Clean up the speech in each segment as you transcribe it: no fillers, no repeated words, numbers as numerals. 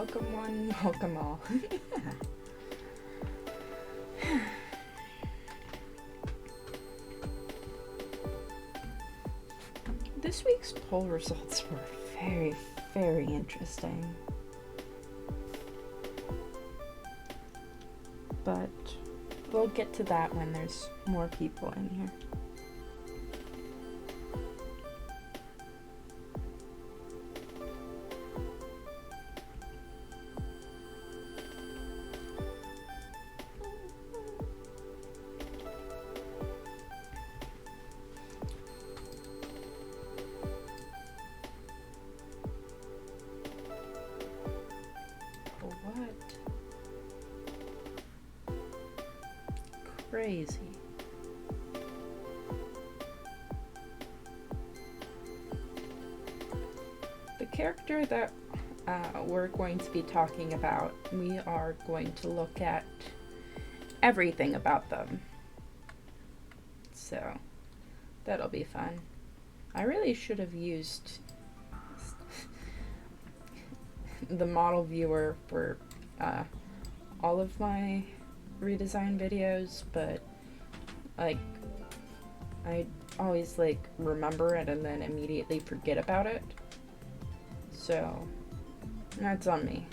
Welcome one, welcome all. This week's poll results were very, very interesting. But we'll get to that when there's more people in here. Crazy. The character that we're going to be talking about, we are going to look at everything about them. So, that'll be fun. I really should have used the model viewer for all of my redesign videos, but like I always like remember it and then immediately forget about it, so that's on me.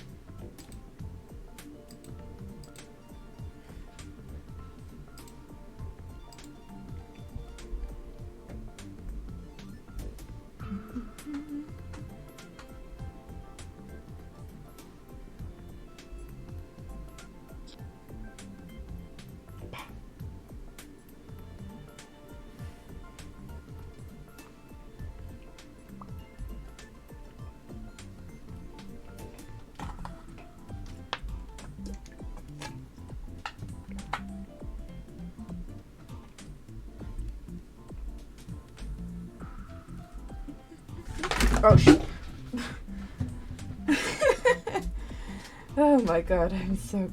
Oh shit. Oh my god, I'm so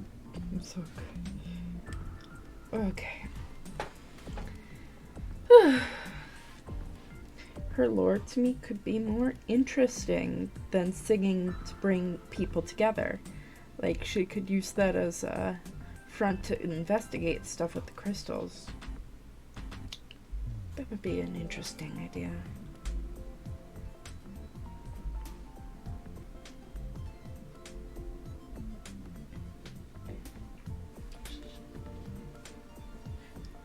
okay. Her lore to me could be more interesting than singing to bring people together. Like, she could use that as a front to investigate stuff with the crystals. That would be an interesting idea.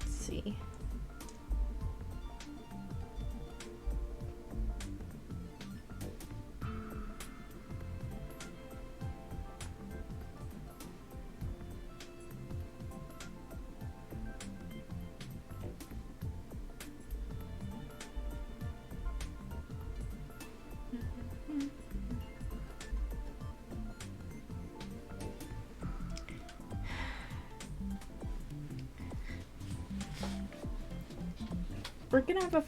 Let's see. We're gonna have a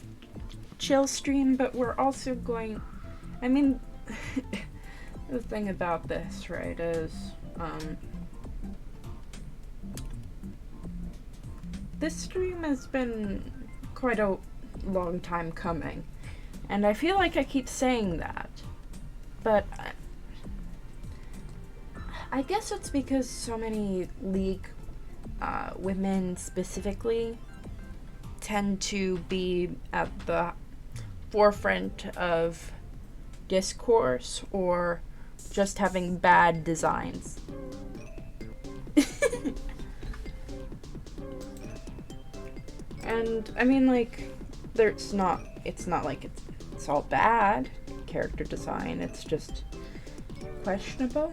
chill stream, but we're also going, I mean, the thing about this, right, is, this stream has been quite a long time coming, and I feel like I keep saying that, but I guess it's because so many League women specifically tend to be at the forefront of discourse or just having bad designs. And I mean, like, it's not like it's all bad character design, it's just questionable.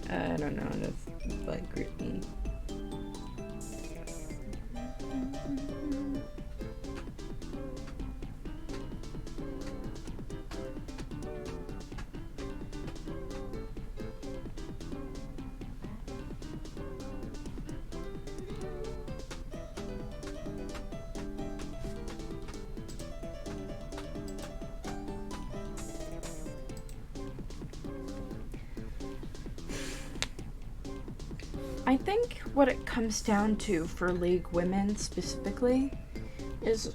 I don't know, that's like written. I think what it comes down to for League women specifically is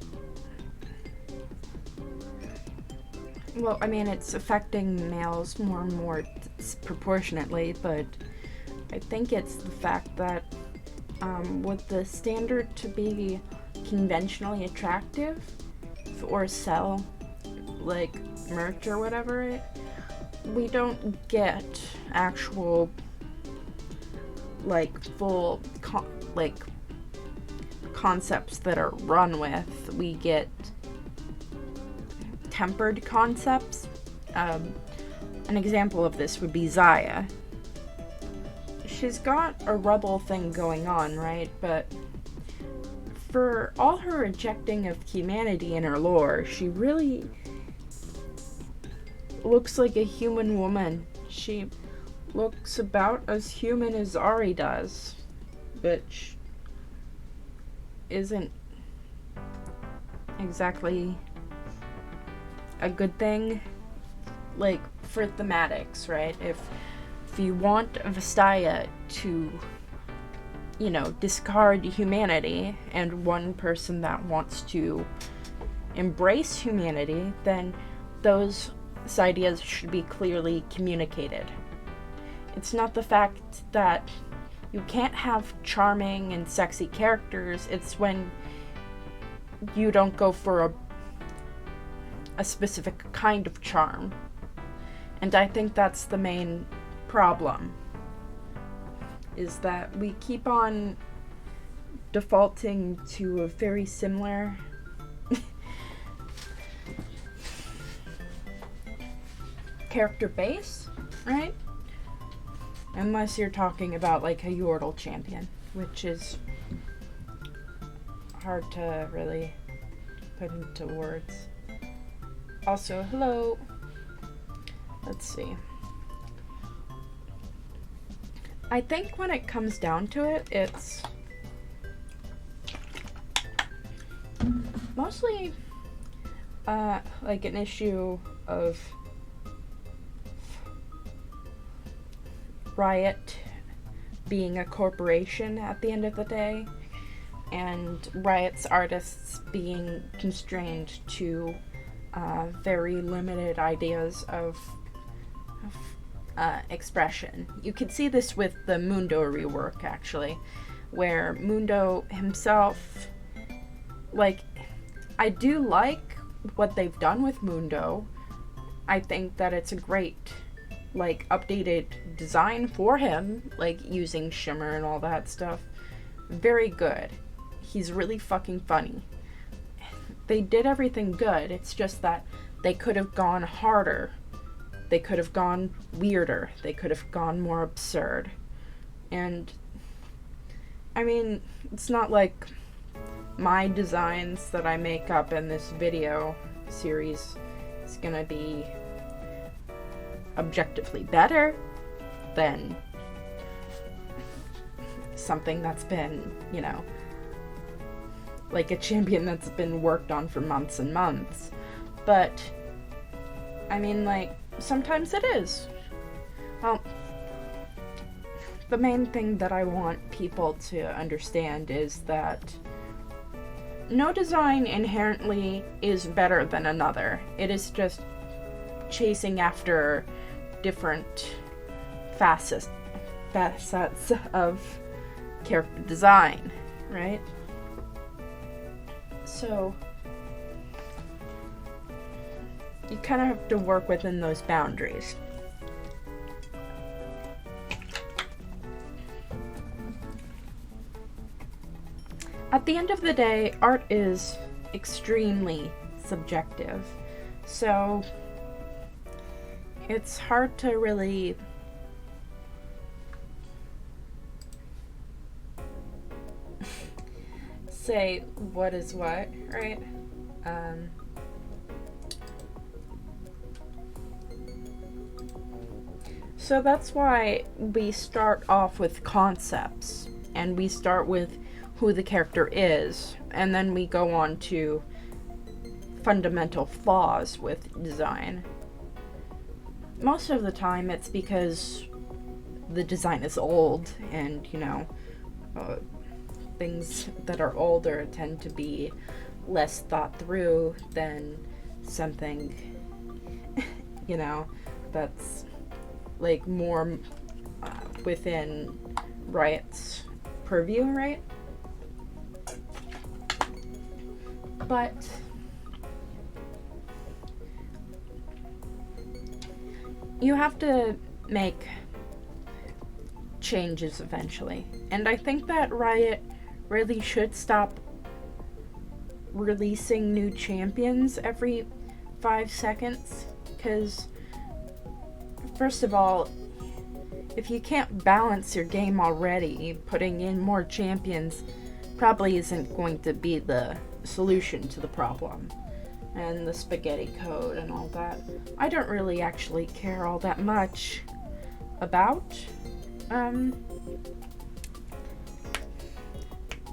Well, I mean, it's affecting males more and more proportionately, but I think it's the fact that with the standard to be conventionally attractive or sell like merch or whatever, we don't get actual like full concepts that are run with. We get tempered concepts. An example of this would be Zaya. She's got a rebel thing going on, right? But for all her rejecting of humanity in her lore, she really looks like a human woman. She looks about as human as Ari does, which isn't exactly a good thing, like, for thematics, right? If you want Vestaya to, you know, discard humanity and one person that wants to embrace humanity, then those ideas should be clearly communicated. It's not the fact that you can't have charming and sexy characters, it's when you don't go for a specific kind of charm. And I think that's the main problem, is that we keep on defaulting to a very similar character base, right? Unless you're talking about like a Yordle champion, which is hard to really put into words. Also, hello. Let's see. I think when it comes down to it, it's mostly like an issue of Riot being a corporation at the end of the day, and Riot's artists being constrained to very limited ideas of expression. You can see this with the Mundo rework, actually, where Mundo himself, like, I do like what they've done with Mundo. I think that it's a great, like, updated design for him, like, using shimmer and all that stuff. Very good. He's really fucking funny. They did everything good, it's just that they could have gone harder. They could have gone weirder. They could have gone more absurd. And, I mean, it's not like my designs that I make up in this video series is gonna be objectively better than something that's been, you know, like a champion that's been worked on for months and months. But, I mean, like, sometimes it is. Well, the main thing that I want people to understand is that no design inherently is better than another. It is just chasing after different facets of character design, right? So you kind of have to work within those boundaries. At the end of the day, art is extremely subjective, so it's hard to really say what is what, right? So that's why we start off with concepts, and we start with who the character is, and then we go on to fundamental flaws with design. Most of the time it's because the design is old, and, you know, things that are older tend to be less thought through than something you know, that's like more within Riot's purview, right? But you have to make changes eventually. And I think that Riot really should stop releasing new champions every 5 seconds. Because, first of all, if you can't balance your game already, putting in more champions probably isn't going to be the solution to the problem. And the spaghetti code and all that. I don't really actually care all that much about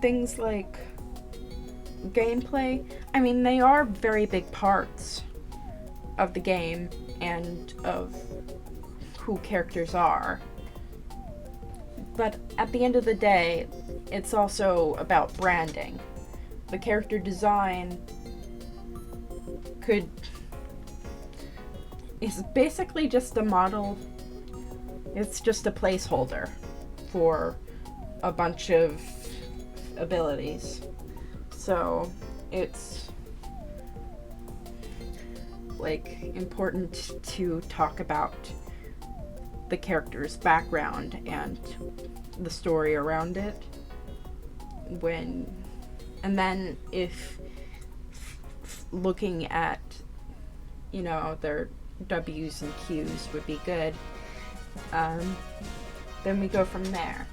things like gameplay. I mean, they are very big parts of the game and of who characters are. But at the end of the day, it's also about branding. The character design is basically just a model. It's just a placeholder for a bunch of abilities. So it's like important to talk about the character's background and the story around it and then if looking at, you know, their W's and Q's would be good, then we go from there.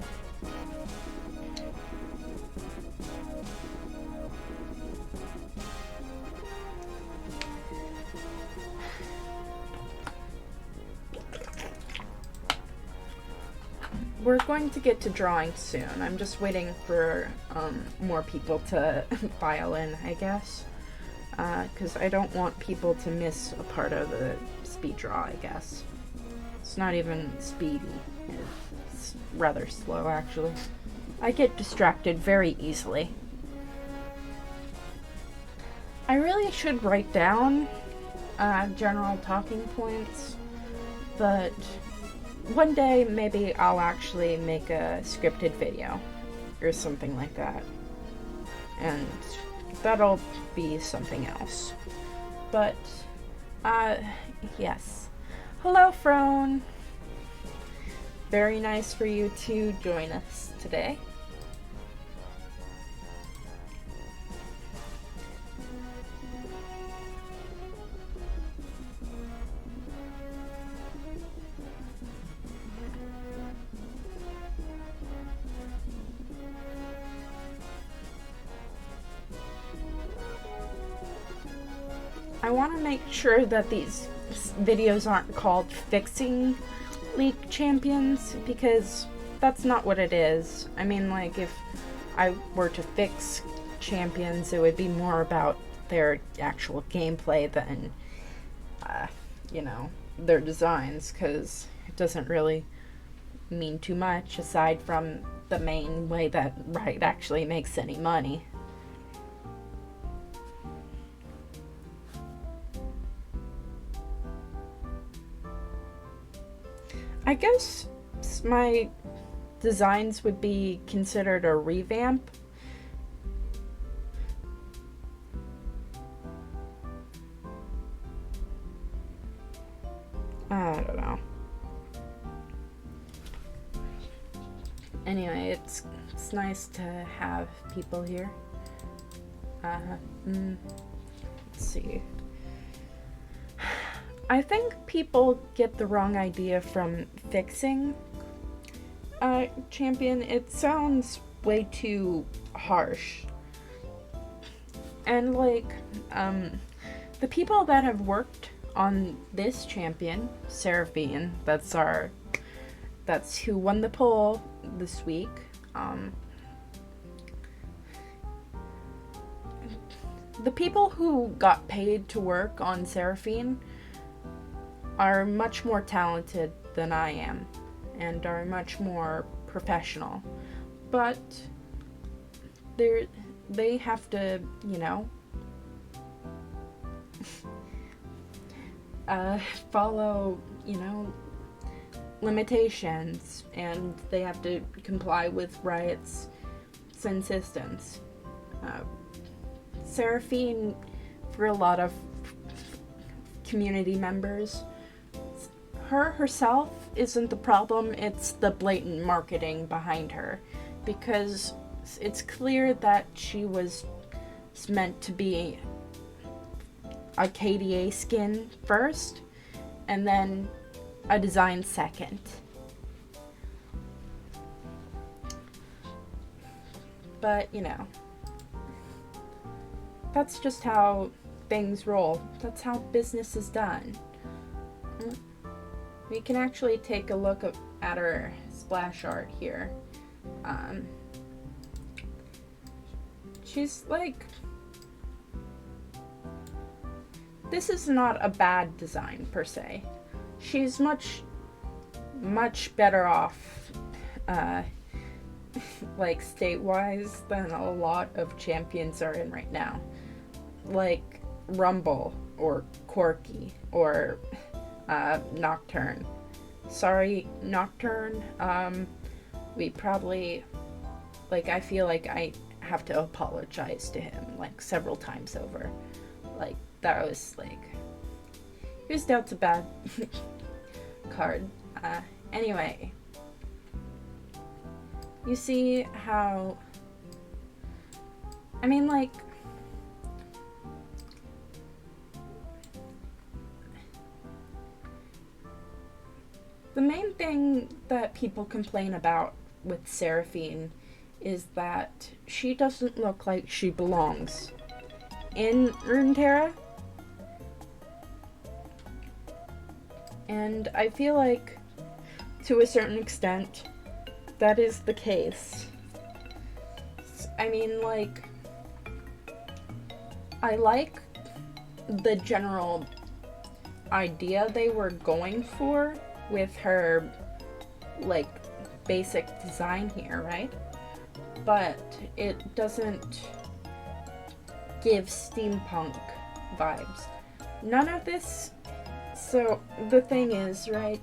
We're going to get to drawing soon. I'm just waiting for more people to file in, I guess. Because I don't want people to miss a part of the speed draw, I guess. It's not even speedy. It's rather slow, actually. I get distracted very easily. I really should write down general talking points, but one day maybe I'll actually make a scripted video or something like that. And that'll be something else. But, yes. Hello, Frone. Very nice for you to join us today. I want to make sure that these videos aren't called fixing League champions, because that's not what it is. I mean, like, if I were to fix champions, it would be more about their actual gameplay than, you know, their designs, because it doesn't really mean too much aside from the main way that Riot actually makes any money. I guess my designs would be considered a revamp. I don't know. Anyway, it's nice to have people here. Let's see. I think people get the wrong idea from fixing champion. It sounds way too harsh. And like, the people that have worked on this champion, Seraphine, that's who won the poll this week. The people who got paid to work on Seraphine are much more talented than I am and are much more professional, but they have to, you know, follow, limitations, and they have to comply with Riot's insistence. Seraphine, for a lot of community members, her herself isn't the problem, it's the blatant marketing behind her, because it's clear that she was meant to be a KDA skin first, and then a design second. But, that's just how things roll. That's how business is done. We can actually take a look at her splash art here. She's like... This is not a bad design, per se. She's much better off, like, state-wise than a lot of champions are in right now. Like Rumble, or Corky, or Nocturne. Sorry, Nocturne. We probably, like, I feel like I have to apologize to him, like, several times over. Like, that was, like, he was dealt a bad card. Anyway. You see how, I mean, like, the main thing that people complain about with Seraphine is that she doesn't look like she belongs in Runeterra. And I feel like, to a certain extent, that is the case. I mean, like, I like the general idea they were going for with her, like, basic design here, right? But it doesn't give steampunk vibes. None of this. So the thing is, right,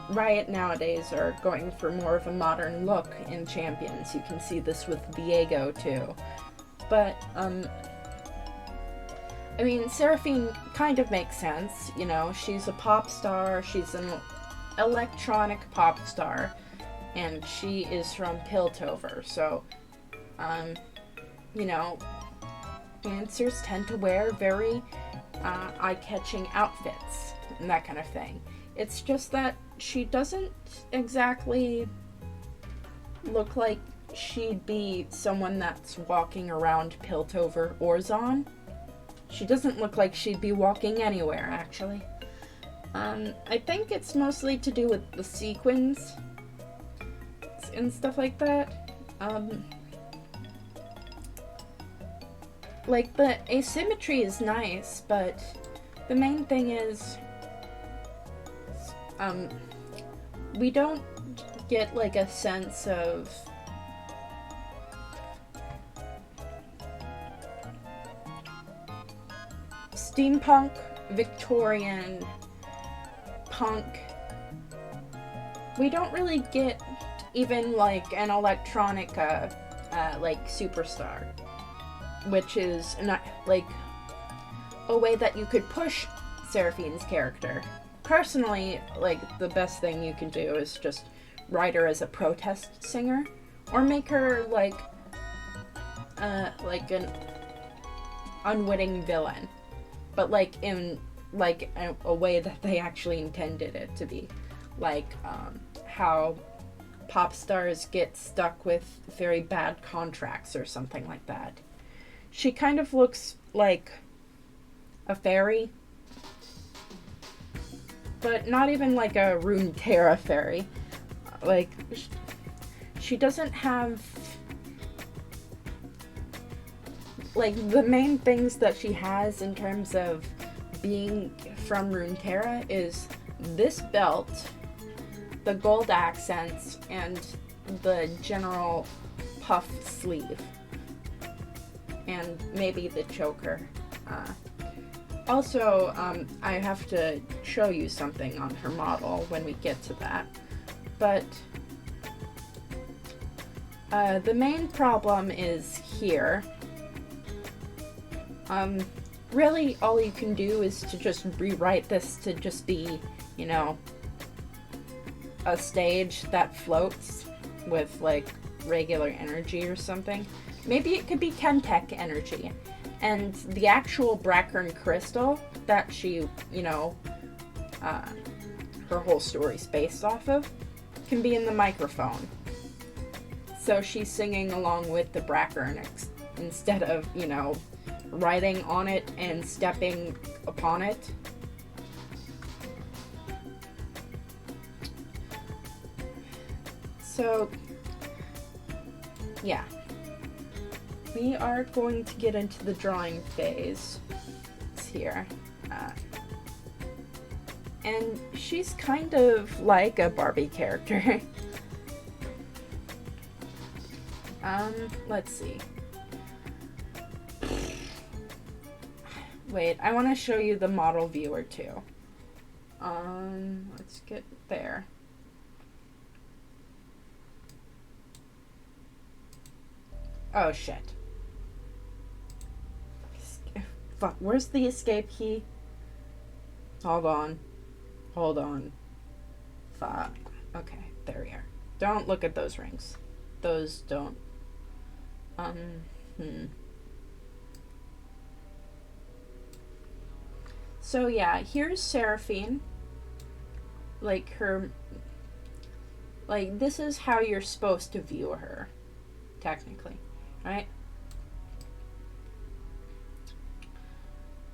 Riot nowadays are going for more of a modern look in champions. You can see this with Viego too. But, I mean, Seraphine kind of makes sense, she's a pop star, she's an electronic pop star, and she is from Piltover, so, dancers tend to wear very eye-catching outfits, and that kind of thing. It's just that she doesn't exactly look like she'd be someone that's walking around Piltover or Zon. She doesn't look like she'd be walking anywhere, actually. I think it's mostly to do with the sequins and stuff like that. Like, the asymmetry is nice, but the main thing is, we don't get, like, a sense of steampunk, Victorian, punk. We don't really get even, like, an electronic, like, superstar, which is not, like, a way that you could push Seraphine's character. Personally, like, the best thing you can do is just write her as a protest singer, or make her, like an unwitting villain, but, like, in, like, a way that they actually intended it to be. Like, how pop stars get stuck with very bad contracts or something like that. She kind of looks like a fairy, but not even like a Runeterra fairy. Like, she doesn't have, like, the main things that she has in terms of being from Runeterra is this belt, the gold accents, and the general puffed sleeve. And maybe the choker. Also, I have to show you something on her model when we get to that. But the main problem is here. Really, all you can do is to just rewrite this to just be, you know, a stage that floats with, like, regular energy or something. Maybe it could be Chemtech energy. And the actual Brackern crystal that she, you know, her whole story's based off of, can be in the microphone. So she's singing along with the Brackern instead of, you know, riding on it and stepping upon it. So, yeah. We are going to get into the drawing phase. It's here. And she's kind of like a Barbie character. Let's see. Wait, I want to show you the model viewer too. Let's get there. Oh shit. Fuck, where's the escape key? Hold on. Hold on. Fuck. Okay, there we are. Don't look at those rings. Those don't. So yeah, here's Seraphine. Like her, like this is how you're supposed to view her, technically, right?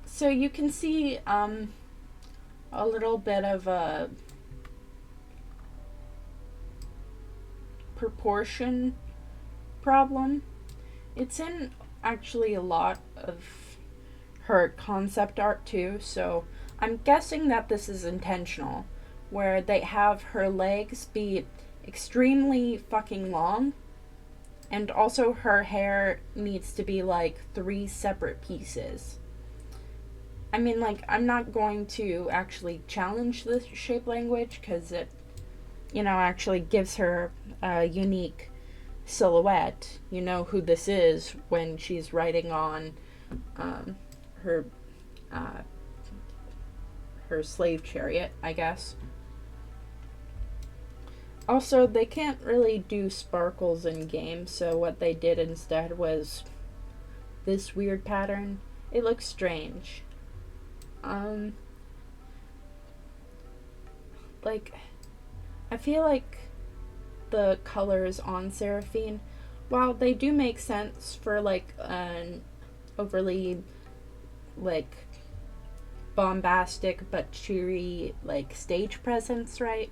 So you can see a little bit of a proportion problem. It's in actually a lot of her concept art too, so I'm guessing that this is intentional, where they have her legs be extremely fucking long, and also her hair needs to be like 3 separate pieces. I mean, like, I'm not going to actually challenge the shape language because it, you know, actually gives her a unique silhouette. You know who this is when she's riding on her slave chariot, I guess. Also, they can't really do sparkles in game, so what they did instead was this weird pattern. It looks strange. Like, I feel like the colors on Seraphine, while they do make sense for, like, an overly, like, bombastic but cheery, like, stage presence, right?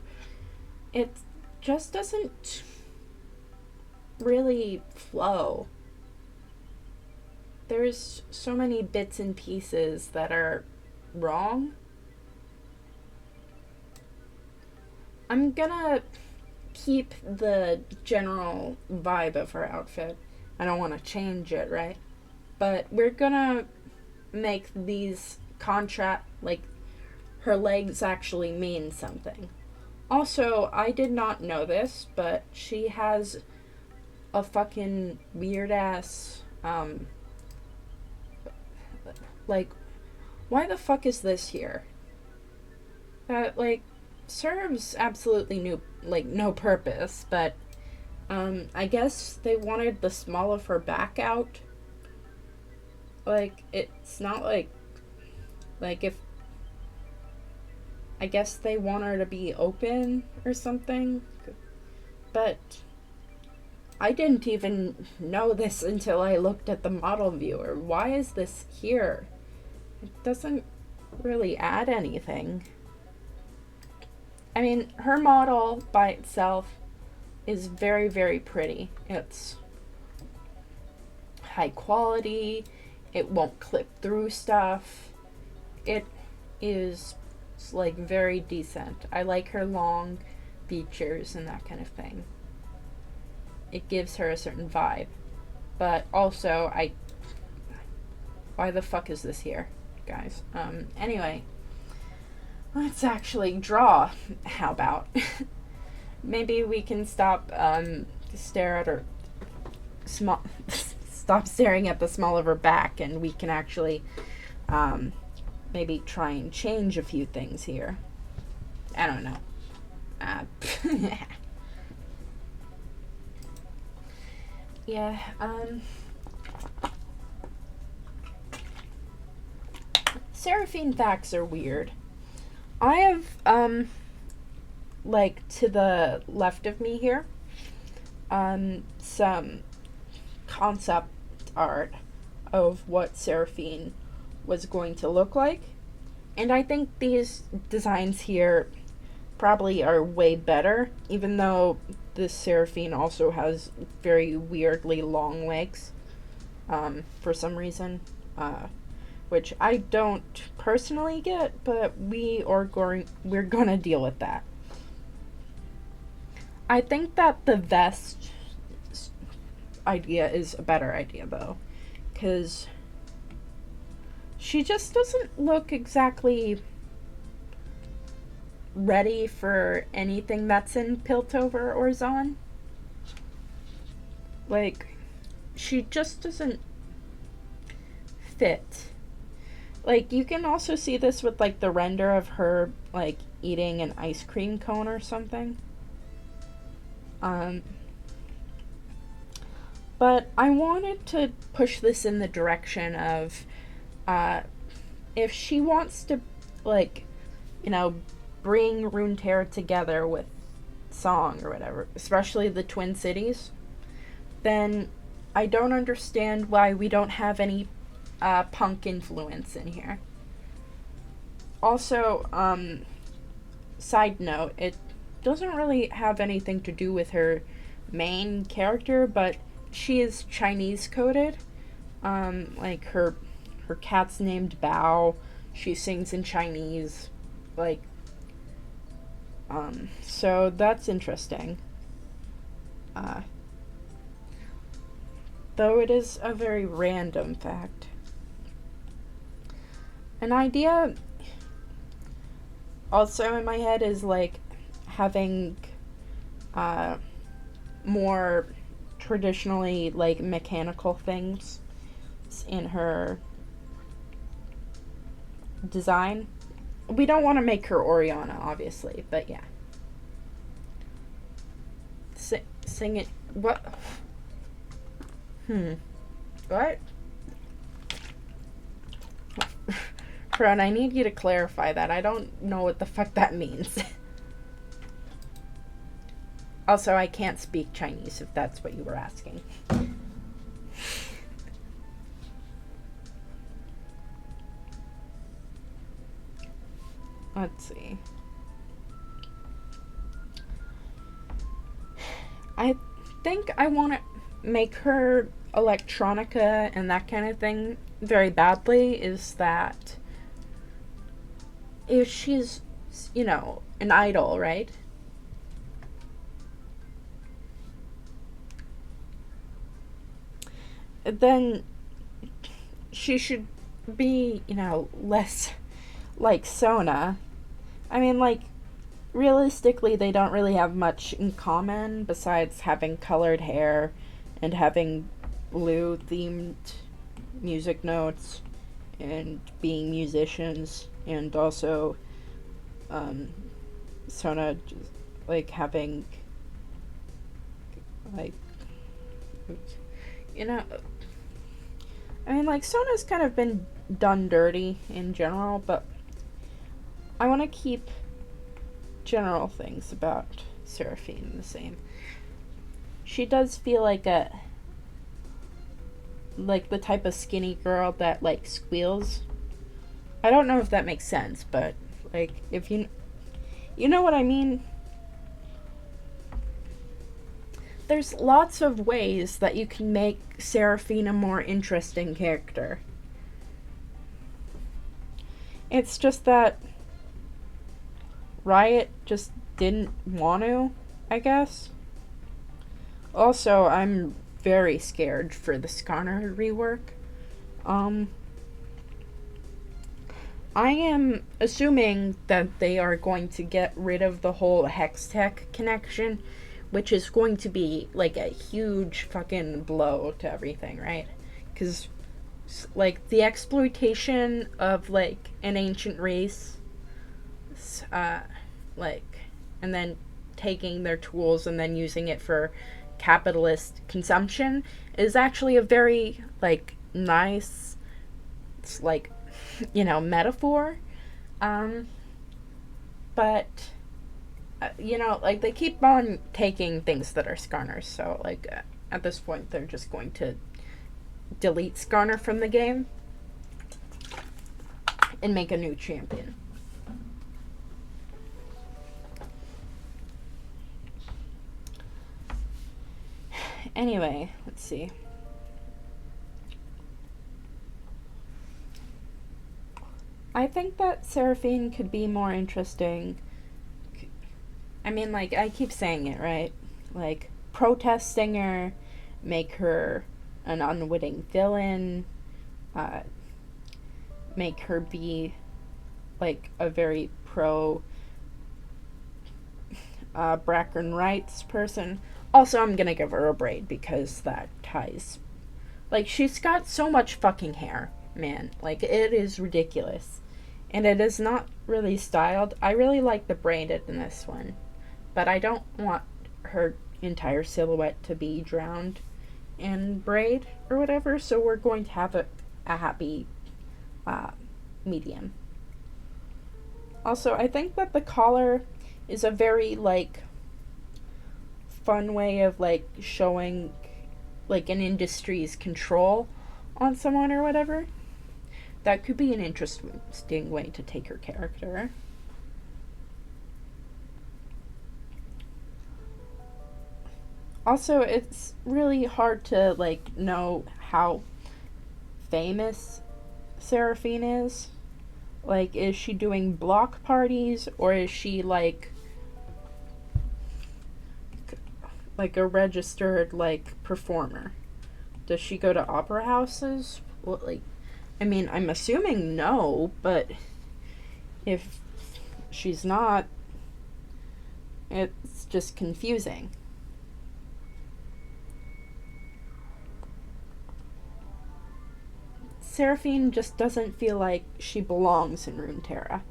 It just doesn't really flow. There's so many bits and pieces that are wrong. I'm gonna keep the general vibe of her outfit. I don't want to change it, right? But we're gonna make these like, her legs actually mean something. Also, I did not know this, but she has a fucking weird ass, like, why the fuck is this here? That, like, serves absolutely no purpose, but, I guess they wanted the small of her back out. Like, it's not like if, I guess they want her to be open or something, but I didn't even know this until I looked at the model viewer. Why is this here? It doesn't really add anything. I mean, her model by itself is very, very pretty. It's high quality. It won't clip through stuff. It is, like, very decent. I like her long features and that kind of thing. It gives her a certain vibe. But also, why the fuck is this here? guys. Anyway, let's actually draw. How about? Maybe we can stop stop staring at the small of her back, and we can actually maybe try and change a few things here. I don't know. Yeah, Seraphine facts are weird. I have, like, to the left of me here, some concept art of what Seraphine was going to look like. And I think these designs here probably are way better, even though this Seraphine also has very weirdly long legs, for some reason, which I don't personally get, but we're gonna deal with that. I think that the vest idea is a better idea, though, because she just doesn't look exactly ready for anything that's in Piltover or Zon. Like, she just doesn't fit. Like, you can also see this with, like, the render of her, like, eating an ice cream cone or something. But I wanted to push this in the direction of, if she wants to, like, you know, bring Runeterra together with Song or whatever, especially the Twin Cities, then I don't understand why we don't have any punk influence in here. Also, side note, it doesn't really have anything to do with her main character, but she is Chinese coded. Like, her cat's named Bao. She sings in Chinese. Like, so that's interesting. Though it is a very random fact. An idea also in my head is, like, having more traditionally, like, mechanical things in her design. We don't want to make her Oriana, obviously, but yeah. Sing it. What? What? Fran, I need you to clarify that. I don't know what the fuck that means. Also, I can't speak Chinese, if that's what you were asking. Let's see. I think I want to make her electronica and that kind of thing very badly, is that if she's, you know, an idol, right? Then she should be, you know, less like Sona. I mean, like, realistically, they don't really have much in common besides having colored hair and having blue themed music notes and being musicians, and also Sona just, like, having, like, you know, I mean, like, Sona's kind of been done dirty in general, but I want to keep general things about Seraphine the same. She does feel like the type of skinny girl that, like, squeals. I don't know if that makes sense, but, like, if you know what I mean. There's lots of ways that you can make Seraphine a more interesting character. It's just that Riot just didn't want to, I guess. Also, I'm very scared for the Skarner rework. I am assuming that they are going to get rid of the whole Hextech connection, which is going to be like a huge fucking blow to everything, right? Because like the exploitation of like an ancient race, uh, like, and then taking their tools and then using it for capitalist consumption is actually a very like nice, like, metaphor. Um, but like they keep on taking things that are Skarners, so like at this point they're just going to delete Skarner from the game and make a new champion. Anyway, let's see. I think that Seraphine could be more interesting. I mean, like, I keep saying it, right? Like, protest singer, make her an unwitting villain, uh, make her be, like, a very pro Bracken rights person. Also, I'm gonna give her a braid because that ties. Like, she's got so much fucking hair, man. Like, it is ridiculous. And it is not really styled. I really like the braided in this one. But I don't want her entire silhouette to be drowned in braid or whatever, so we're going to have a happy medium. Also, I think that the collar is a very, like, fun way of, like, showing, like, an industry's control on someone or whatever. That could be an interesting way to take her character. Also, it's really hard to, like, know how famous Seraphine is. Like, is she doing block parties or is she like a registered like performer? Does she go to opera houses? What, like, I mean, I'm assuming no, but if she's not, it's just confusing. Seraphine just doesn't feel like she belongs in Runeterra.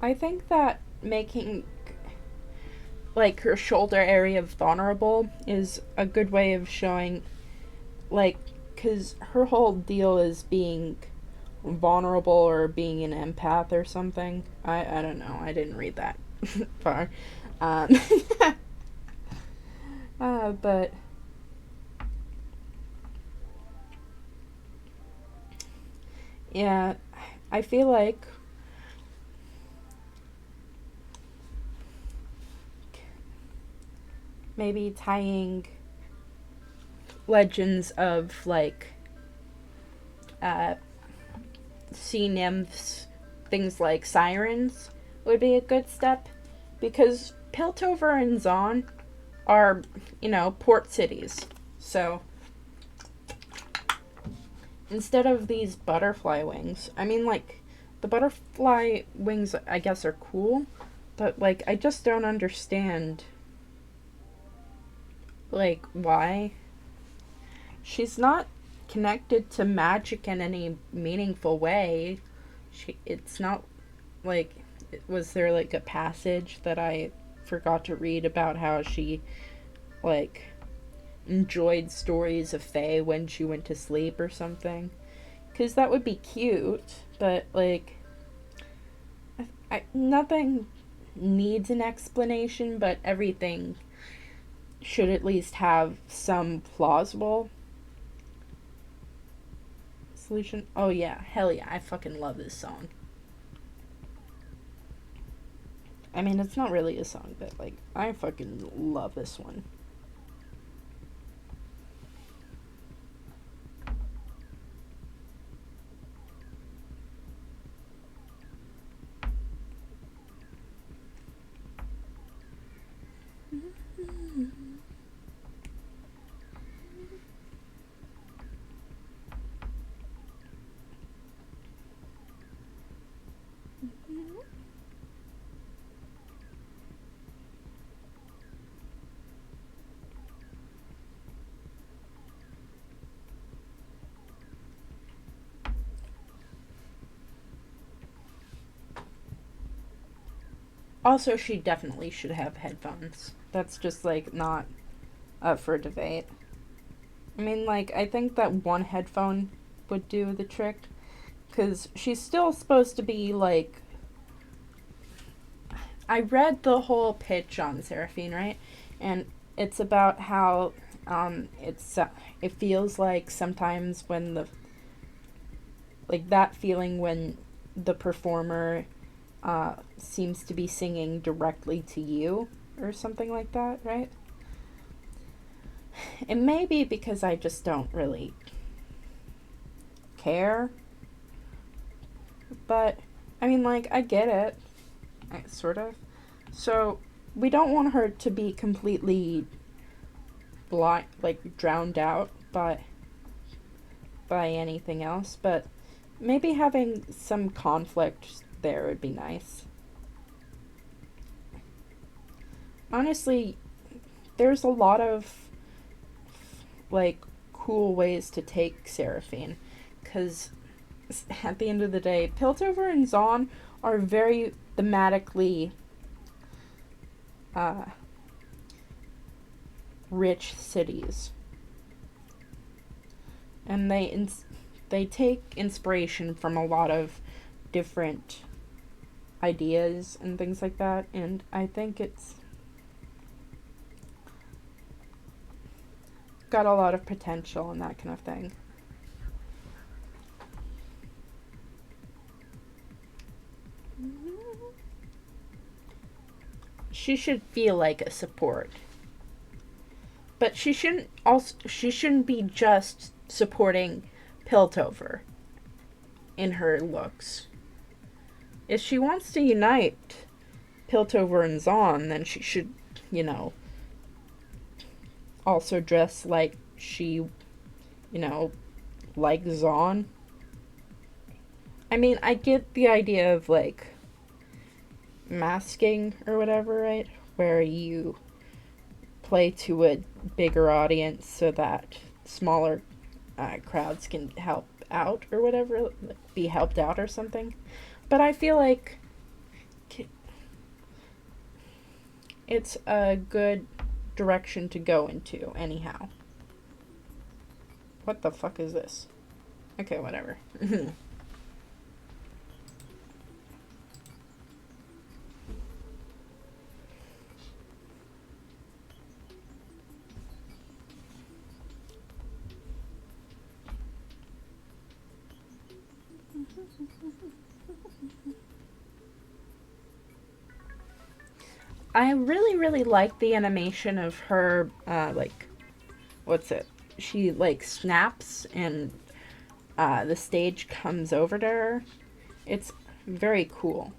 I think that making like her shoulder area vulnerable is a good way of showing, like, because her whole deal is being vulnerable or being an empath or something. I don't know. I didn't read that far. Um, but yeah, I feel like maybe tying legends of like uh, sea nymphs, things like sirens, would be a good step because Piltover and Zon are, port cities. So instead of these butterfly wings, I mean, like, the butterfly wings, I guess, are cool, but, like, I just don't understand, like, why. She's not connected to magic in any meaningful way. It's not, like, was there, like, a passage that I forgot to read about how she, like, enjoyed stories of Fae when she went to sleep or something? Because that would be cute, but, like, nothing needs an explanation, but everything should at least have some plausible solution. Oh, yeah. Hell yeah. I fucking love this song. I mean, it's not really a song, but, like, I fucking love this one. Also, she definitely should have headphones. That's just, like, not up for debate. I mean, like, I think that one headphone would do the trick. Because she's still supposed to be, like... I read the whole pitch on Seraphine, right? And it's about how it feels like sometimes when the... Like, that feeling when the performer seems to be singing directly to you or something like that, right? It may be because I just don't really care, but I mean, like, I get it, sort of. So we don't want her to be completely blind, like drowned out by anything else, but maybe having some conflict there would be nice. Honestly, there's a lot of like cool ways to take Seraphine, because at the end of the day, Piltover and Zaun are very thematically rich cities, and they take inspiration from a lot of different ideas and things like that, and I think it's got a lot of potential and that kind of thing. She should feel like a support. But she shouldn't be just supporting Piltover in her looks. If she wants to unite Piltover and Zaun, then she should, you know, also dress like she, you know, like Zaun. I mean, I get the idea of, like, masking or whatever, right? Where you play to a bigger audience so that smaller crowds can help out or whatever, be helped out or something. But I feel like it's a good direction to go into, anyhow. What the fuck is this? Okay, whatever. I really, really like the animation of her, like, what's it? She, like, snaps and the stage comes over to her. It's very cool.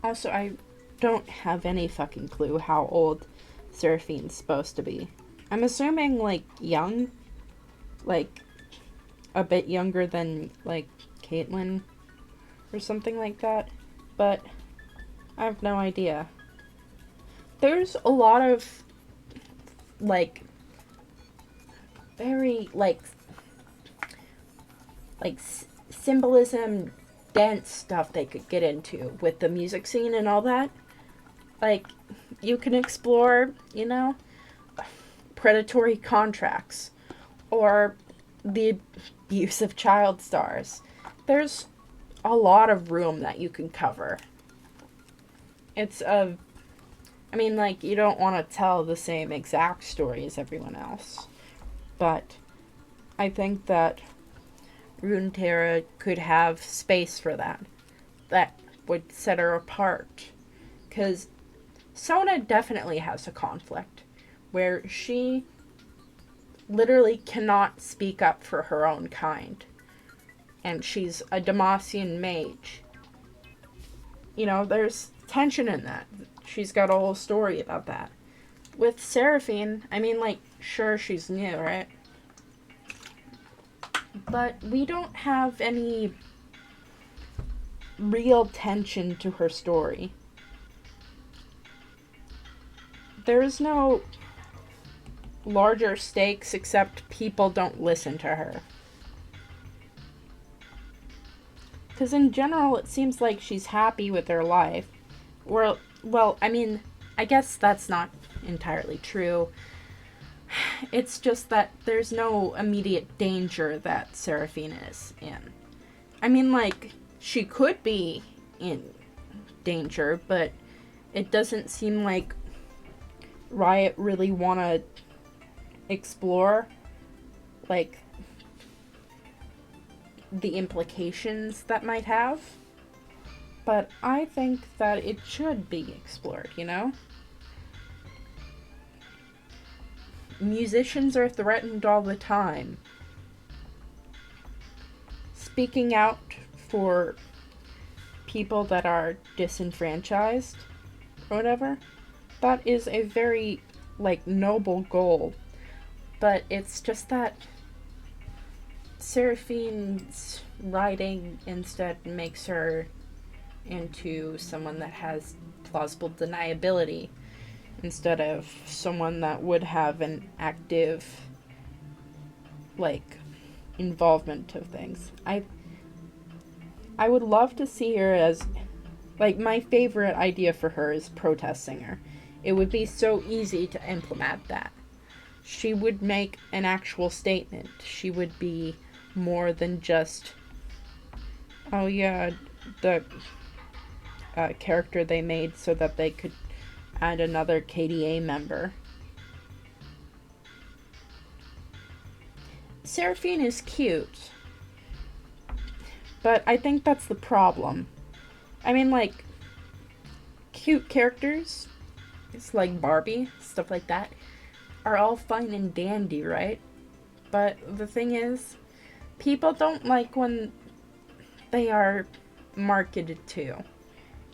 Also, I don't have any fucking clue how old Seraphine's supposed to be. I'm assuming, like, young. Like, a bit younger than, like, Caitlyn or something like that. But I have no idea. There's a lot of, like, very, like symbolism, dense stuff they could get into with the music scene and all that. Like, you can explore, you know, predatory contracts or the abuse of child stars. There's a lot of room that you can cover. It's a I mean, like, you don't want to tell the same exact story as everyone else. But I think that Runeterra could have space for that. That would set her apart. Because Sona definitely has a conflict where she literally cannot speak up for her own kind. And she's a Demacian mage. You know, there's tension in that. She's got a whole story about that. With Seraphine, I mean, like, sure, she's new, right? But we don't have any real tension to her story. There's no larger stakes except people don't listen to her. Because in general, it seems like she's happy with her life. Well, I mean, I guess that's not entirely true. It's just that there's no immediate danger that Seraphine is in. I mean, like, she could be in danger, but it doesn't seem like Riot really want to explore, like, the implications that might have. But I think that it should be explored, you know? Musicians are threatened all the time. Speaking out for people that are disenfranchised or whatever, that is a very, like, noble goal. But it's just that Seraphine's writing instead makes her into someone that has plausible deniability instead of someone that would have an active, like, involvement of things. I would love to see her as, like, my favorite idea for her is protest singer. It would be so easy to implement that. She would make an actual statement. She would be more than just, oh yeah, the character they made so that they could add another KDA member. Seraphine is cute, but I think that's the problem. I mean, like, cute characters, it's like Barbie, stuff like that, are all fine and dandy, right? But the thing is, people don't like when they are marketed to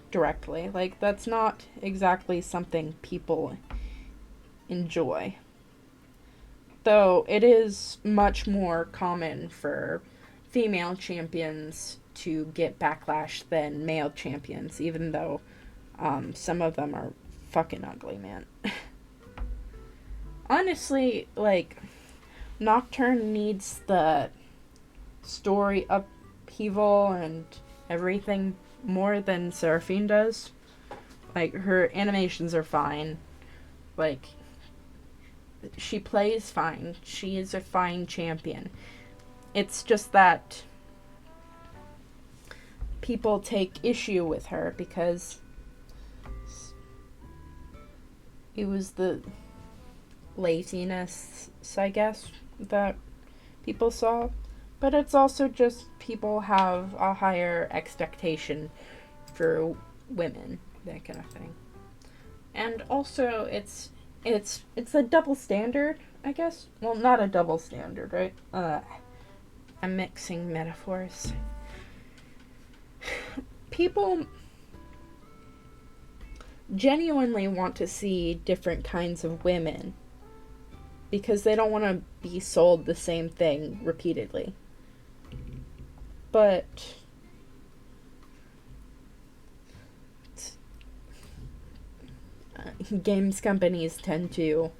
directly. Like, that's not exactly something people enjoy. Though it is much more common for female champions to get backlash than male champions, even though some of them are fucking ugly, man. Honestly, like, Nocturne needs the story upheaval and everything more than Seraphine does. Like, her animations are fine. Like, she plays fine. She is a fine champion. It's just that people take issue with her because it was the laziness, I guess, that people saw. But it's also just people have a higher expectation for women, that kind of thing. And also, it's a double standard, I guess. Well, not a double standard, right? I'm mixing metaphors. People genuinely want to see different kinds of women because they don't want to be sold the same thing repeatedly. But games companies tend to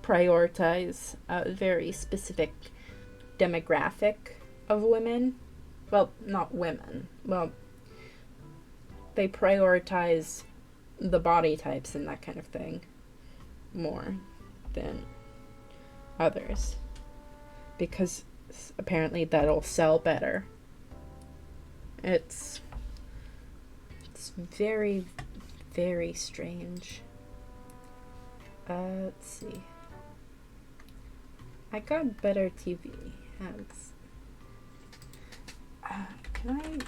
prioritize a very specific demographic of women. Well, not women. Well, they prioritize the body types and that kind of thing more than others. Because apparently that'll sell better. It's very, very strange. Let's see. I got better TV ads. Can I...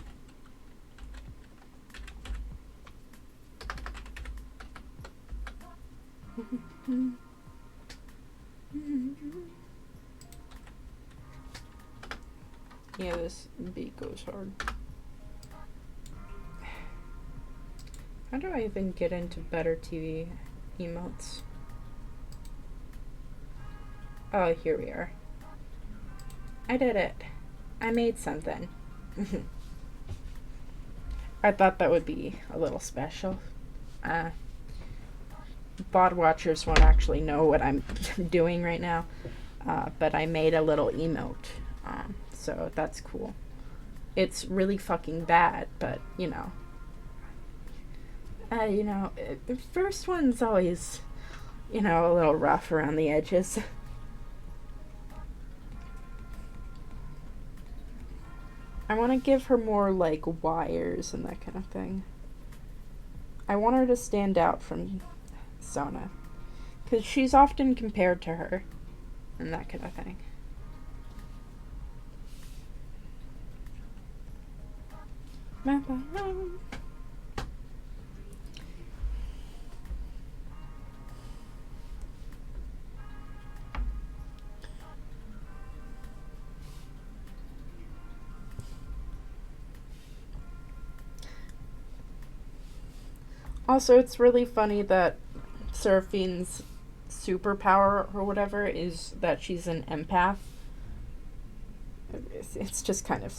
Yeah, this beat goes hard. How do I even get into better TV emotes? Oh, here we are. I did it. I made something. I thought that would be a little special. VOD watchers won't actually know what I'm doing right now, but I made a little emote, so that's cool. It's really fucking bad, but you know, the first one's always, a little rough around the edges. I want to give her more, like, wires and that kind of thing. I want her to stand out from Sona, because she's often compared to her, and that kind of thing. Also, it's really funny that Seraphine's superpower or whatever is that she's an empath. It's just kind of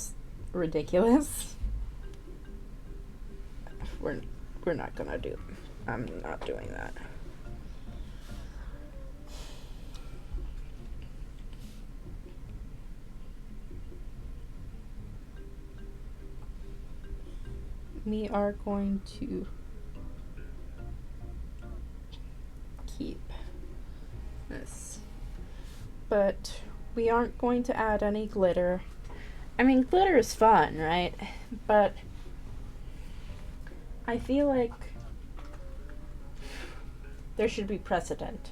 ridiculous. We're not gonna do. I'm not doing that. We are going to keep this, but we aren't going to add any glitter. I mean, glitter is fun, right? But I feel like there should be precedent.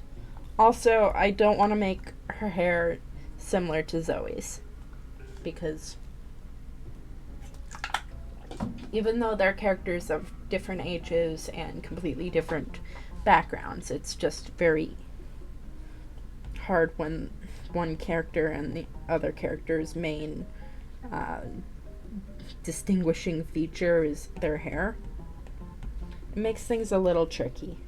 Also, I don't want to make her hair similar to Zoe's, because even though they're characters of different ages and completely different backgrounds, it's just very hard when one character and the other character's main distinguishing feature is their hair. It makes things a little tricky.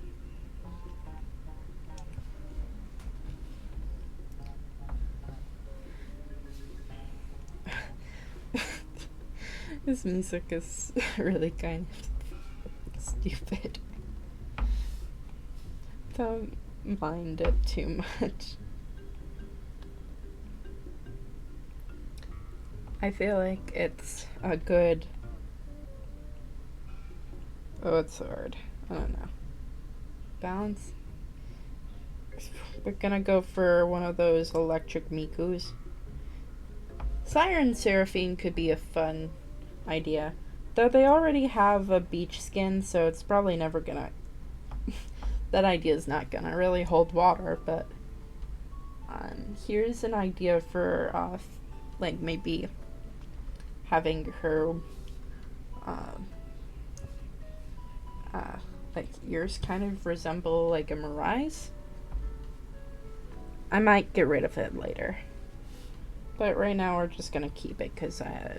This music is really kind of stupid. Don't mind it too much. I feel like it's a good... Oh, it's hard. I don't know. Balance? We're gonna go for one of those electric Mikus. Siren Seraphine could be a fun idea. Though they already have a beach skin, so it's probably never gonna... that idea's not gonna really hold water, but... here's an idea for, like, maybe having her, like, ears kind of resemble, like, a Mirai's. I might get rid of it later. But right now we're just gonna keep it, because I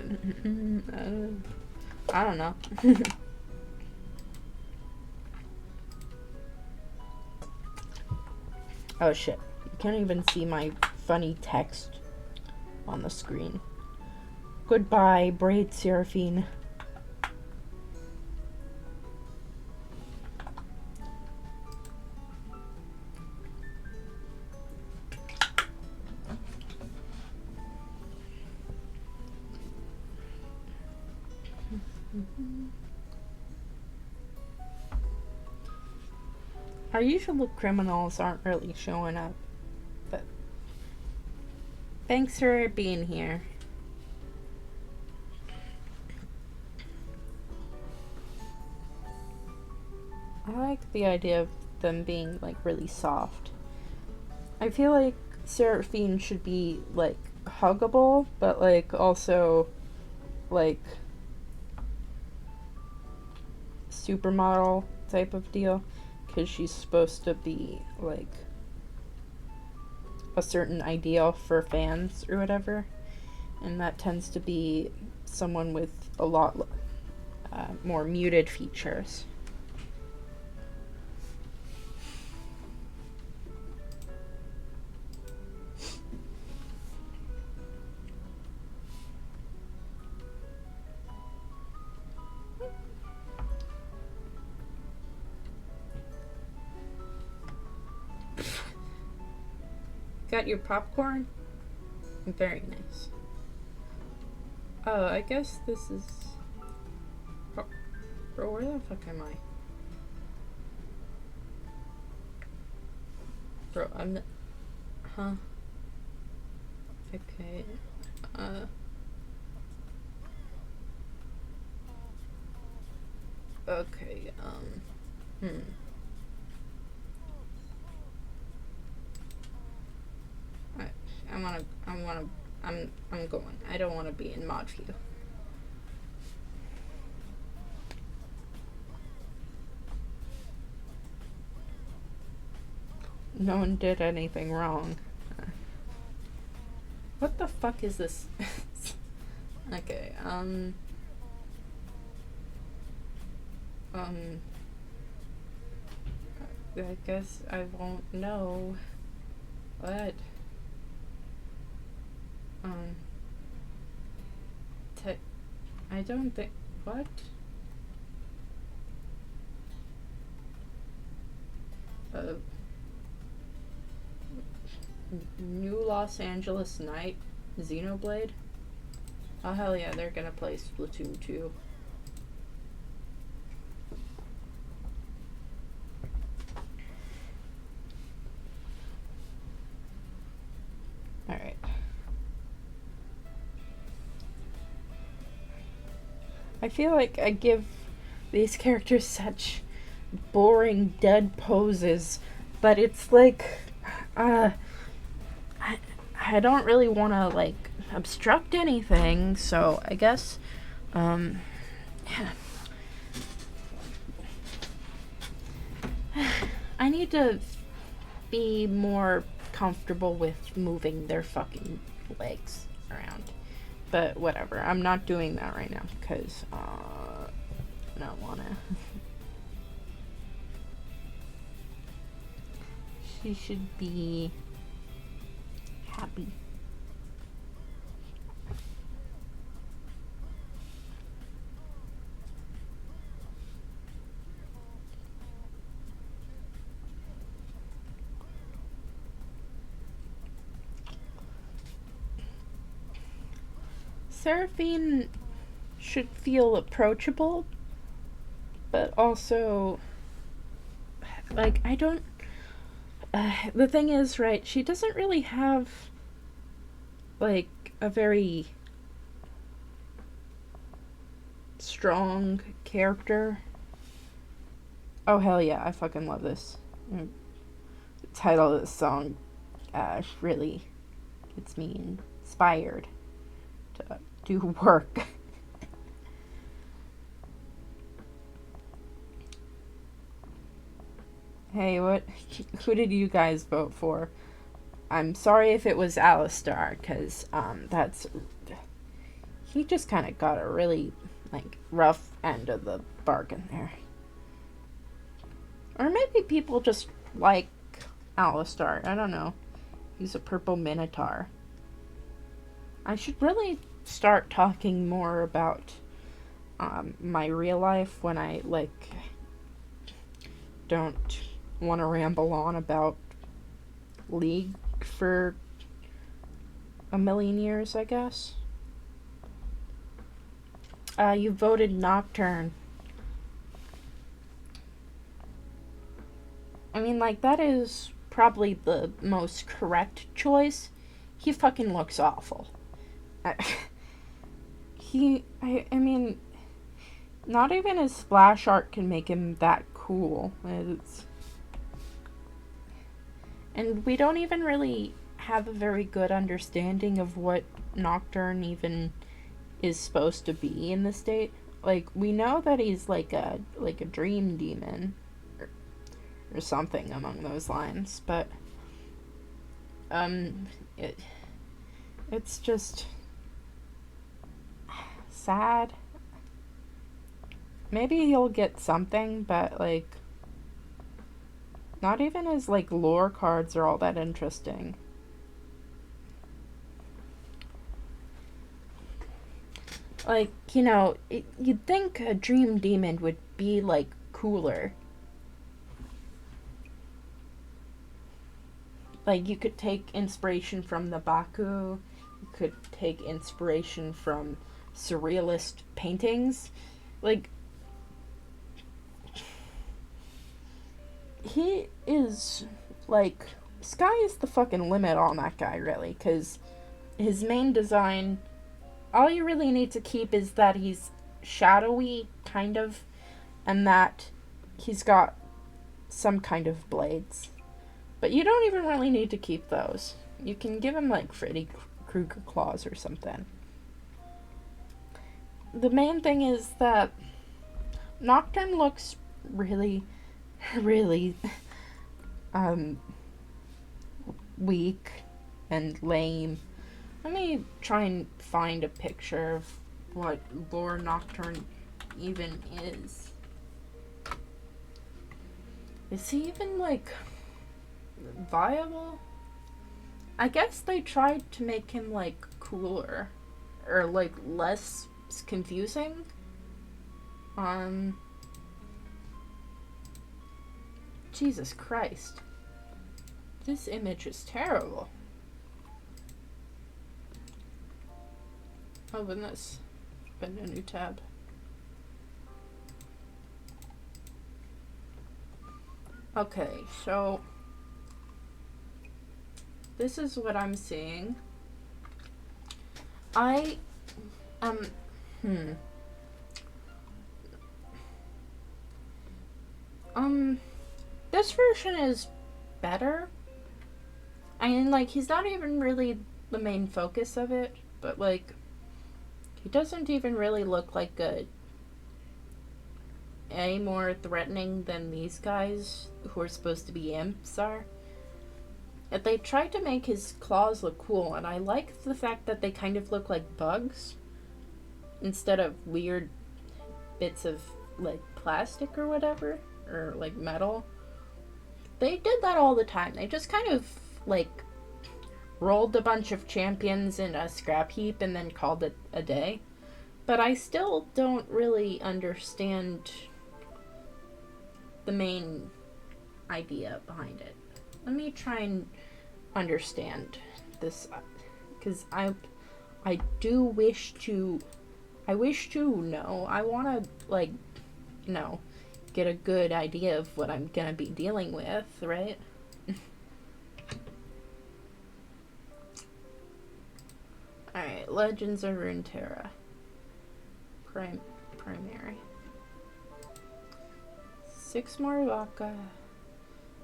don't know. Oh shit. You can't even see my funny text on the screen. Goodbye, Braid Seraphine. Our usual criminals aren't really showing up, but thanks for being here. I like the idea of them being, like, really soft. I feel like Seraphine should be, like, huggable, but, like, also, like, supermodel type of deal, because she's supposed to be, like, a certain ideal for fans or whatever, and that tends to be someone with a lot more muted features. Got your popcorn? Very nice. Oh, I guess this is... Bro, where the fuck am I? Bro, I'm... Huh? Okay. Okay, I'm going. I don't wanna be in mod view. No one did anything wrong. What the fuck is this? Okay, I guess I won't know. What? I don't think... What? New Los Angeles Night? Xenoblade? Oh hell yeah, they're gonna play Splatoon 2. Alright. I feel like I give these characters such boring, dead poses, but it's like, I don't really want to, like, obstruct anything, so I guess, yeah. I need to be more comfortable with moving their fucking legs around. But whatever, I'm not doing that right now, because, I don't wanna. She should be happy. Seraphine should feel approachable, but also, like, I don't... the thing is, right, she doesn't really have, like, a very strong character. Oh, hell yeah, I fucking love this. The title of this song really gets me inspired to do work. Hey, who did you guys vote for? I'm sorry if it was Alistar, because, he just kind of got a really, like, rough end of the bargain there. Or maybe people just like Alistar, I don't know. He's a purple minotaur. I should really start talking more about, my real life when I, like, don't want to ramble on about League for a million years, I guess. You voted Nocturne. I mean, like, that is probably the most correct choice. He fucking looks awful. I mean, not even his splash art can make him that cool. And we don't even really have a very good understanding of what Nocturne even is supposed to be in the state. Like, we know that he's like a dream demon or something among those lines, but it's just sad. Maybe he'll get something, but, like, not even his, like, lore cards are all that interesting. Like, you know, you'd think a dream demon would be, like, cooler. like, you could take inspiration from the Baku, you could take inspiration from surrealist paintings. Like, he is, like, sky is the fucking limit on that guy, really, because his main design, all you really need to keep is that he's shadowy, kind of, and that he's got some kind of blades. But you don't even really need to keep those. You can give him, like, Freddy Krueger claws or something. The main thing is that Nocturne looks really, really, weak and lame. Let me try and find a picture of what Lore Nocturne even is. Is he even, like, viable? I guess they tried to make him, like, cooler. Or, like, less confusing. Jesus Christ. This image is terrible. Open this. Open a new tab. Okay, so this is what I'm seeing. This version is better. I mean, like, he's not even really the main focus of it, but, like, he doesn't even really look like any more threatening than these guys who are supposed to be imps are. They tried to make his claws look cool, and I like the fact that they kind of look like bugs instead of weird bits of, like, plastic or whatever, or, like, metal. They did that all the time. They just kind of, like, rolled a bunch of champions in a scrap heap and then called it a day. But I still don't really understand the main idea behind it. Let me try and understand this, because I wish to know. I want to, like, get a good idea of what I'm gonna be dealing with, right? Alright, Legends of Runeterra. Primary. 6 more vodka.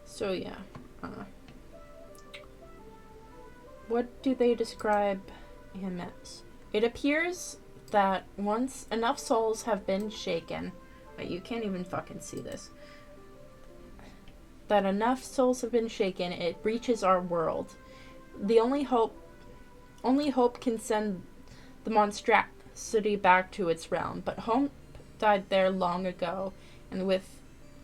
So yeah. What do they describe him as? It appears that once enough souls have been shaken, but you can't even fucking see this. That enough souls have been shaken, it reaches our world. The only hope can send the monstrosity back to its realm, but hope died there long ago, and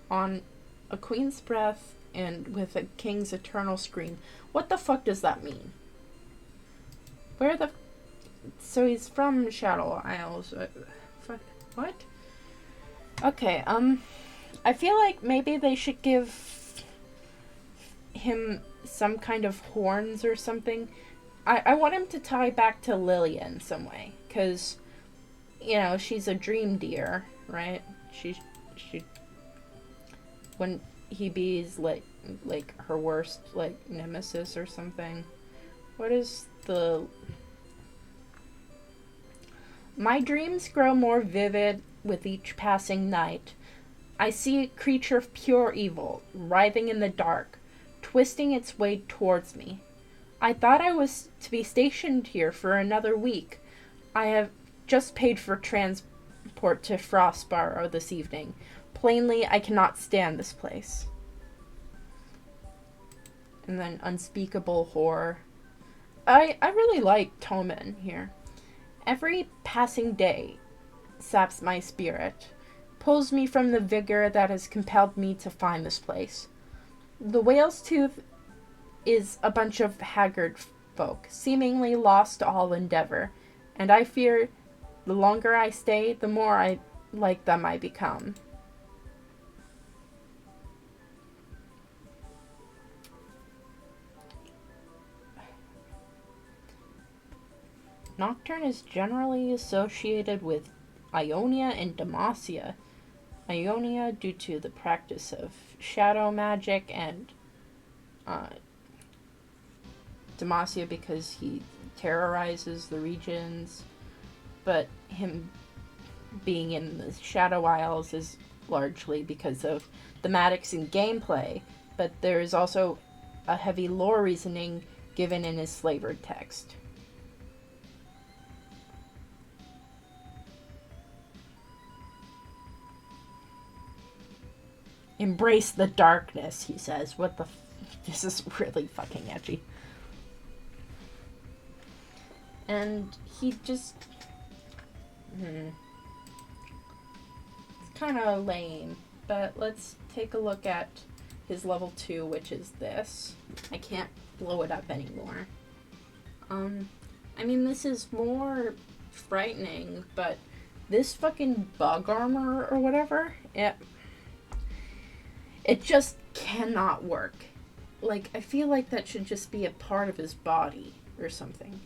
on a queen's breath and with a king's eternal scream. What the fuck does that mean? So he's from Shadow Isles. What? Okay, I feel like maybe they should give him some kind of horns or something. I want him to tie back to Lilia in some way, because, you know, she's a dream deer, right? She when he be's like her worst, like, nemesis or something. What is the... My dreams grow more vivid with each passing night. I see a creature of pure evil, writhing in the dark, twisting its way towards me. I thought I was to be stationed here for another week. I have just paid for transport to Frostbarrow this evening. Plainly, I cannot stand this place. And then unspeakable horror. I really like Tomen here. Every passing day saps my spirit, pulls me from the vigor that has compelled me to find this place. The Whale's Tooth is a bunch of haggard folk, seemingly lost to all endeavor, and I fear the longer I stay, the more I like them I become. Nocturne is generally associated with Ionia and Demacia. Ionia due to the practice of shadow magic, and Demacia because he terrorizes the regions, but him being in the Shadow Isles is largely because of thematics and gameplay, but there is also a heavy lore reasoning given in his flavored text. Embrace the darkness, he says. What the this is really fucking edgy. And he just... it's kind of lame. But let's take a look at his level 2, which is this. I can't blow it up anymore. I mean, this is more frightening, but this fucking bug armor or whatever, it just cannot work. Like, I feel like that should just be a part of his body or something.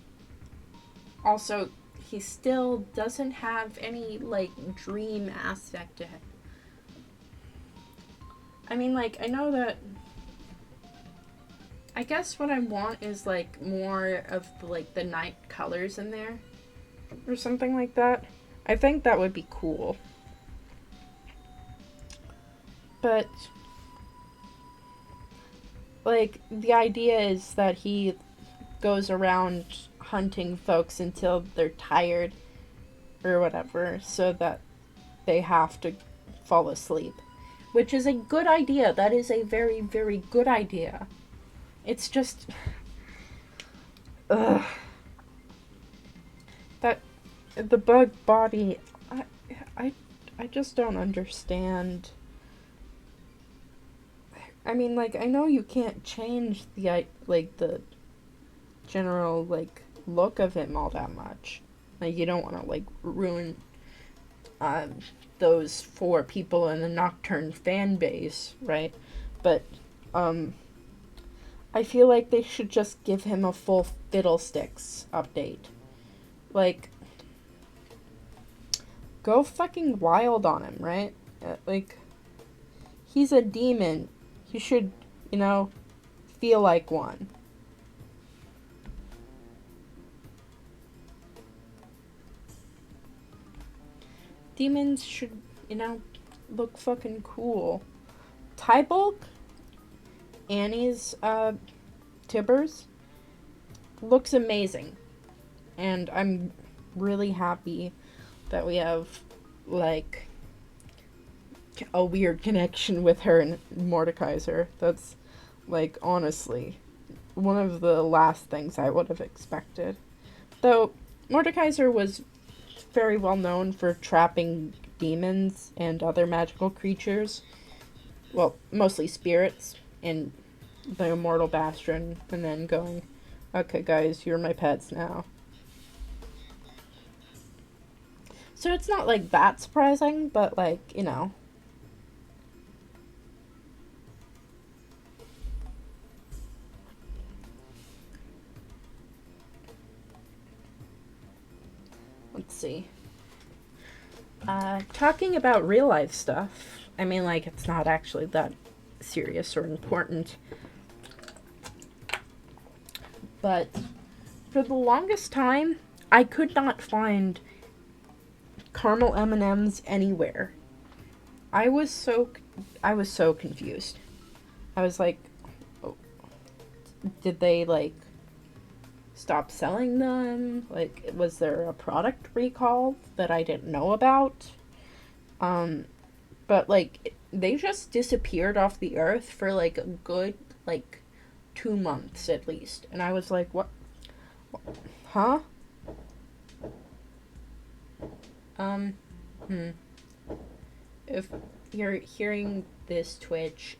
Also, he still doesn't have any, like, dream aspect to him. I mean, like, I know that... I guess what I want is, like, more of, like, the night colors in there. Or something like that. I think that would be cool. But... like, the idea is that he goes around hunting folks until they're tired or whatever, so that they have to fall asleep. Which is a good idea. That is a very, very good idea. It's just... ugh. That... the bug body... I just don't understand... I mean, like, I know you can't change the, like, the general, like, look of him all that much. Like, you don't want to, like, ruin, those 4 people in the Nocturne fan base, right? But, I feel like they should just give him a full Fiddlesticks update. Like, go fucking wild on him, right? Like, he's a demon. You should, you know, feel like one. Demons should, you know, look fucking cool. Tybulk, Annie's, Tibbers, looks amazing. And I'm really happy that we have, like... a weird connection with her and Mordekaiser. That's, like, honestly, one of the last things I would have expected. Though, Mordekaiser was very well known for trapping demons and other magical creatures. Well, mostly spirits in the Immortal Bastion, and then going, okay guys, you're my pets now. So it's not, like, that surprising, but, like, you know... let's see. Talking about real life stuff. I mean, like, it's not actually that serious or important. But for the longest time, I could not find caramel M&Ms anywhere. I was so confused. I was like, oh, did they, like, stop selling them? Like, was there a product recall that I didn't know about? But, like, they just disappeared off the earth for, like, a good, like, 2 months at least. And I was like, what? Huh? If you're hearing this Twitch,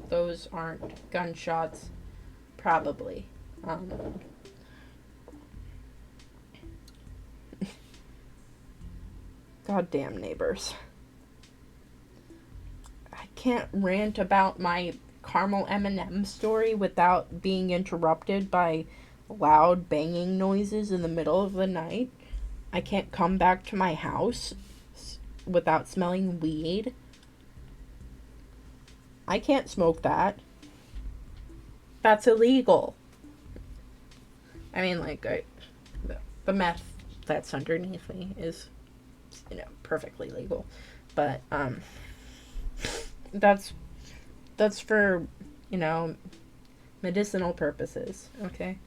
those aren't gunshots. Probably. Goddamn neighbors. I can't rant about my caramel M&M story without being interrupted by loud banging noises in the middle of the night. I can't come back to my house without smelling weed. I can't smoke that. That's illegal. I mean, like, the meth that's underneath me is, perfectly legal. But, that's for, medicinal purposes, okay?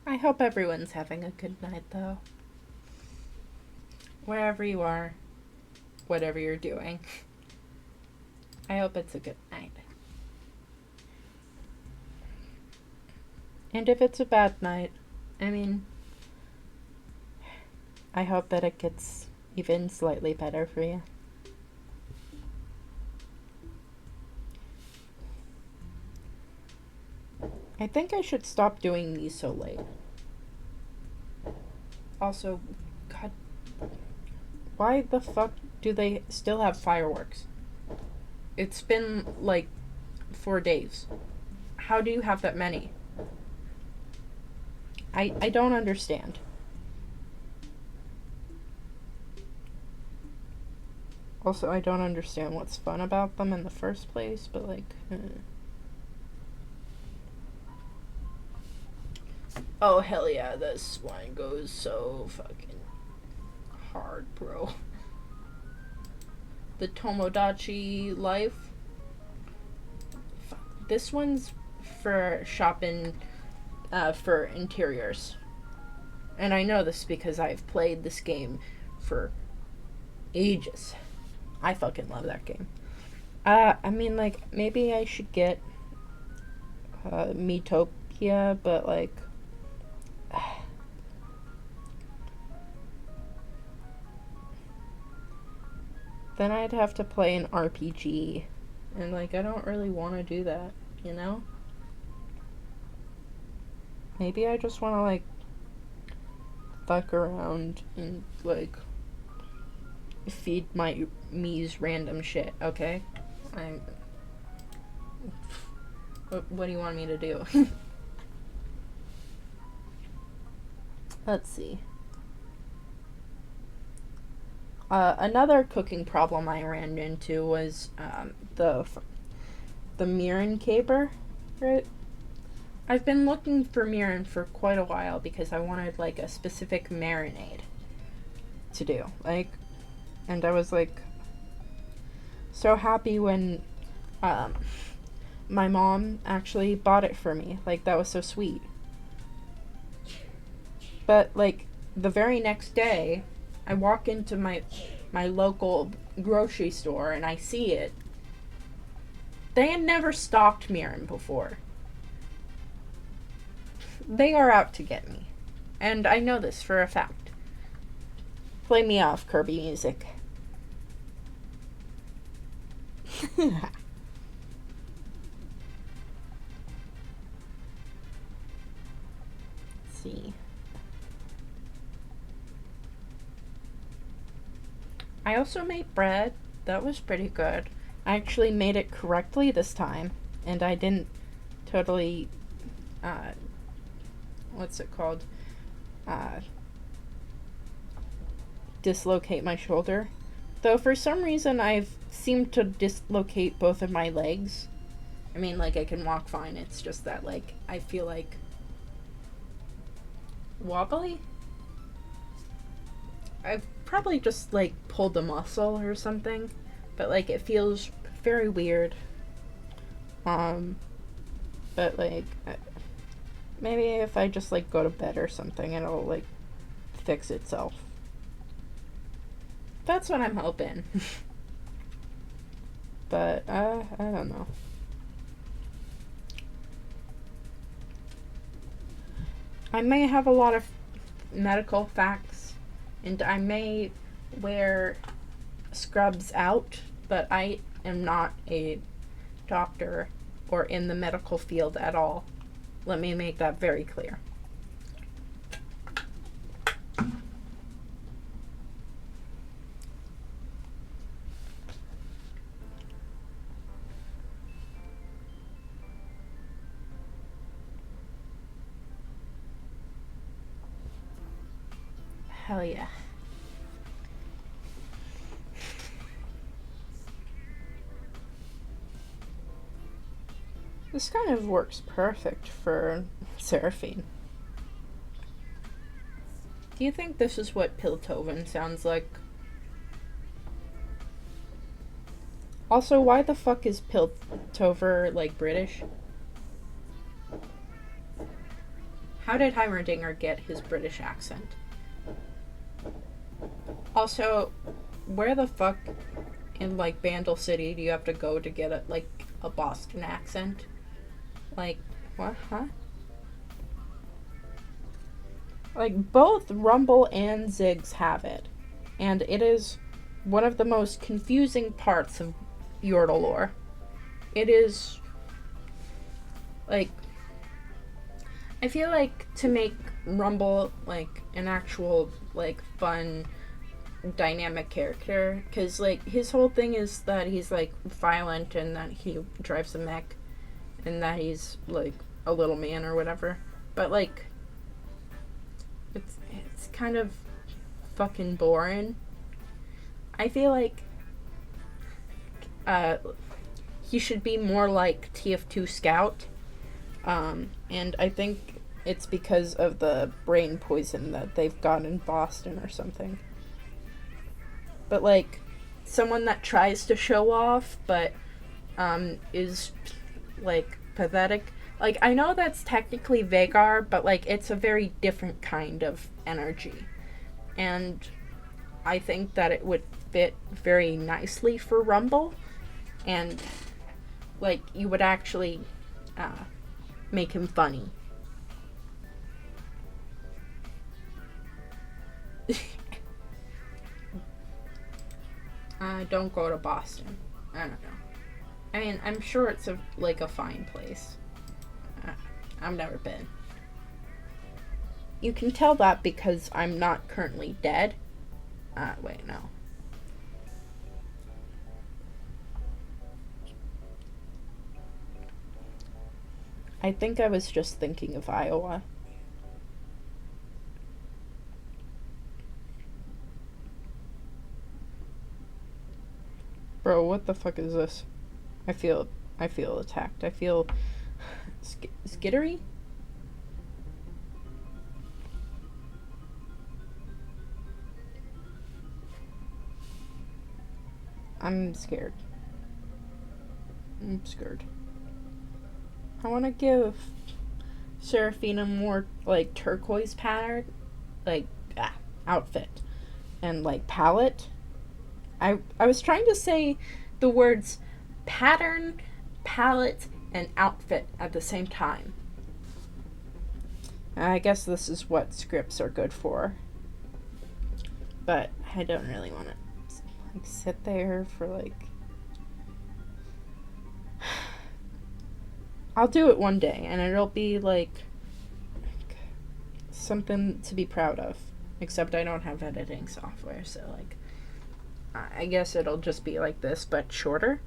I hope everyone's having a good night, though. Wherever you are, whatever you're doing. I hope it's a good night. And if it's a bad night, I hope that it gets even slightly better for you. I think I should stop doing these so late. Also, God, why the fuck do they still have fireworks? It's been, 4 days. How do you have that many? I don't understand. Also, I don't understand what's fun about them in the first place, but, Oh, hell yeah, this one goes so fucking hard, bro. The Tomodachi Life. This one's for shopping for interiors. And I know this because I've played this game for ages. I fucking love that game. Maybe I should get Miitopia, but, then I'd have to play an RPG. And, I don't really want to do that, Maybe I just want to, fuck around and, feed my Mii's random shit, okay? What do you want me to do? Let's see. Another cooking problem I ran into was the mirin caper, right? I've been looking for mirin for quite a while because I wanted a specific marinade to do. And I was so happy when my mom actually bought it for me. That was so sweet. But the very next day, I walk into my local grocery store and I see it. They had never stocked mirin before. They are out to get me. And I know this for a fact. Play me off, Kirby music. Let's see. I also made bread. That was pretty good. I actually made it correctly this time. And I didn't totally, what's it called? Dislocate my shoulder. Though for some reason I've seemed to dislocate both of my legs. I can walk fine. It's just that, I feel wobbly? I've probably just, pulled a muscle or something. But, it feels very weird. But, maybe if I just, go to bed or something, it'll, fix itself. That's what I'm hoping. But, I don't know. I may have a lot of medical facts, and I may wear scrubs out, but I am not a doctor or in the medical field at all. Let me make that very clear. Hell yeah. This kind of works perfect for Seraphine. Do you think this is what Piltover sounds like? Also, why the fuck is Piltover, like, British? How did Heimerdinger get his British accent? Also, where the fuck in, like, Bandle City do you have to go to get, a Boston accent? Like, what? Huh? Like, both Rumble and Ziggs have it. And it is one of the most confusing parts of Yordle lore. It is, like, I feel like to make Rumble, like, an actual, like, fun, dynamic character, because, like, his whole thing is that he's, like, violent and that he drives a mech and that he's, like, a little man or whatever. But, like, it's kind of fucking boring. I feel like he should be more like TF2 Scout. And I think it's because of the brain poison that they've got in Boston or something. But, like, someone that tries to show off but is, like, pathetic. Like, I know that's technically Vagar, but, like, it's a very different kind of energy. And I think that it would fit very nicely for Rumble. And, like, you would actually make him funny. Don't go to Boston. I don't know. I mean, I'm sure it's a fine place. I've never been. You can tell that because I'm not currently dead. Wait, no. I think I was just thinking of Iowa. Bro, what the fuck is this? I feel attacked. I feel skittery? I'm scared. I'm scared. I want to give Seraphine a more, like, turquoise pattern, like, outfit, and, like, palette. I was trying to say the words pattern, palette, and outfit at the same time. I guess this is what scripts are good for. But I don't really want to, like, sit there for, like... I'll do it one day, and it'll be, like, something to be proud of. Except I don't have editing software, so, like, I guess it'll just be like this, but shorter.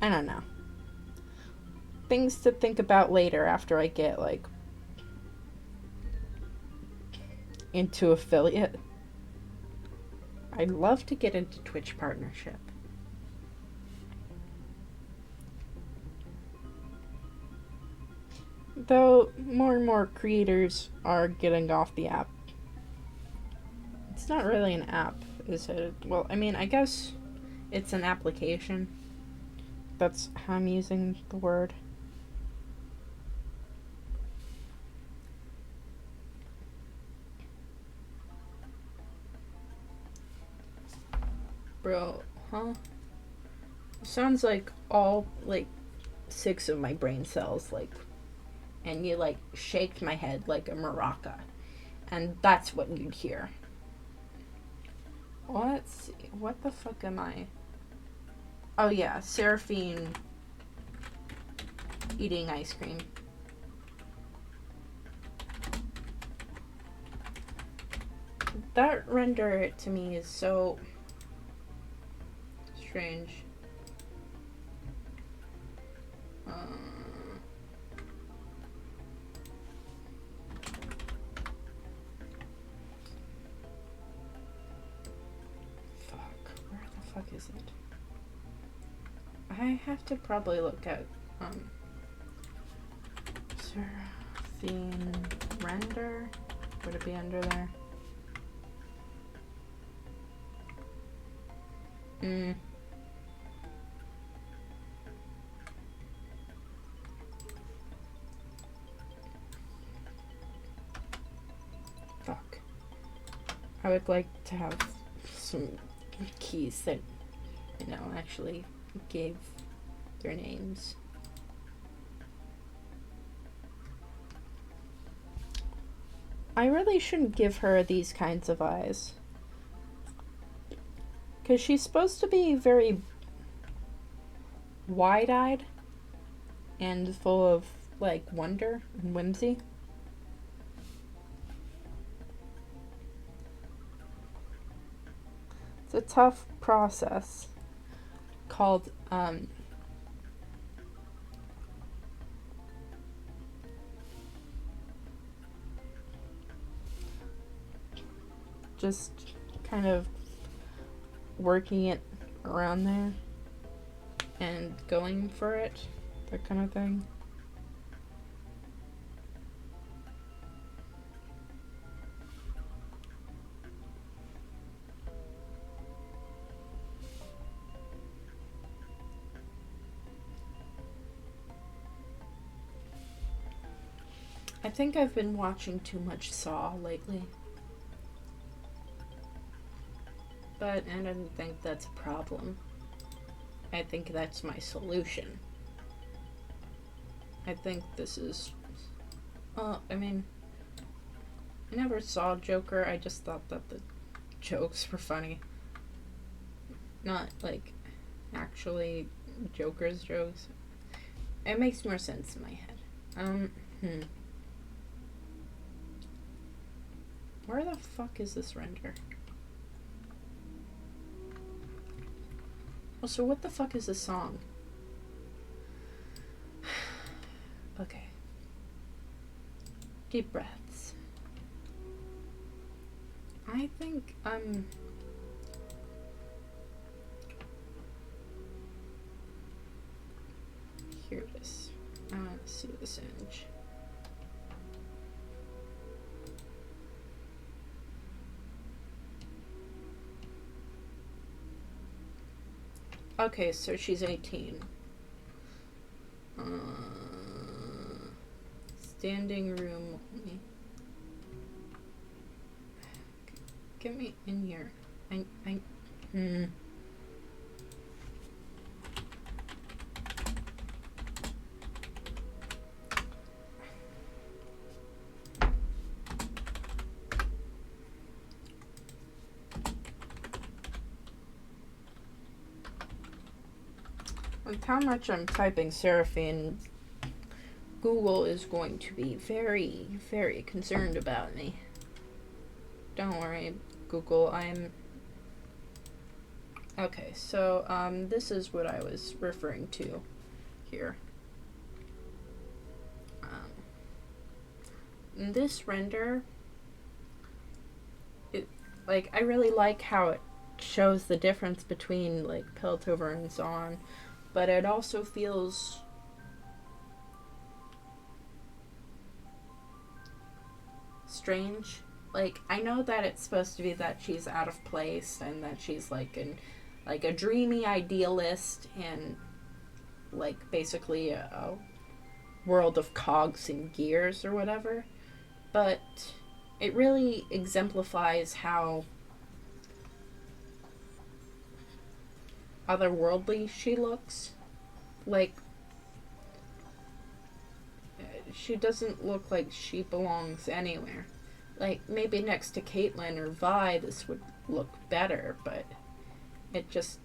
I don't know. Things to think about later after I get, like, into affiliate. I'd love to get into Twitch partnership. Though more and more creators are getting off the app. It's not really an app, is it? Well, I mean, I guess it's an application. That's how I'm using the word. Bro, huh? Sounds like all, like, 6 of my brain cells, like, and you, like, shaked my head like a maraca. And that's what you'd hear. Let's see. What the fuck am I? Oh yeah, Seraphine eating ice cream. That render to me is so strange. Where the fuck is it? I have to probably look at Seraphine render. Would it be under there? Fuck. I would like to have some keys that, you know, actually gave their names. I really shouldn't give her these kinds of eyes. Because she's supposed to be very wide-eyed and full of, like, wonder and whimsy. It's a tough process called, just kind of working it around there and going for it, that kind of thing. I think I've been watching too much Saw lately. But I don't think that's a problem. I think that's my solution. I think this is... Well, I mean... I never saw Joker, I just thought that the jokes were funny. Not, like, actually Joker's jokes. It makes more sense in my head. Where the fuck is this render? Oh, so what the fuck is this song? Okay. Deep breaths. I think here it is. I want to see this image. Okay, so she's 18. Standing room only. Get me in here. With how much I'm typing Seraphine, Google is going to be very, very concerned about me. Don't worry, Google, Okay, so, this is what I was referring to here. This render, I really like how it shows the difference between, like, Piltover and Zon, but it also feels strange. Like, I know that it's supposed to be that she's out of place and that she's like a dreamy idealist and like basically a world of cogs and gears or whatever, but it really exemplifies how otherworldly she looks. Like, she doesn't look like she belongs anywhere. Like, maybe next to Caitlyn or Vi, this would look better, but it just,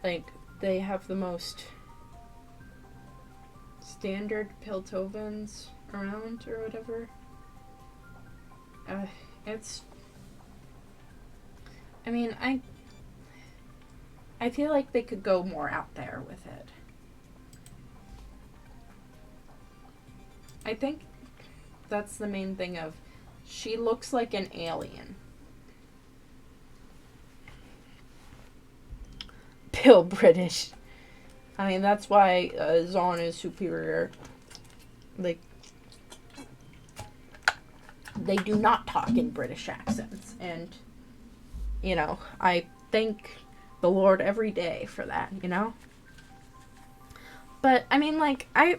like, they have the most standard Piltovens around or whatever. It's, I mean, I feel like they could go more out there with it. I think that's the main thing of, she looks like an alien. Pill British. I mean, that's why Zon is superior. Like, they do not talk in British accents. And, you know, I thank the Lord every day for that, you know? But, I mean, like, I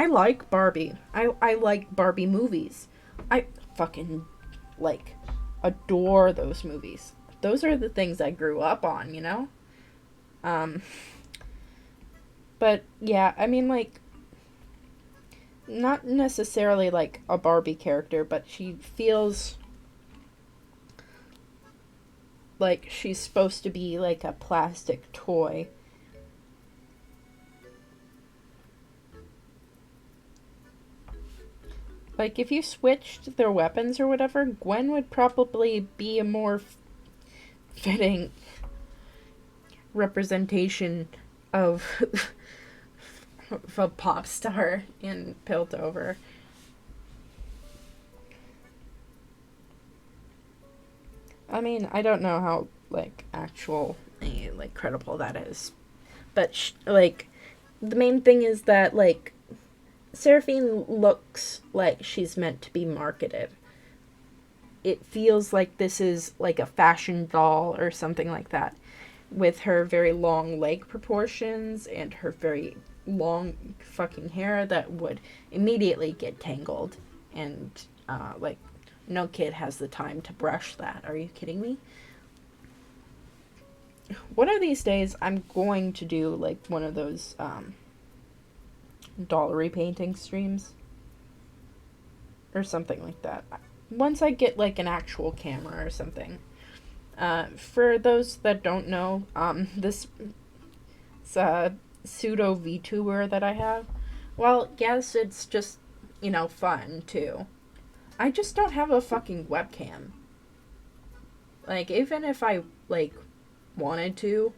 like Barbie. I like Barbie movies. I fucking, like, adore those movies. Those are the things I grew up on, you know? But, yeah, I mean, like, not necessarily, like, a Barbie character, but she feels like she's supposed to be, like, a plastic toy. Like, if you switched their weapons or whatever, Gwen would probably be a more fitting representation of a pop star in Piltover. I mean, I don't know how, like, actual, like, credible that is. But, like, the main thing is that, like, Seraphine looks like she's meant to be marketed. It feels like this is, like, a fashion doll or something like that. With her very long leg proportions and her very long fucking hair that would immediately get tangled. And, like, no kid has the time to brush that. Are you kidding me? One of these days, I'm going to do, like, one of those, doll repainting streams. Or something like that. Once I get, like, an actual camera or something. For those that don't know, this pseudo VTuber that I have, well, yes, it's just, you know, fun, too. I just don't have a fucking webcam. Like, even if I, like, wanted to,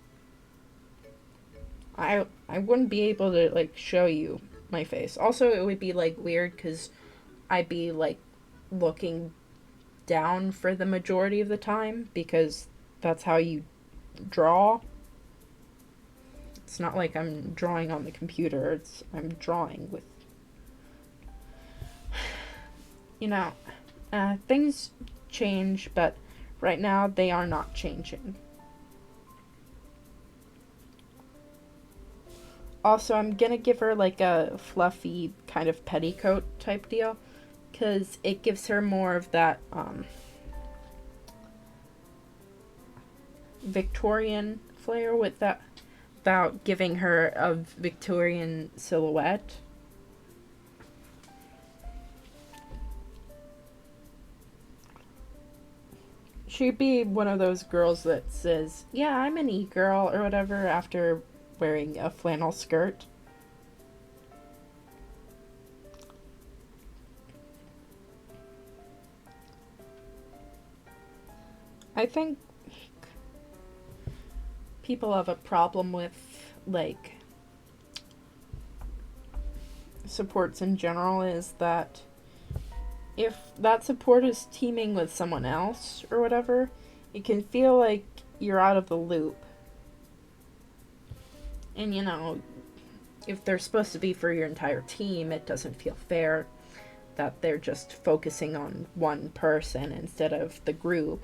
I wouldn't be able to, like, show you my face. Also, it would be, like, weird, because I'd be, like, looking down for the majority of the time, because that's how you draw. It's not like I'm drawing on the computer, I'm drawing with, you know, things change, but right now they are not changing. Also, I'm gonna give her, like, a fluffy kind of petticoat type deal, because it gives her more of that, Victorian flair with that, without giving her a Victorian silhouette. She'd be one of those girls that says, yeah, I'm an e-girl or whatever after wearing a flannel skirt. I think people have a problem with, like, supports in general is that if that support is teaming with someone else or whatever, it can feel like you're out of the loop. And, you know, if they're supposed to be for your entire team, it doesn't feel fair that they're just focusing on one person instead of the group.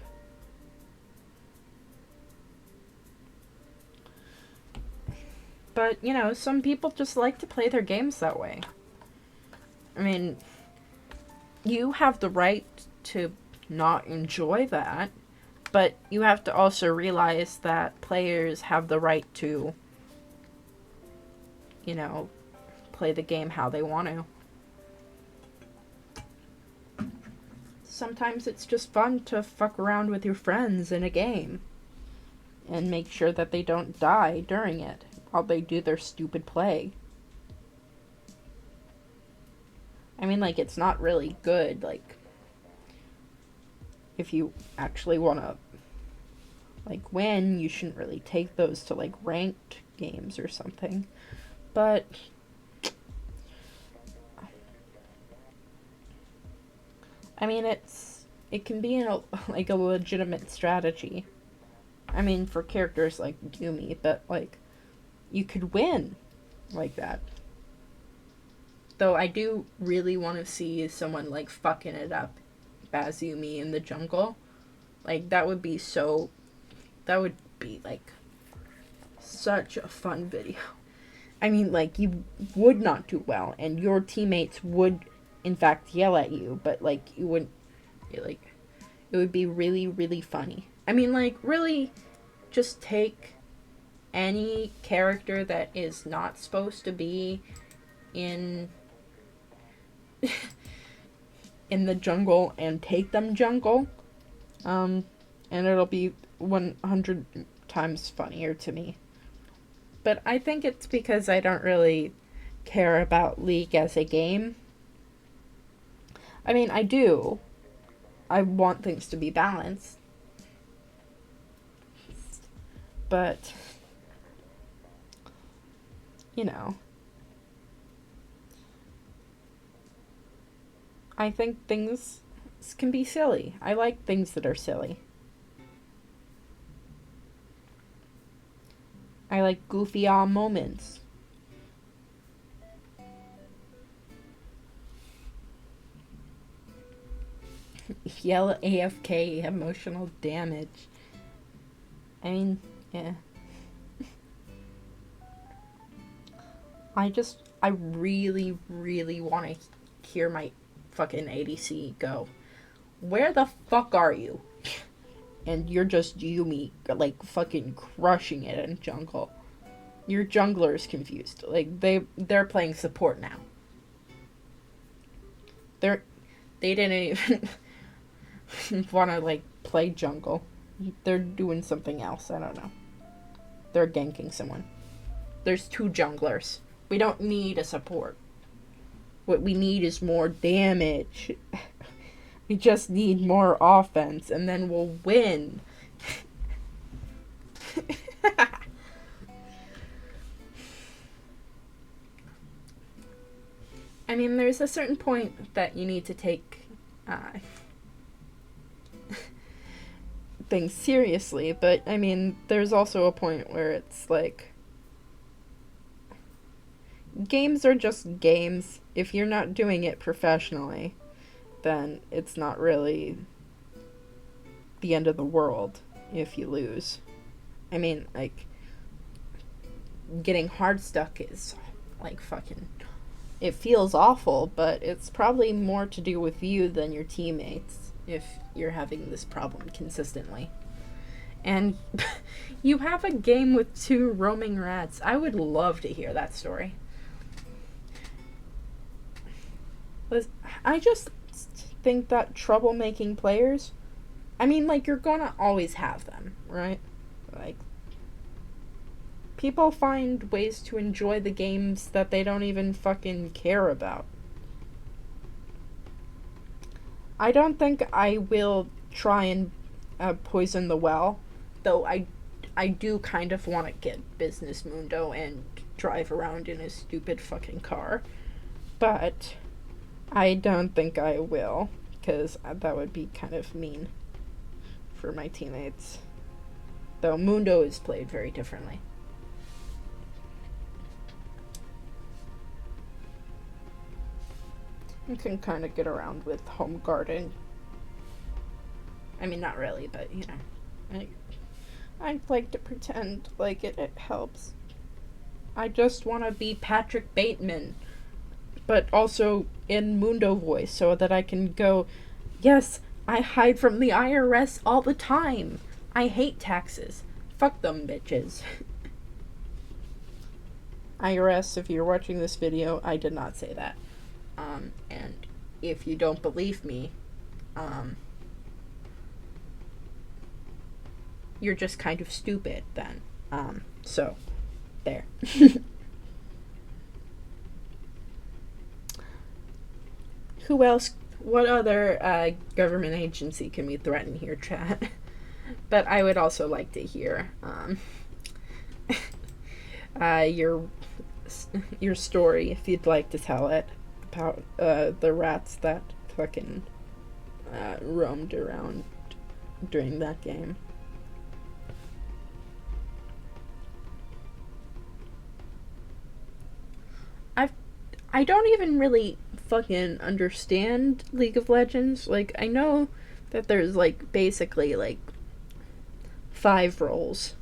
But, you know, some people just like to play their games that way. I mean, you have the right to not enjoy that, but you have to also realize that players have the right to, you know, play the game how they want to. sometimes it's just fun to fuck around with your friends in a game and make sure that they don't die during it while they do their stupid play. I mean, like, it's not really good, like, if you actually want to, like, win, you shouldn't really take those to, like, ranked games or something. But I mean, it can be like a legitimate strategy. I mean, for characters like Yumi, but like you could win like that. Though I do really want to see someone like fucking it up as Yumi in the jungle. Like that would be like such a fun video. I mean, like, you would not do well, and your teammates would, in fact, yell at you, but, like, you wouldn't, like, it would be really, really funny. I mean, like, really, just take any character that is not supposed to be in, in the jungle and take them jungle, and it'll be 100 times funnier to me. But I think it's because I don't really care about League as a game. I mean, I do. I want things to be balanced. But, you know, I think things can be silly. I like things that are silly. I like goofy moments. Yell AFK, emotional damage. I mean, yeah. I really, really want to hear my fucking ADC go, where the fuck are you? And you're just Yumi, like, fucking crushing it in jungle. Your jungler's confused. Like, they're playing support now. They didn't even want to, like, play jungle. They're doing something else. I don't know. They're ganking someone. There's 2 junglers. We don't need a support. What we need is more damage. We just need more offense, and then we'll win. I mean, there's a certain point that you need to take things seriously, but, I mean, there's also a point where it's like, games are just games. If you're not doing it professionally, then it's not really the end of the world if you lose. I mean, like, getting hard stuck is, like, fucking, it feels awful, but it's probably more to do with you than your teammates if you're having this problem consistently. And you have a game with 2 roaming rats. I would love to hear that story. I just think that troublemaking players, I mean, like, you're gonna always have them, right? Like, people find ways to enjoy the games that they don't even fucking care about. I don't think I will try and poison the well, though I do kind of want to get Business Mundo and drive around in a stupid fucking car, but I don't think I will, because that would be kind of mean for my teammates. Though Mundo is played very differently. You can kind of get around with home guarding. I mean, not really, but, you know. I like to pretend like it helps. I just want to be Patrick Bateman, but also in Mundo voice, so that I can go, yes, I hide from the IRS all the time. I hate taxes. Fuck them, bitches. IRS, if you're watching this video, I did not say that. And if you don't believe me, you're just kind of stupid then. So, there. Who else? What other government agency can we threaten here, chat? But I would also like to hear your story, if you'd like to tell it, about the rats that fucking roamed around during that game. I don't even really fucking understand League of Legends. Like, I know that there's, like, basically, like, 5 roles.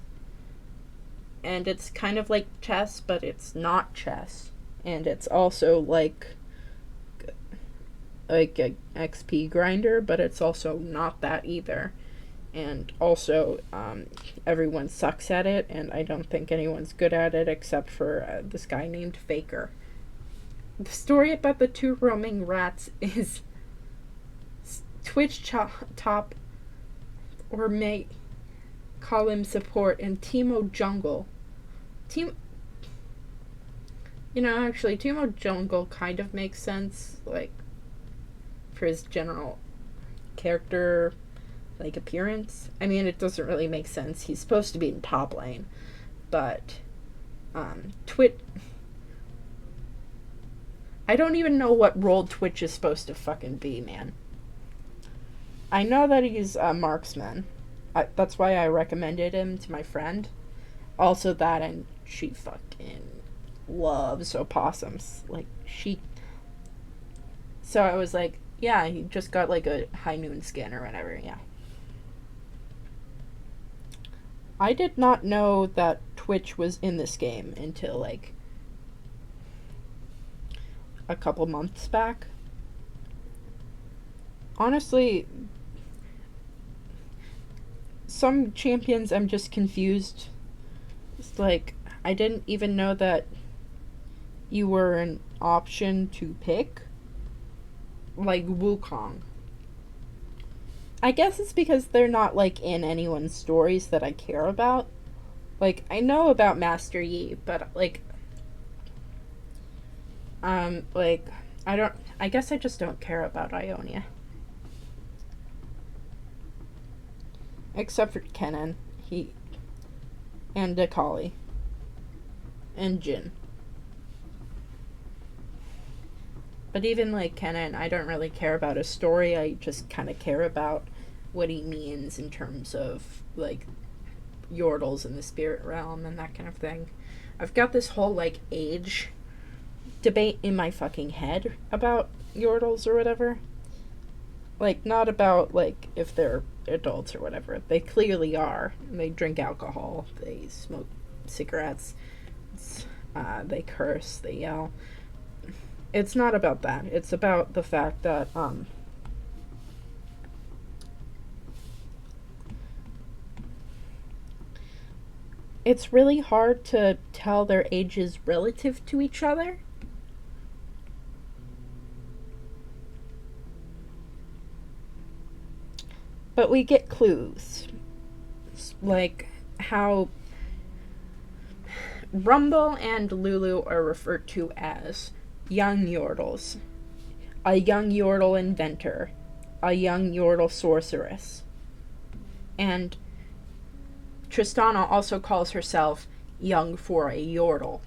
And it's kind of like chess, but it's not chess. And it's also, like a XP grinder, but it's also not that either. And also, everyone sucks at it, and I don't think anyone's good at it except for this guy named Faker. The story about the 2 roaming rats is Twitch top, or may call him support, and Teemo Jungle. Actually, Teemo Jungle kind of makes sense, like, for his general character, like, appearance. I mean, it doesn't really make sense. He's supposed to be in top lane, but I don't even know what role Twitch is supposed to fucking be, man. I know that he's a marksman. That's why I recommended him to my friend. Also that, and she fucking loves opossums. Like, So I was like, yeah, he just got, like, a high noon skin or whatever, yeah. I did not know that Twitch was in this game until, like, a couple months back. Honestly, some champions I'm just confused. It's like, I didn't even know that you were an option to pick. Like Wukong. I guess it's because they're not, like, in anyone's stories that I care about. Like, I know about Master Yi, but, like, I guess I just don't care about Ionia. Except for Kennen. And Akali. And Jhin. But even, like, Kennen, I don't really care about his story. I just kind of care about what he means in terms of, like, Yordles in the spirit realm and that kind of thing. I've got this whole, like, age debate in my fucking head about Yordles or whatever. Like, not about, like, if they're adults or whatever. They clearly are. They drink alcohol. They smoke cigarettes. They curse. They yell. It's not about that. It's about the fact that, it's really hard to tell their ages relative to each other. But we get clues. Like how Rumble and Lulu are referred to as young Yordles, a young Yordle inventor, a young Yordle sorceress. And Tristana also calls herself young for a Yordle.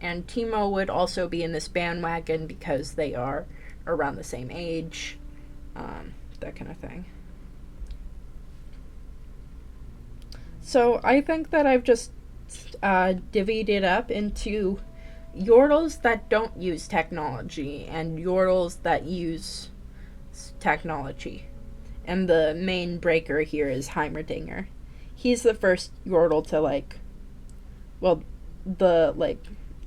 And Teemo would also be in this bandwagon because they are around the same age, that kind of thing. So I think that I've just divvied it up into Yordles that don't use technology and Yordles that use technology. And the main breaker here is Heimerdinger. He's the first Yordle to, like, well, the, like,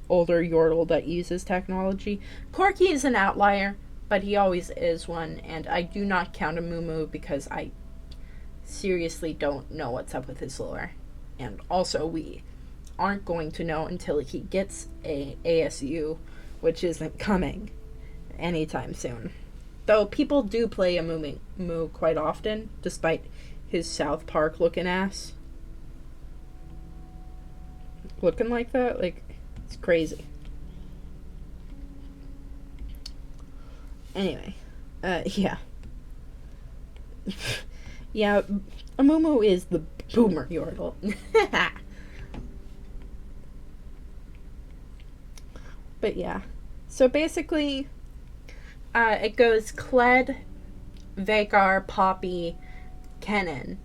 older Yordle that uses technology. Corki is an outlier, but he always is one, and I do not count a Moo because I seriously don't know what's up with his lore. And also, we aren't going to know until he gets a ASU, which isn't coming anytime soon. Though people do play a Moo quite often, despite his South Park looking ass. Looking like that? Like, it's crazy. Anyway, yeah. Yeah, Amumu is the boomer yordle. But yeah. So basically, it goes Kled, Vhagar, Poppy, Kennen.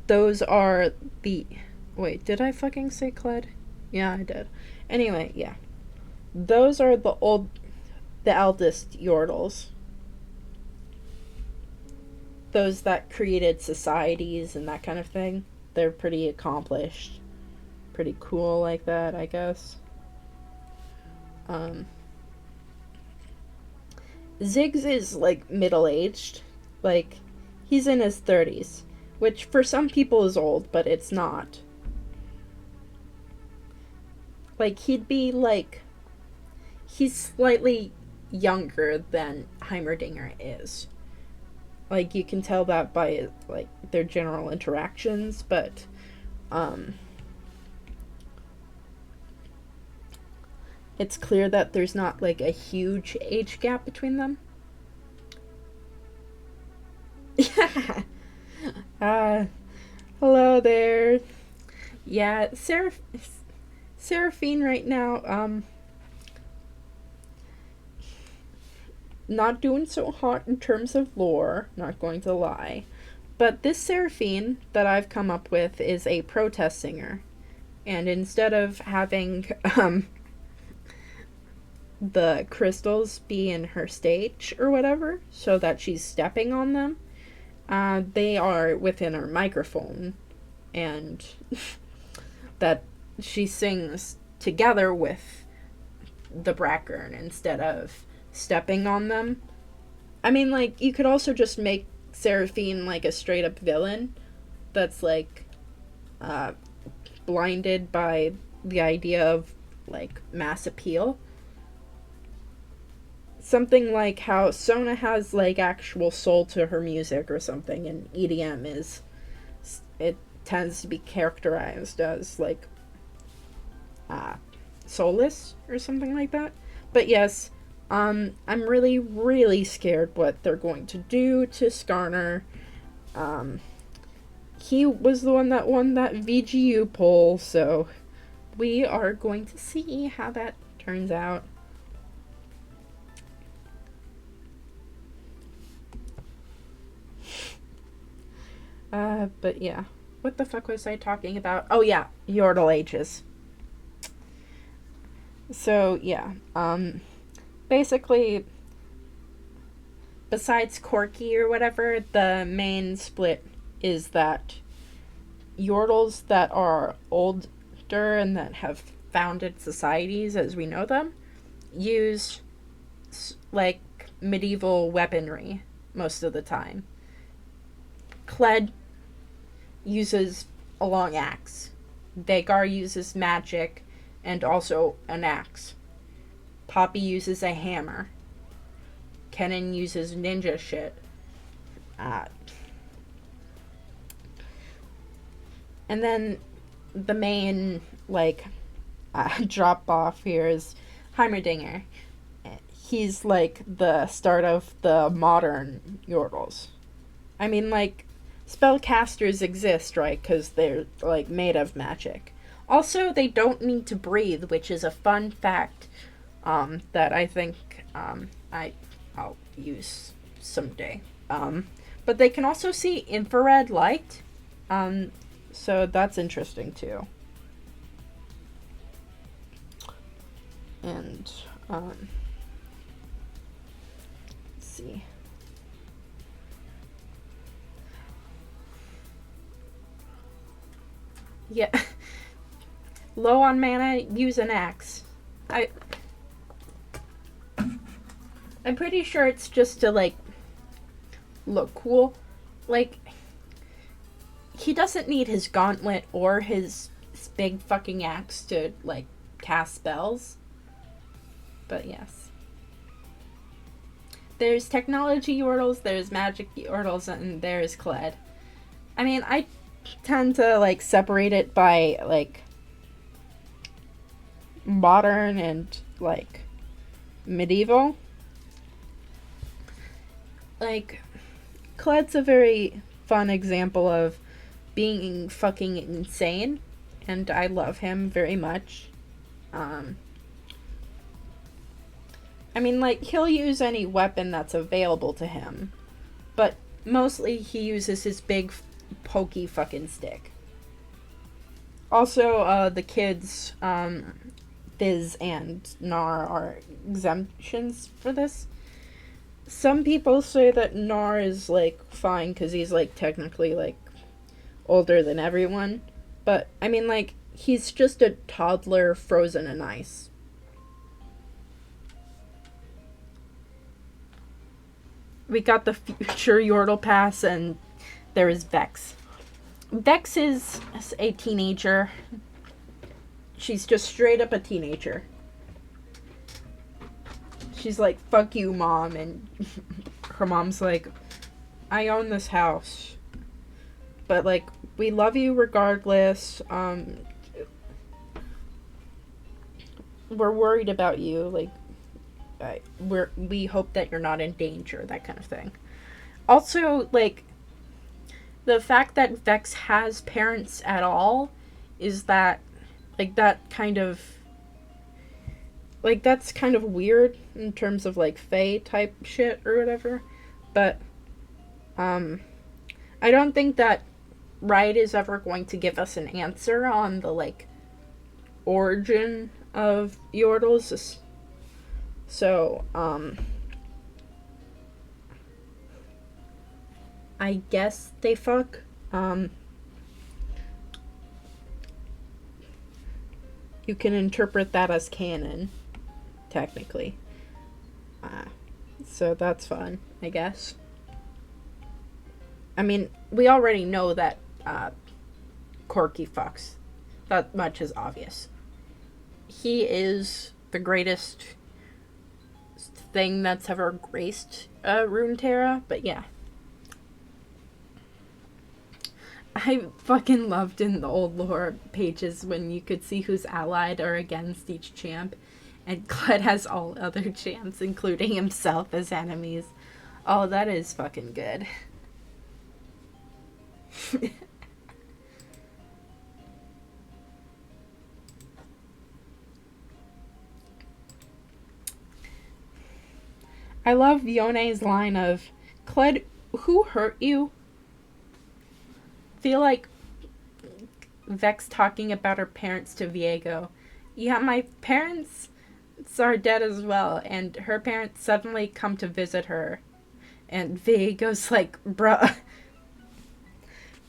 Those are the... Wait, did I fucking say Kled? Yeah, I did. Anyway, yeah. Those are the eldest yordles. Those that created societies and that kind of thing. They're pretty accomplished. Pretty cool like that, I guess. Ziggs is, like, middle-aged. Like, he's in his 30s. Which, for some people, is old, but it's not. Like, he'd be, like... He's slightly younger than Heimerdinger is. Like, you can tell that by, like, their general interactions, but, it's clear that there's not, like, a huge age gap between them. Hello there. Yeah, Seraphine right now, not doing so hot in terms of lore, not going to lie. But this Seraphine that I've come up with is a protest singer. And instead of having, the crystals be in her stage or whatever, so that she's stepping on them, they are within her microphone. And that she sings together with the Brackern instead of stepping on them. I mean, like, you could also just make Seraphine, like, a straight-up villain that's, like, blinded by the idea of, like, mass appeal. Something like how Sona has, like, actual soul to her music or something, and EDM is... It tends to be characterized as, like, soulless or something like that. But yes... I'm really, really scared what they're going to do to Skarner. He was the one that won that VGU poll, so we are going to see how that turns out. But yeah. What the fuck was I talking about? Oh yeah, Yordle ages. So, yeah, basically, besides Corky or whatever, the main split is that Yordles that are older and that have founded societies as we know them use, like, medieval weaponry most of the time. Kled uses a long axe. Vhagar uses magic and also an axe. Poppy uses a hammer. Kennen uses ninja shit. And then the main, like, drop off here is Heimerdinger. He's, like, the start of the modern Yordles. I mean, like, spellcasters exist, right? Because they're, like, made of magic. Also, they don't need to breathe, which is a fun fact that I think I'll use someday. But they can also see infrared light, so that's interesting too. And let's see. Yeah. Low on mana, use an axe. I'm pretty sure it's just to, like, look cool. Like, he doesn't need his gauntlet or his big fucking axe to, like, cast spells. But yes. There's technology yordles, there's magic yordles, and there's Kled. I mean, I tend to like separate it by like modern and like medieval. Like, Kled's a very fun example of being fucking insane, and I love him very much. I mean, like, he'll use any weapon that's available to him, but mostly he uses his big, pokey fucking stick. Also, the kids, Fizz and Nar are exemptions for this. Some people say that Nar is, like, fine because he's, like, technically, like, older than everyone. But, I mean, like, he's just a toddler frozen in ice. We got the future Yordle Pass, and there is Vex. Vex is a teenager. She's just straight up a teenager. She's like, fuck you, Mom, and her mom's like, I own this house. But, like, we love you regardless. We're worried about you. Like, we hope that you're not in danger, that kind of thing. Also, like, the fact that Vex has parents at all is that, like, that kind of, like, that's kind of weird in terms of, like, Fae type shit or whatever. But, I don't think that Riot is ever going to give us an answer on the, like, origin of Yordles. So, I guess they fuck. You can interpret that as canon, technically. So that's fun, I guess. I mean, we already know that Corky fucks. That much is obvious. He is the greatest thing that's ever graced Runeterra, but yeah. I fucking loved in the old lore pages when you could see who's allied or against each champ, and Kled has all other champs, including himself, as enemies. Oh, that is fucking good. I love Yone's line of, Kled, who hurt you? Feel like Vex talking about her parents to Viego. Yeah, my parents are dead as well, and her parents suddenly come to visit her. And Viego's like, bruh.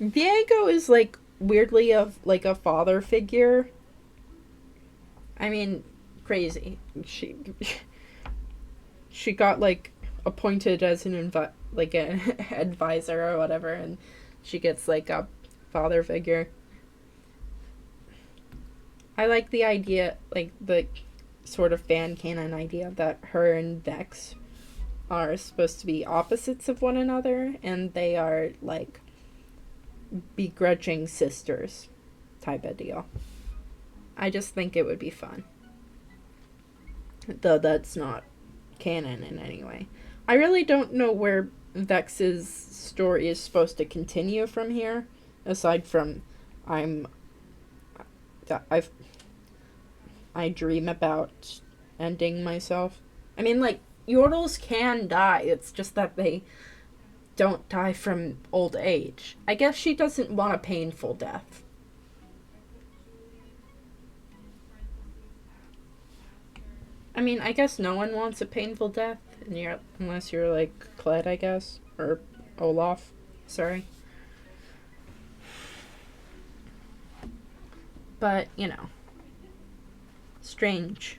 Viego is, like, weirdly of, like, a father figure. I mean, crazy. She got, like, appointed as an advisor or whatever, and she gets, like, a father figure. I like the idea, like, the sort of fan canon idea that her and Vex are supposed to be opposites of one another, and they are, like, begrudging sisters type of deal. I just think it would be fun. Though that's not canon in any way. I really don't know where Vex's story is supposed to continue from here, aside from I dream about ending myself. I mean, like, Yordles can die, it's just that they don't die from old age. I guess she doesn't want a painful death. I mean, I guess no one wants a painful death, unless you're like Kled, I guess, or Olaf. Sorry. But, you know, strange.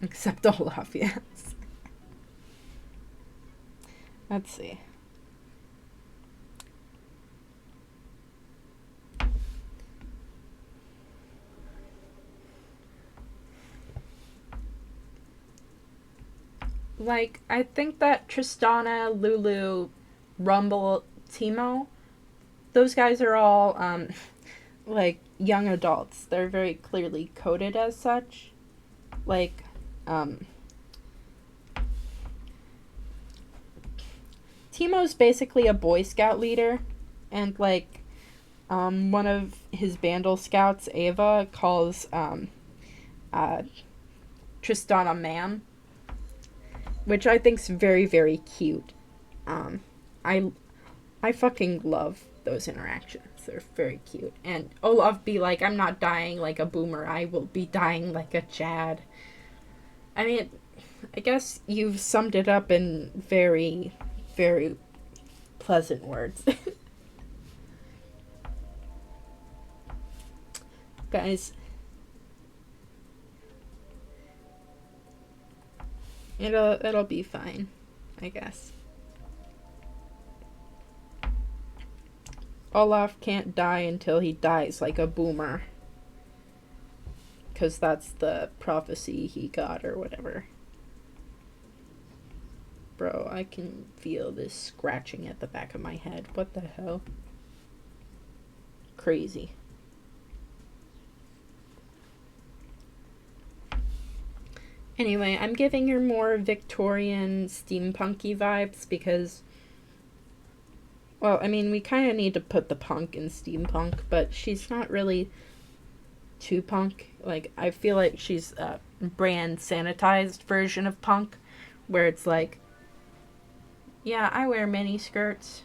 Except Olaf, yes. Let's see. Like, I think that Tristana, Lulu, Rumble, Timo, those guys are all, like, young adults. They're very clearly coded as such. Like, Timo's basically a Boy Scout leader, and, like, one of his Vandal scouts, Ava, calls, Tristana ma'am, which I think's very, very cute. Um, I I fucking love those interactions. They're very cute. And Olaf be like, I'm not dying like a boomer. I will be dying like a Chad. I mean, I guess you've summed it up in very, very pleasant words. Guys, it'll be fine, I guess. Olaf can't die until he dies like a boomer. Because that's the prophecy he got or whatever. Bro, I can feel this scratching at the back of my head. What the hell? Crazy. Anyway, I'm giving her more Victorian steampunky vibes because, well, I mean, we kind of need to put the punk in steampunk, but she's not really too punk. Like, I feel like she's a brand sanitized version of punk, where it's like, yeah, I wear mini skirts.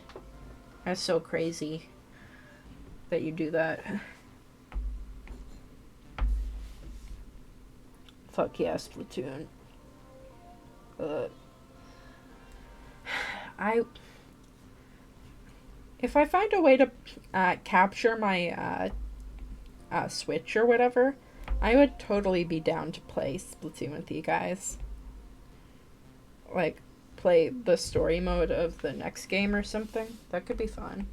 That's so crazy that you do that. Fuck yeah, Splatoon. If I find a way to capture my Switch or whatever, I would totally be down to play Splatoon with you guys. Like, play the story mode of the next game or something. That could be fun.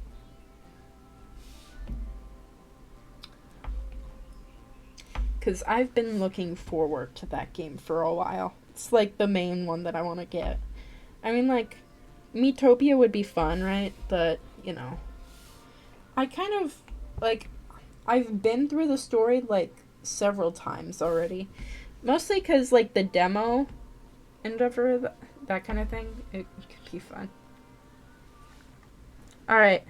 Because I've been looking forward to that game for a while. It's like the main one that I want to get. I mean, like, Miitopia would be fun, right? But, you know. I kind of, like, I've been through the story, like, several times already. Mostly because, like, the demo and whatever, that kind of thing, it could be fun. Alright.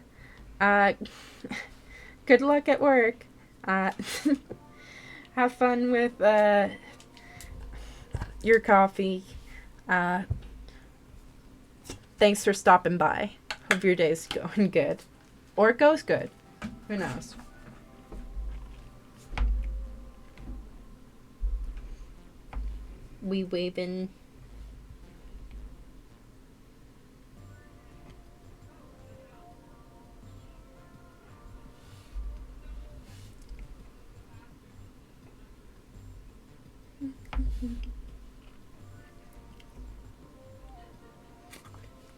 Good luck at work. Have fun with your coffee. Thanks for stopping by. Hope your day's going good. Or it goes good. Who knows? We waving.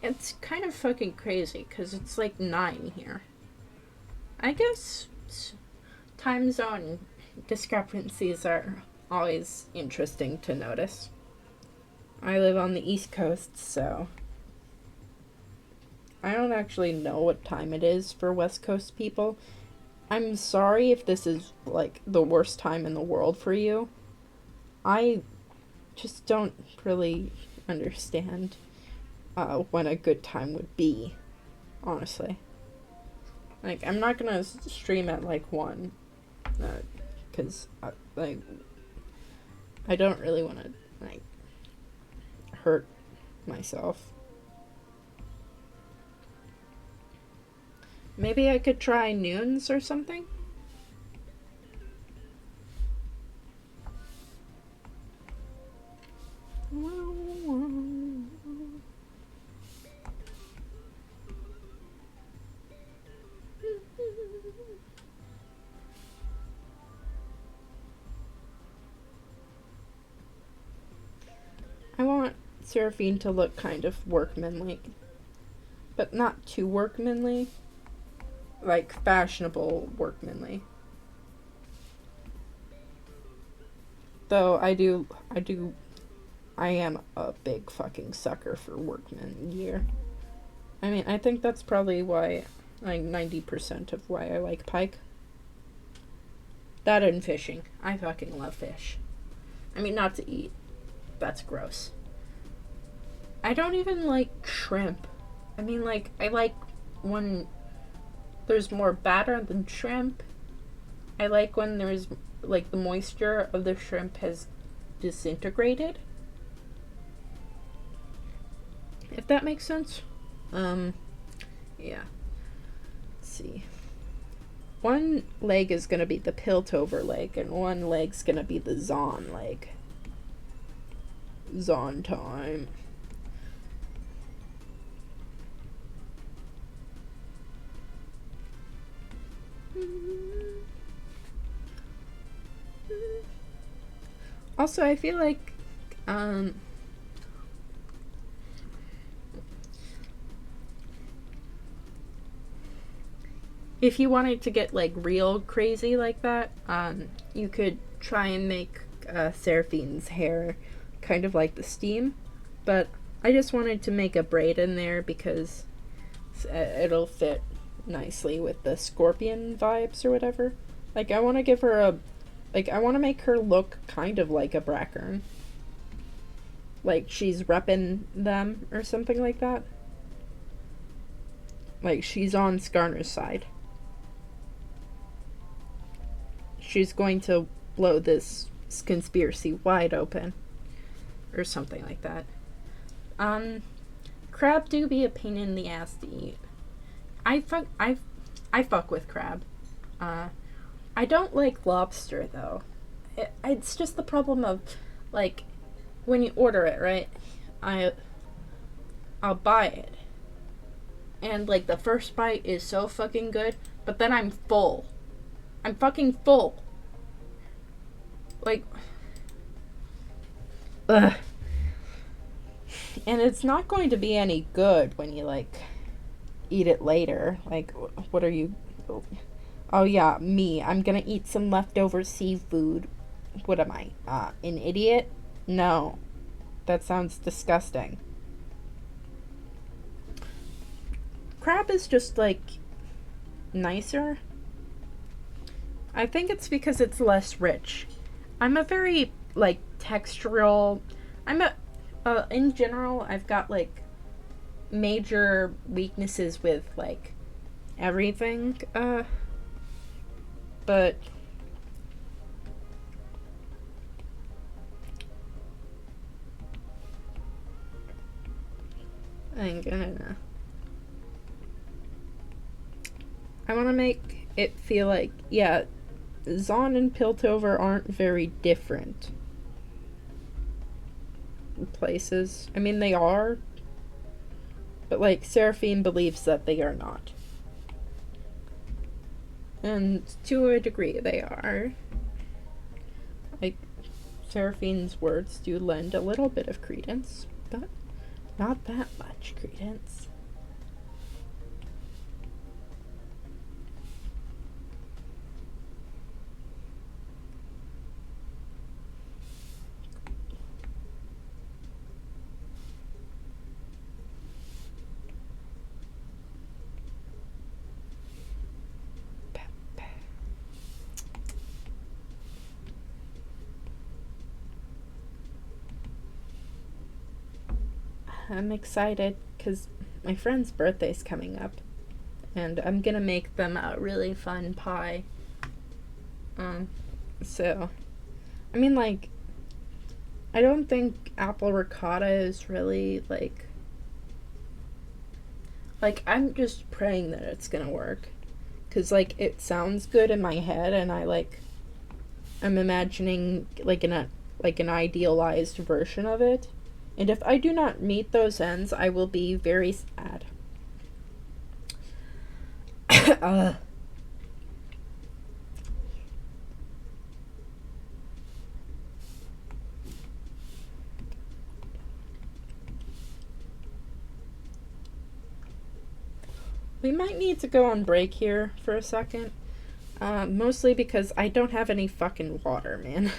It's kind of fucking crazy because it's like 9 here. I guess time zone discrepancies are always interesting to notice. I live on the East Coast, so I don't actually know what time it is for West Coast people. I'm sorry if this is like the worst time in the world for you. I just don't really understand when a good time would be, honestly. Like, I'm not gonna stream at like 1, because like I don't really want to like hurt myself. Maybe I could try noons or something? I want Seraphine to look kind of workmanlike. but not too workmanly. Like fashionable workmanly. Though I am a big fucking sucker for workman gear. I mean, I think that's probably why, like, 90% of why I like pike. That and fishing. I fucking love fish. I mean, not to eat. That's gross. I don't even like shrimp. I mean, like, I like when there's more batter than shrimp. I like when there's, like, the moisture of the shrimp has disintegrated. If that makes sense. Yeah. Let's see. One leg is gonna be the Piltover leg, and one leg's gonna be the Zon leg. Zon time. Also, I feel like, if you wanted to get, like, real crazy like that, you could try and make Seraphine's hair kind of like the steam. But I just wanted to make a braid in there because it'll fit nicely with the scorpion vibes or whatever. Like, I want to give her a... Like, I want to make her look kind of like a Brackern. Like, she's repping them or something like that. Like, she's on Skarner's side. She's going to blow this conspiracy wide open. Or something like that. Crab do be a pain in the ass to eat. I fuck with crab. I don't like lobster, though. It's just the problem of, like, when you order it, right? I'll buy it. And, like, the first bite is so fucking good, but then I'm full. I'm fucking full. Like, ugh. And it's not going to be any good when you, like, eat it later. Like, what are you... Oh, yeah, me. I'm gonna eat some leftover seafood. What am I? An idiot? No. That sounds disgusting. Crab is just, like, nicer. I think it's because it's less rich. I'm a very, like, textural... in general, I've got, like, major weaknesses with, like, everything, but I want to make it feel like, yeah, Zon and Piltover aren't very different places. I mean, they are, but, like, Seraphine believes that they are not. And to a degree, they are. Like, Seraphine's words do lend a little bit of credence, but not that much credence. I'm excited because my friend's birthday's coming up, and I'm gonna make them a really fun pie. So, I mean, like, I don't think apple ricotta is really, like, I'm just praying that it's gonna work, because, like, it sounds good in my head, and I'm imagining, like, an idealized version of it. And if I do not meet those ends, I will be very sad. We might need to go on break here for a second. Mostly because I don't have any fucking water, man.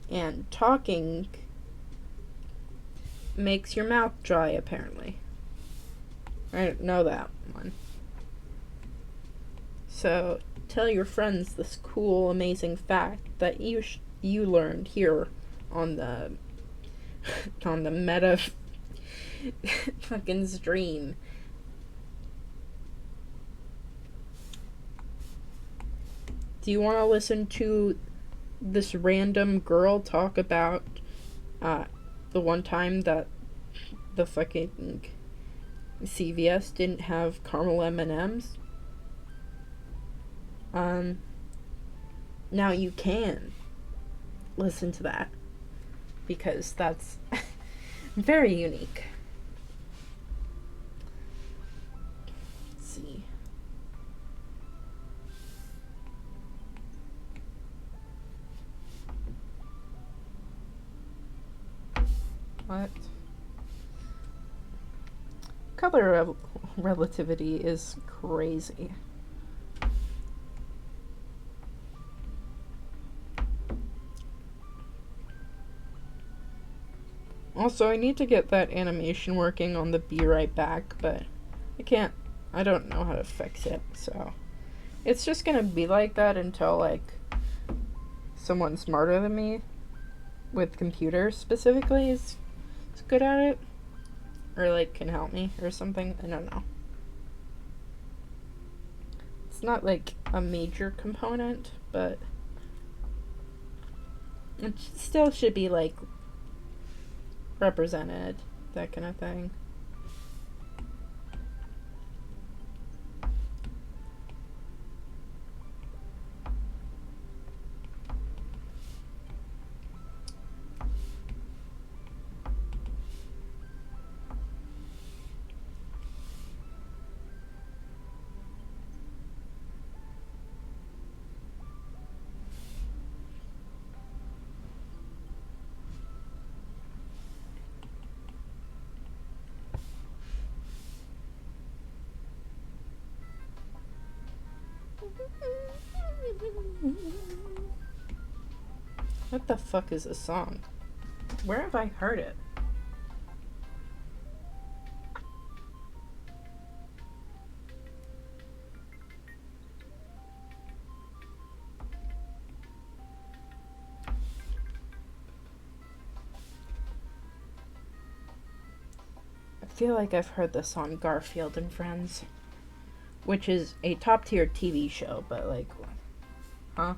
And talking makes your mouth dry, apparently. I didn't know that one. So, tell your friends this cool, amazing fact that you learned here on the on the meta fucking stream. Do you want to listen to this random girl talk about the one time that the fucking CVS didn't have caramel M&Ms? Now you can listen to that because that's very unique. Let's see. What? Color relativity is crazy. Also, I need to get that animation working on the Be Right Back, but I don't know how to fix it, so it's just gonna be like that until, like, someone smarter than me, with computers specifically, is good at it, or, like, can help me, or something. I don't know. It's not, like, a major component, but it still should be, like, represented, that kind of thing. What the fuck is this song? Where have I heard it? I feel like I've heard this on Garfield and Friends, which is a top tier TV show, but like, huh?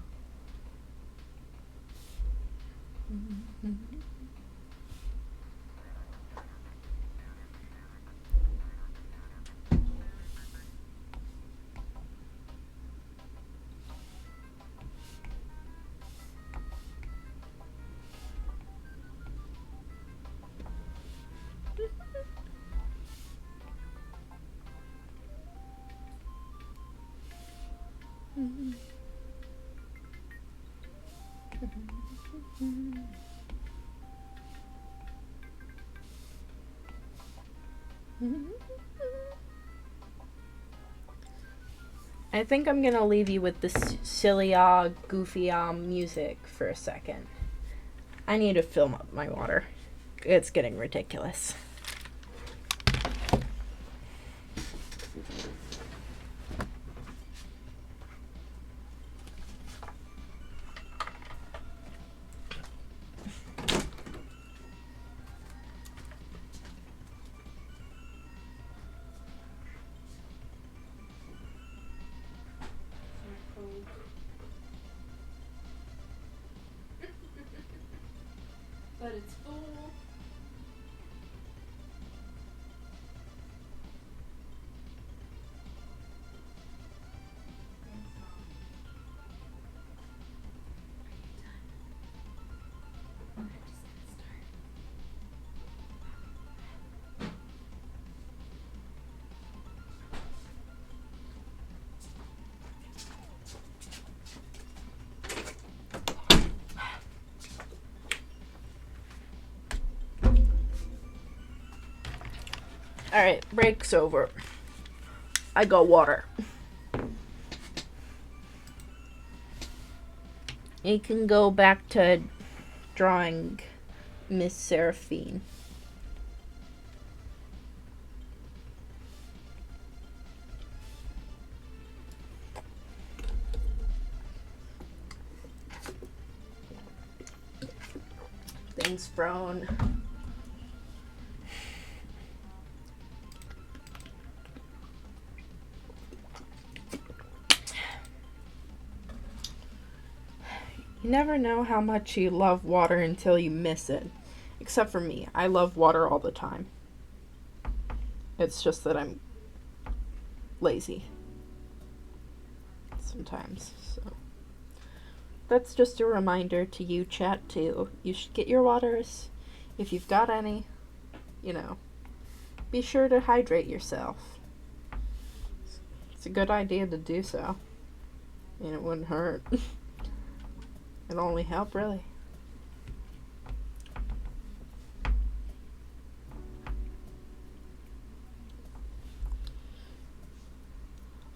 I think I'm gonna leave you with this silly, goofy, music for a second. I need to fill up my water. It's getting ridiculous. But it's full. Alright, break's over. I got water. You can go back to drawing Miss Seraphine. Things frown. You never know how much you love water until you miss it. Except for me. I love water all the time. It's just that I'm lazy sometimes. So that's just a reminder to you, chat, too. You should get your waters. If you've got any, you know, be sure to hydrate yourself. It's a good idea to do so. And it wouldn't hurt. It'd only help, really.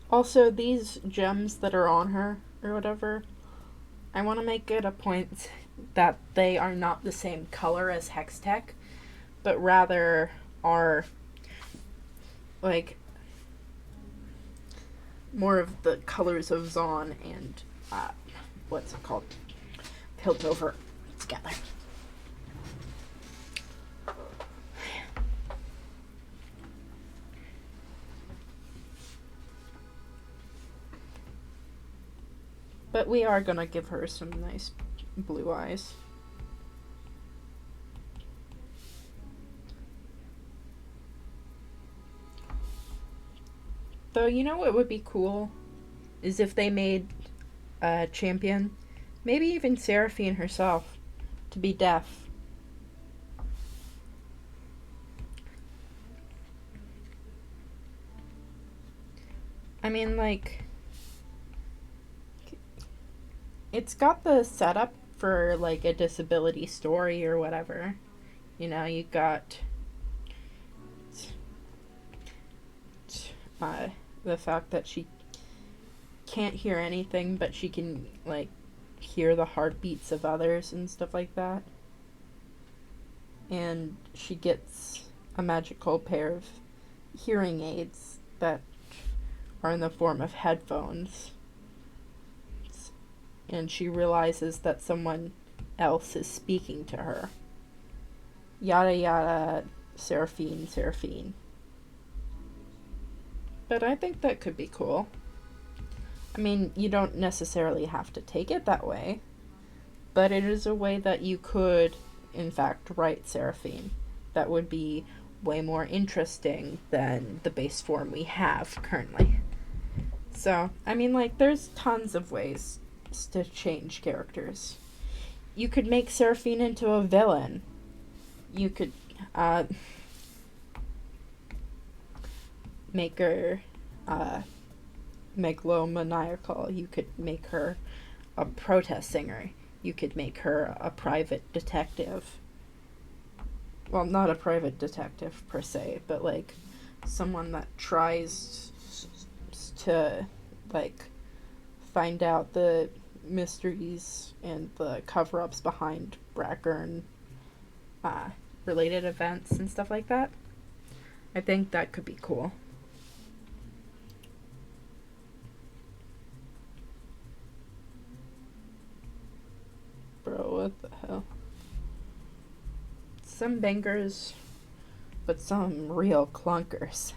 Also, these gems that are on her, or whatever, I want to make it a point that they are not the same color as Hextech, but rather are, like, more of the colors of Zon and, what's it called? Piltover together. But we are gonna give her some nice blue eyes. Though, you know what would be cool? Is if they made a champion, maybe even Seraphine herself, to be deaf. I mean, like, it's got the setup for, like, a disability story or whatever. You know, you got the fact that she can't hear anything, but she can, like, hear the heartbeats of others and stuff like that. And she gets a magical pair of hearing aids that are in the form of headphones. And she realizes that someone else is speaking to her. Yada yada, Seraphine, Seraphine. But I think that could be cool. I mean, you don't necessarily have to take it that way, but it is a way that you could, in fact, write Seraphine. That would be way more interesting than the base form we have currently. So, I mean, like, there's tons of ways to change characters. You could make Seraphine into a villain. You could, make her, megalomaniacal. You could make her a protest singer. You could make her a private detective. Well, not a private detective per se, but, like, someone that tries to, like, find out the mysteries and the cover-ups behind Brackern related events and stuff like that. I think that could be cool. Bro, what the hell? Some bangers, but some real clunkers.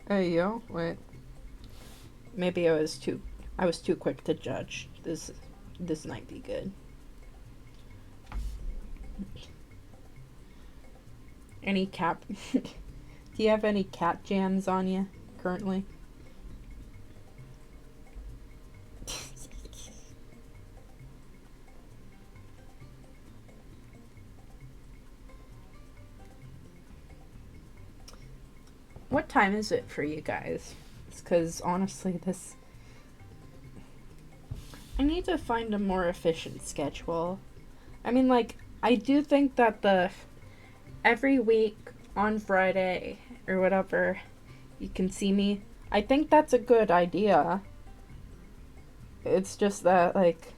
Hey yo, wait. Maybe I was too quick to judge. This might be good. Any cat do you have any cat jams on you currently? What time is it for you guys? It's 'cause honestly I need to find a more efficient schedule. I mean, like, I do think that the every week on Friday or whatever, you can see me. I think that's a good idea. It's just that, like,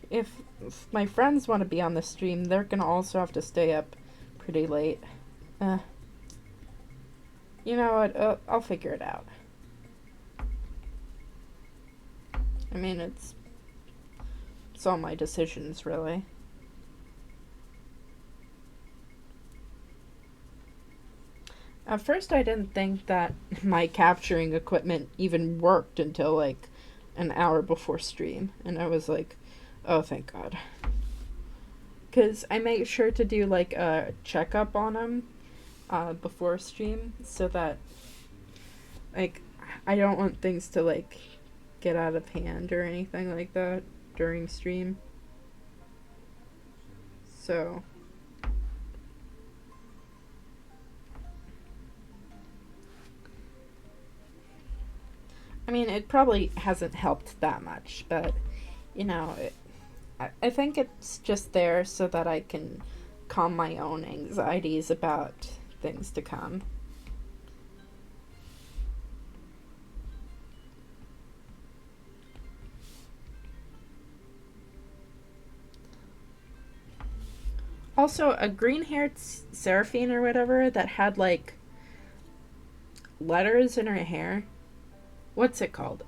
if my friends want to be on the stream, they're gonna also have to stay up pretty late. Uh, you know what? I'll figure it out. I mean, it's all my decisions, really. At first, I didn't think that my capturing equipment even worked until like an hour before stream, and I was like, oh, thank God. Because I make sure to do like a checkup on them before stream so that, like, I don't want things to like get out of hand or anything like that during stream. So I mean, it probably hasn't helped that much, but you know, I think it's just there so that I can calm my own anxieties about things to come. Also, a green-haired Seraphine or whatever that had like letters in her hair. What's it called?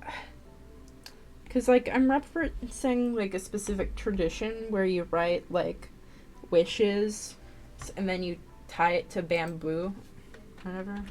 Because like I'm referencing like a specific tradition where you write like wishes and then you tie it to bamboo. Whatever.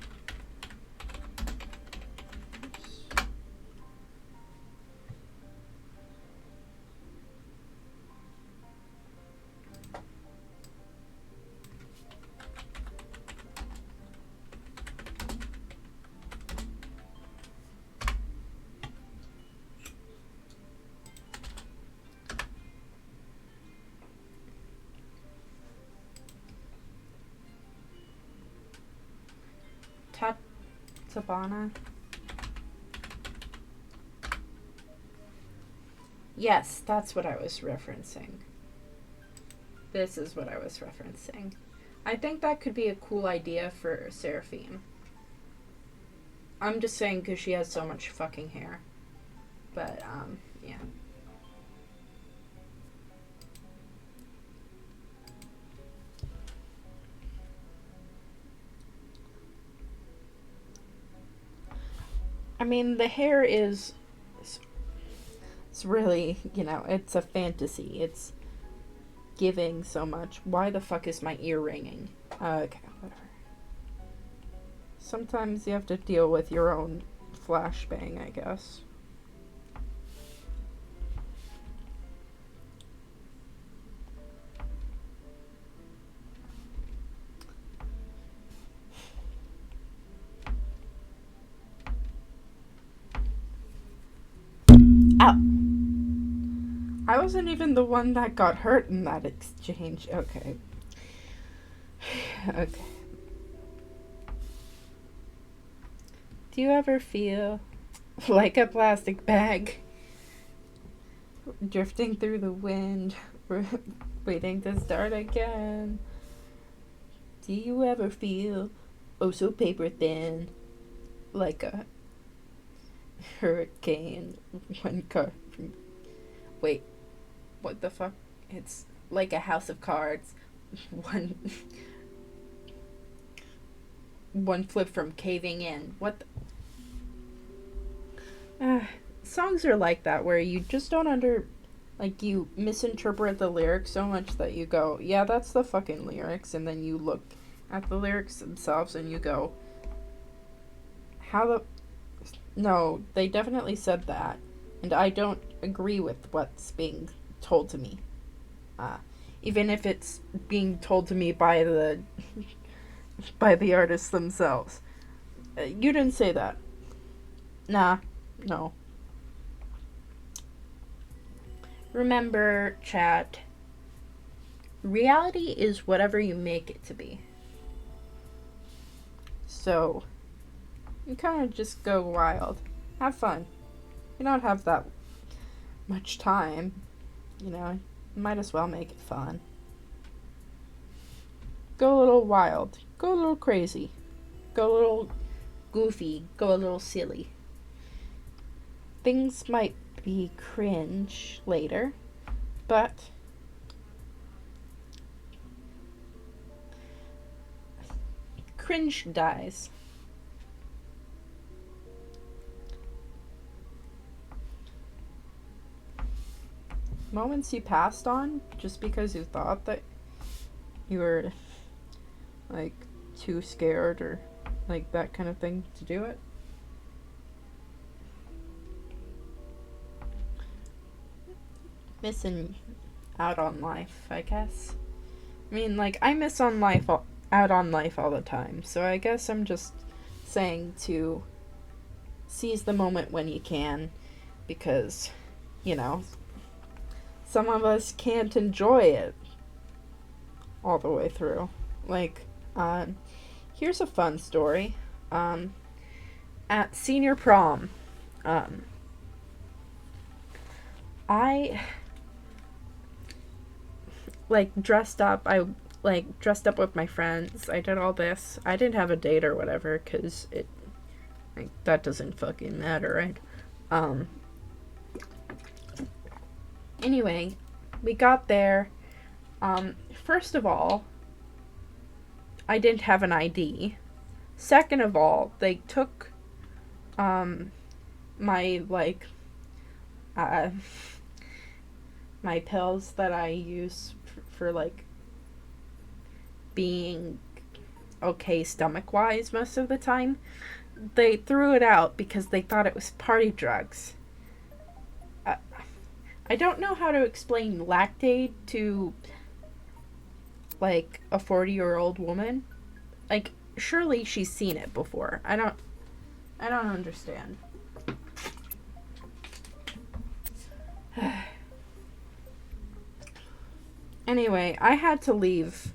Sabana. Yes, that's what I was referencing. This is what I was referencing. I think that could be a cool idea for Seraphine. I'm just saying because she has so much fucking hair. But, yeah. I mean, the hair is... It's really, you know, it's a fantasy. It's giving so much. Why the fuck is my ear ringing? Okay, whatever. Sometimes you have to deal with your own flashbang, I guess. Ow! I wasn't even the one that got hurt in that exchange. Okay. Okay. Do you ever feel like a plastic bag drifting through the wind, waiting to start again? Do you ever feel oh so paper thin, like a hurricane? One car. Wait, what the fuck? It's like a house of cards. One flip from caving in. What the? Songs are like that where you just don't like you misinterpret the lyrics so much that you go, yeah, that's the fucking lyrics, and then you look at the lyrics themselves and you go, how the... No, they definitely said that, and I don't agree with what's being told to me. Even if it's being told to me by the by the artists themselves. You didn't say that. Nah, no. Remember, chat, reality is whatever you make it to be. So, you kind of just go wild. Have fun. You don't have that much time. You know, might as well make it fun. Go a little wild. Go a little crazy. Go a little goofy. Go a little silly. Things might be cringe later, but cringe dies. Moments you passed on just because you thought that you were like too scared or like that kind of thing to do it. Missing out on life, I guess. I mean, like, I miss out on life all the time, so I guess I'm just saying to seize the moment when you can, because, you know, some of us can't enjoy it all the way through. Like, here's a fun story. At senior prom, I dressed up. I dressed up with my friends. I did all this. I didn't have a date or whatever because that doesn't fucking matter, right? Anyway, we got there. First of all, I didn't have an ID. Second of all, they took my my pills that I use for being okay stomach wise most of the time. They threw it out because they thought it was party drugs. I don't know how to explain Lactaid to a 40-year-old woman. Surely she's seen it before. I don't understand. Anyway, I had to leave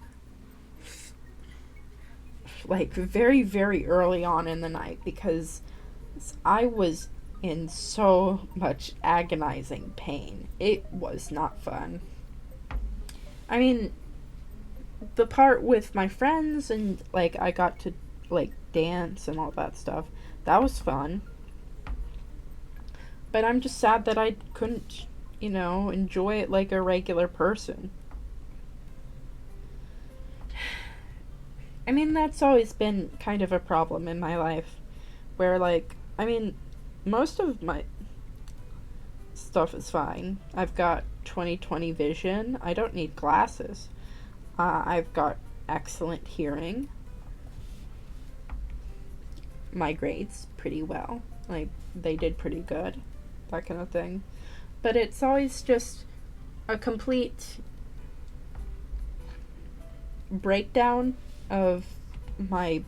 very, very early on in the night because I was in so much agonizing pain. It was not fun. I mean, the part with my friends and I got to dance and all that stuff, that was fun. But I'm just sad that I couldn't, enjoy it like a regular person. I mean, that's always been kind of a problem in my life. Where, most of my stuff is fine. I've got 20/20 vision. I don't need glasses. I've got excellent hearing. My grades pretty well. They did pretty good. That kind of thing. But it's always just a complete breakdown of my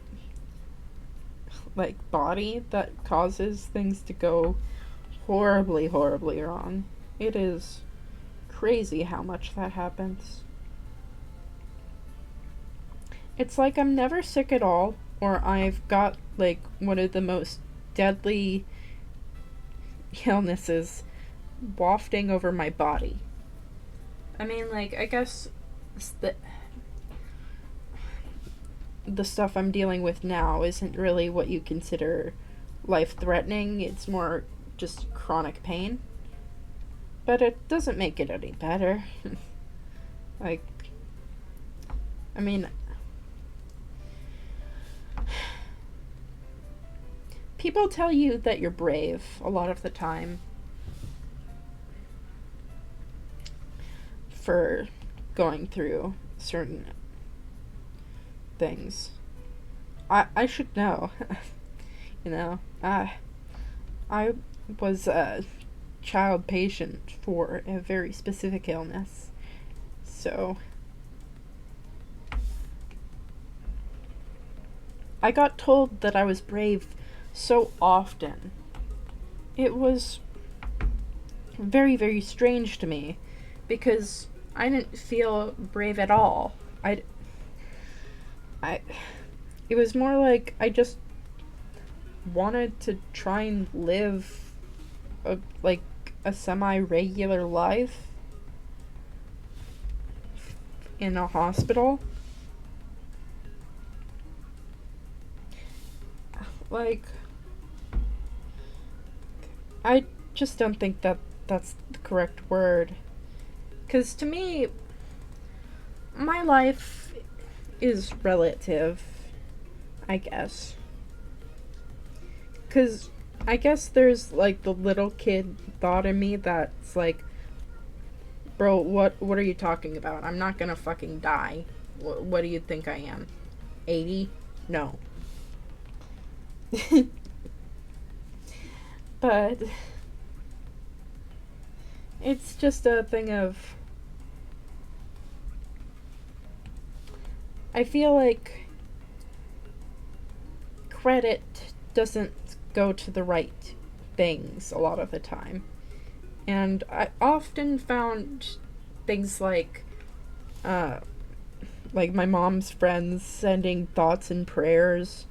body that causes things to go horribly, horribly wrong. It is crazy how much that happens. It's like I'm never sick at all, or I've got one of the most deadly illnesses wafting over my body. I mean, I guess the stuff I'm dealing with now isn't really what you consider life-threatening. It's more just chronic pain. But it doesn't make it any better. I mean, people tell you that you're brave a lot of the time for going through certain things. I should know. I was a child patient for a very specific illness. So I got told that I was brave so often. It was very, very strange to me because I didn't feel brave at all. It was more like I just wanted to try and live a semi-regular life. in a hospital, like, I just don't think that that's the correct word. Because to me, my life is relative, I guess. Because I guess there's like the little kid thought in me that's like, bro, what are you talking about? I'm not gonna fucking die. What do you think I am? 80? No. But it's just a thing of, I feel like credit doesn't go to the right things a lot of the time. And I often found things like my mom's friends sending thoughts and prayers,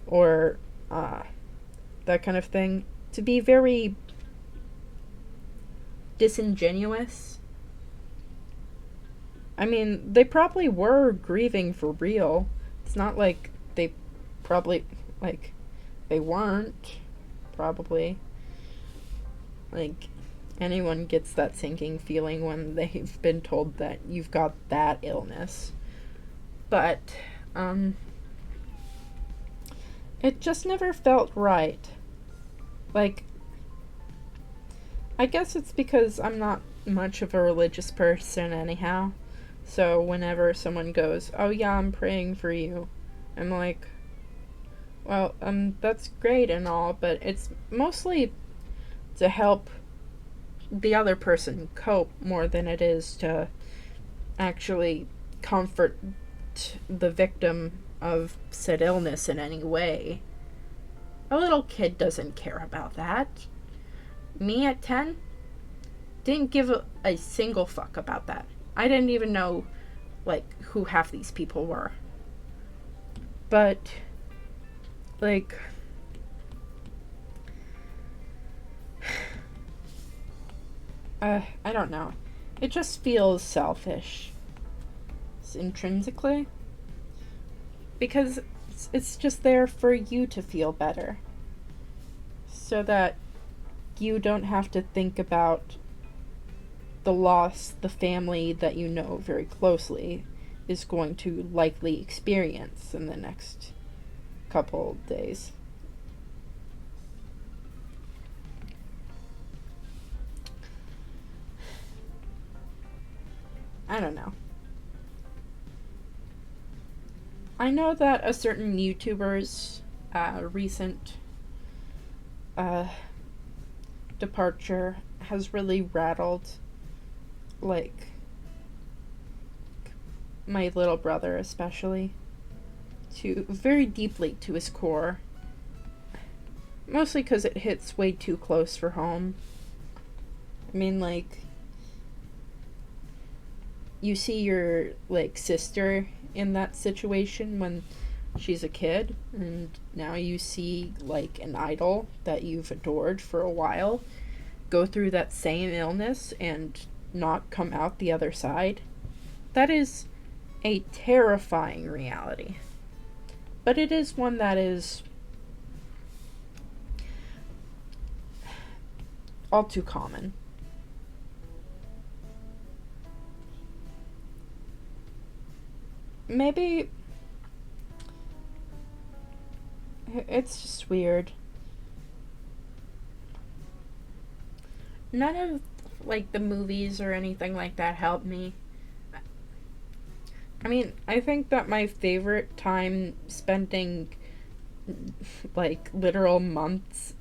or that kind of thing, to be very disingenuous. I mean, they probably were grieving for real. It's not like they probably, like, they weren't, probably. Like, anyone gets that sinking feeling when they've been told that you've got that illness. But, it just never felt right. Like, I guess it's because I'm not much of a religious person anyhow. So whenever someone goes, "Oh yeah, I'm praying for you," I'm like, well, that's great and all, but it's mostly to help the other person cope more than it is to actually comfort the victim of said illness in any way. A little kid doesn't care about that. Me at 10 didn't give a single fuck about that. I didn't even know, like, who half these people were. But, like, I don't know. It just feels selfish, intrinsically. Because it's just there for you to feel better. So that you don't have to think about the loss the family that you know very closely is going to likely experience in the next couple days. I don't know. I know that a certain YouTuber's recent uh, departure has really rattled, like, my little brother especially, to very deeply to his core. Mostly because it hits way too close for home. I mean, like, you see your, like, sister in that situation when she's a kid, and now you see, like, an idol that you've adored for a while go through that same illness and not come out the other side. That is a terrifying reality. But it is one that is all too common. Maybe it's just weird. None of, like, the movies or anything like that helped me. I mean, I think that my favorite time spending, like, literal months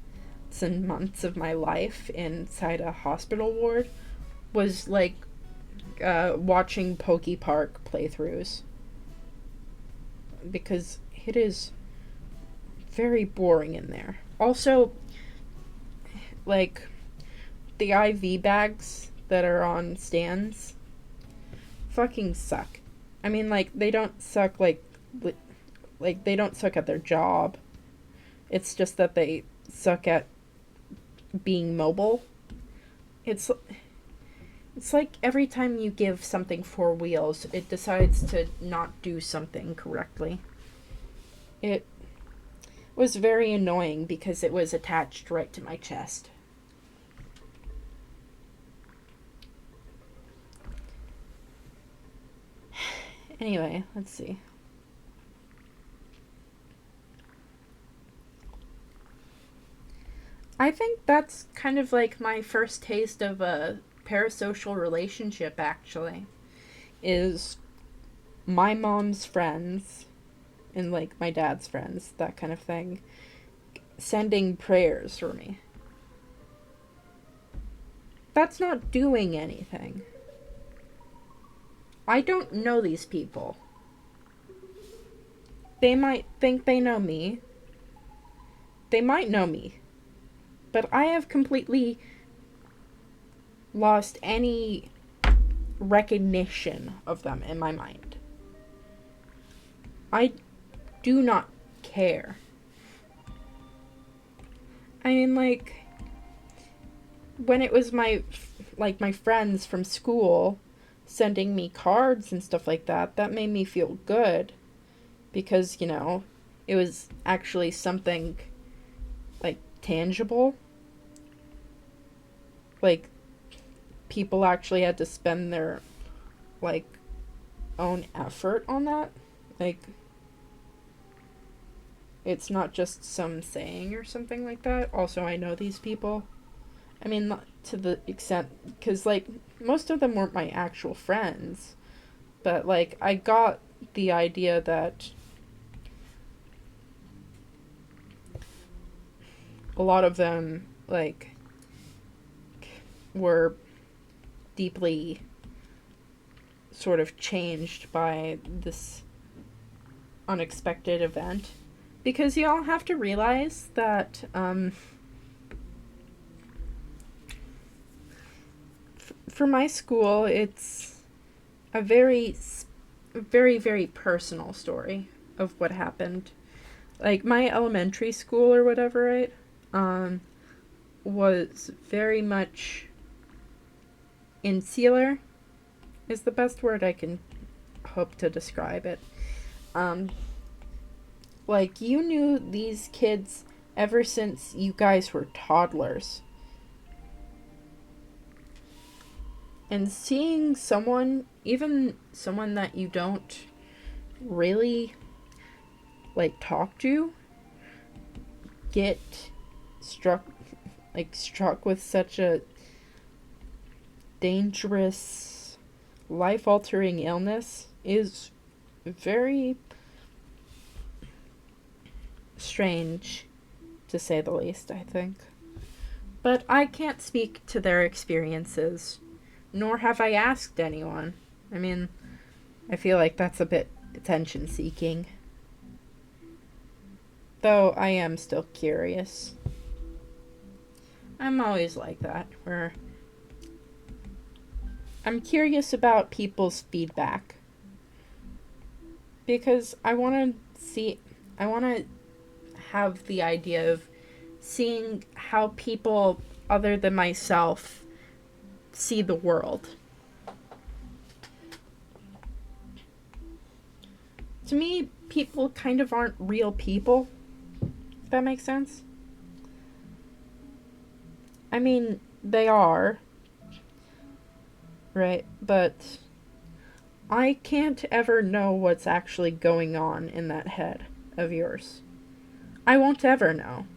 and months of my life inside a hospital ward was, like, watching Pokey Park playthroughs. Because it is very boring in there. Also, like, the IV bags that are on stands fucking suck. I mean, like, they don't suck, like, they don't suck at their job. It's just that they suck at being mobile. It's It's like every time you give something four wheels, it decides to not do something correctly. It was very annoying because it was attached right to my chest. Anyway, let's see. I think that's kind of like my first taste of a parasocial relationship, actually. Is my mom's friends and like my dad's friends, that kind of thing, sending prayers for me. That's not doing anything. I don't know these people. They might think they know me. They might know me. But I have completely lost any recognition of them in my mind. I do not care. I mean, like, when it was my friends from school sending me cards and stuff like that, that made me feel good because, you know, it was actually something like tangible. Like, people actually had to spend their like own effort on that. Like, it's not just some saying or something like that. Also, I know these people. I mean, not to the extent, because, like, most of them weren't my actual friends. But, like, I got the idea that a lot of them, like, were deeply sort of changed by this unexpected event. Because y'all have to realize that, for my school, it's a very, very, very personal story of what happened. Like, my elementary school or whatever, right, was very much insular, is the best word I can hope to describe it. Like, you knew these kids ever since you guys were toddlers. And seeing someone, even someone that you don't really, like, talk to, get struck with such a dangerous, life-altering illness is very strange, to say the least, I think. But I can't speak to their experiences, nor have I asked anyone. I mean, I feel like that's a bit attention-seeking. Though I am still curious. I'm always like that, where I'm curious about people's feedback. Because I want to have the idea of seeing how people other than myself see the world. To me, people kind of aren't real people, if that makes sense. I mean, they are, right? But I can't ever know what's actually going on in that head of yours. I won't ever know.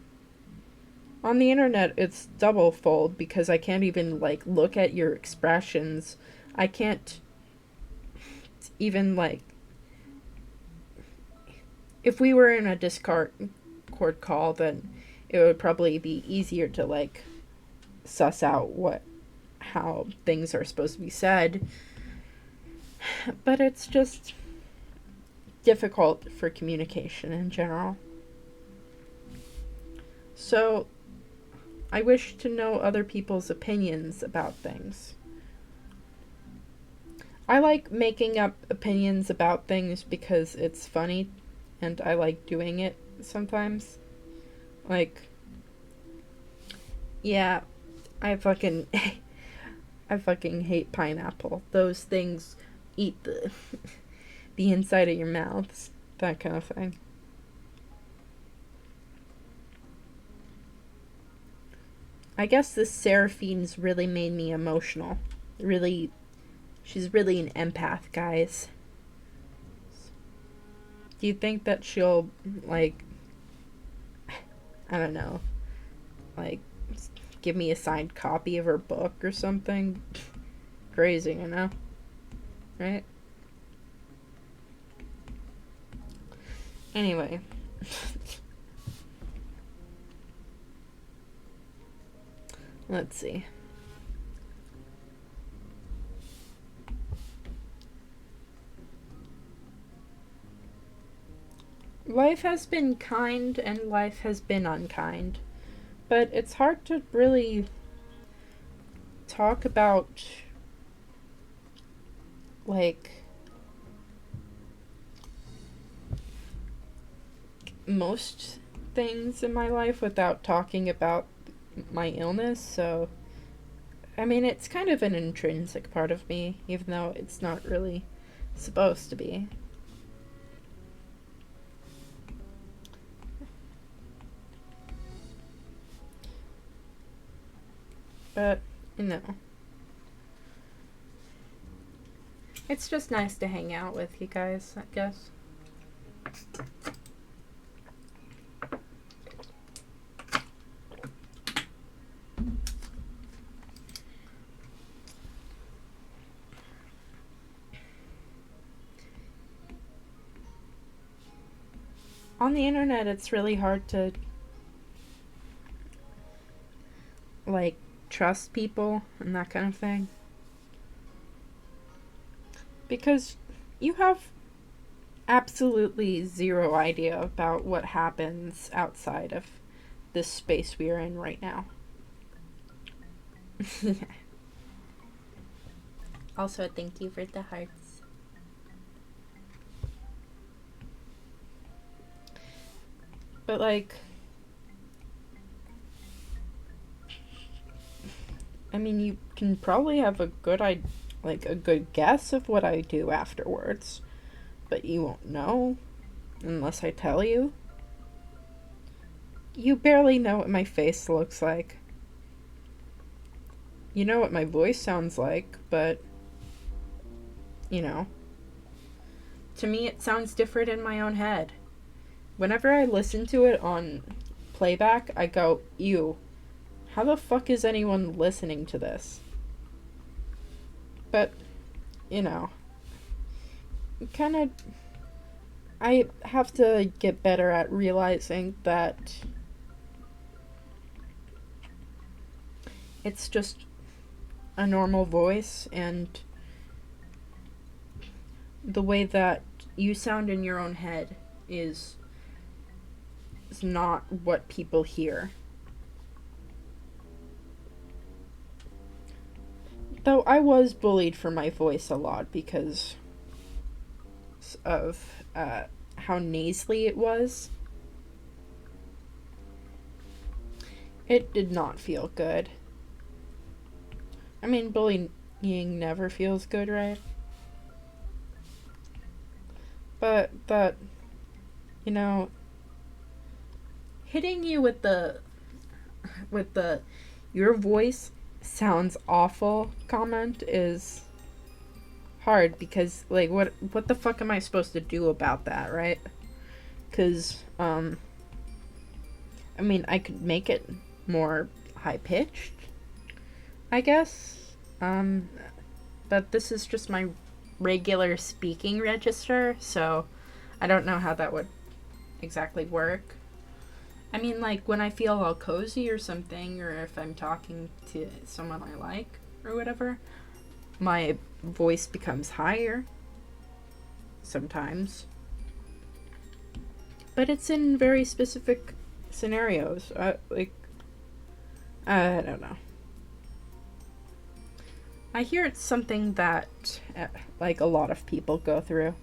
On the internet, it's double fold because I can't even, like, look at your expressions. I can't even, like, if we were in a Discord call, then it would probably be easier to, like, suss out how things are supposed to be said. But it's just difficult for communication in general. So, I wish to know other people's opinions about things. I like making up opinions about things because it's funny, and I like doing it sometimes. Like, yeah, I fucking I fucking hate pineapple. Those things eat the the inside of your mouths. That kind of thing. I guess this Seraphine's really made me emotional. Really, she's really an empath, guys. Do you think that she'll, like, I don't know, like, give me a signed copy of her book or something? Crazy, you know? Right? Anyway. Let's see. Life has been kind and life has been unkind. But it's hard to really talk about, like, most things in my life without talking about my illness, so I mean, it's kind of an intrinsic part of me, even though it's not really supposed to be. But, you know, it's just nice to hang out with you guys, I guess. On the internet, it's really hard to, like, trust people and that kind of thing. Because you have absolutely zero idea about what happens outside of this space we are in right now. Also, thank you for the hearts. But, like, I mean, you can probably have a good guess of what I do afterwards, but you won't know unless I tell you. You barely know what my face looks like. You know what my voice sounds like, but, you know, to me it sounds different in my own head. Whenever I listen to it on playback, I go, ew, how the fuck is anyone listening to this? But, you know, kind of, I have to get better at realizing that it's just a normal voice, and the way that you sound in your own head is not what people hear. Though I was bullied for my voice a lot because of how nasally it was. It did not feel good. I mean, bullying never feels good, right? But that, you know, hitting you with the your voice sounds awful comment is hard, because, like, what the fuck am I supposed to do about that, right? Because I mean, I could make it more high pitched, I guess, but this is just my regular speaking register, so I don't know how that would exactly work. I mean, like, when I feel all cozy or something, or if I'm talking to someone I like or whatever, my voice becomes higher sometimes. But it's in very specific scenarios. I don't know. I hear it's something that, like, a lot of people go through.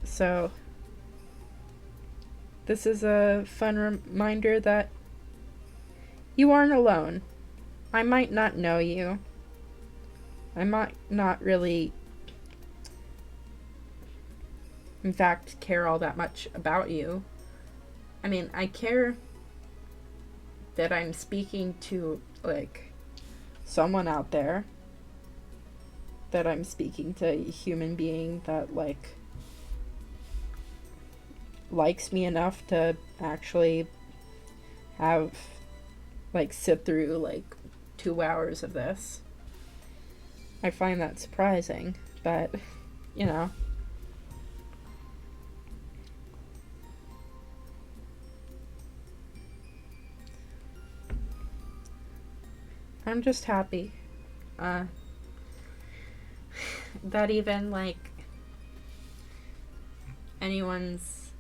So, this is a fun reminder that You aren't alone. I might not know you. I might not really, in fact, care all that much about you. I mean, I care that I'm speaking to, like, someone out there. That I'm speaking to a human being that, like, likes me enough to actually have, like, sit through, like, 2 hours of this. I find that surprising, but, you know. I'm just happy. That even, like, anyone's,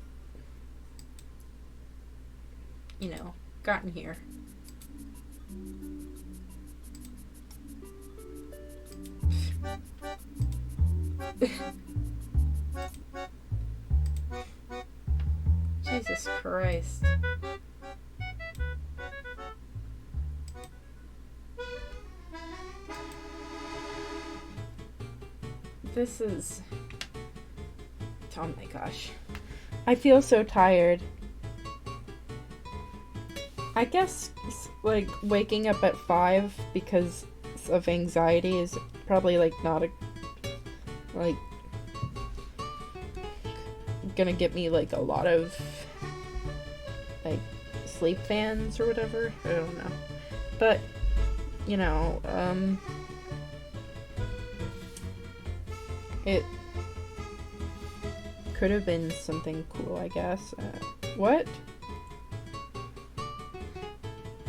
you know, gotten here. Jesus Christ. This is... Oh my gosh. I feel so tired. I guess, like, waking up at 5 because of anxiety is probably, like, not a... like... gonna get me, like, a lot of, like, sleep fans or whatever. I don't know. But, you know, it could have been something cool, I guess. What?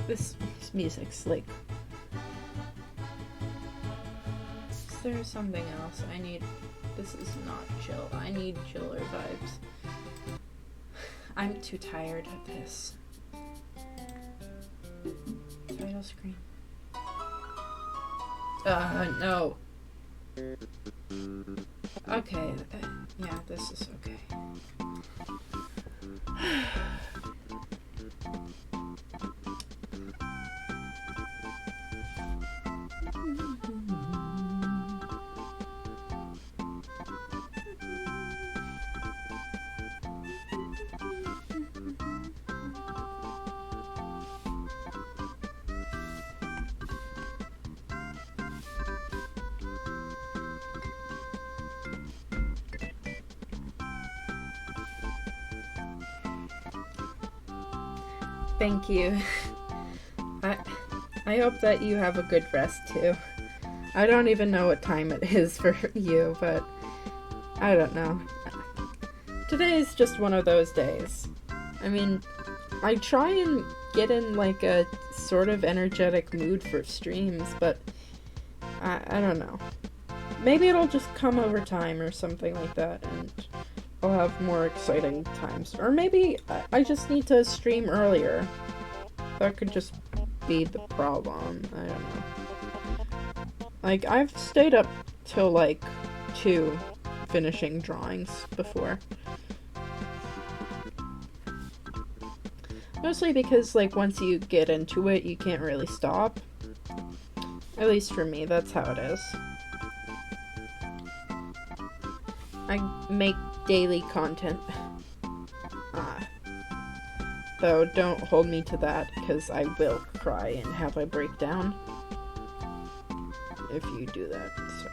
This music's like... Is there something else I need? This is not chill. I need chiller vibes. I'm too tired of this. Title screen. No. Okay, yeah, this is okay. Thank you. I hope that you have a good rest too. I don't even know what time it is for you, but I don't know. Today is just one of those days. I mean, I try and get in like a sort of energetic mood for streams, but I don't know. Maybe it'll just come over time or something like that, and I'll have more exciting times. Or maybe I just need to stream earlier. That could just be the problem. I don't know. Like, I've stayed up till like 2 finishing drawings before. Mostly because, like, once you get into it, you can't really stop. At least for me, that's how it is. I make daily content. Though, don't hold me to that, because I will cry and have a breakdown if you do that, so.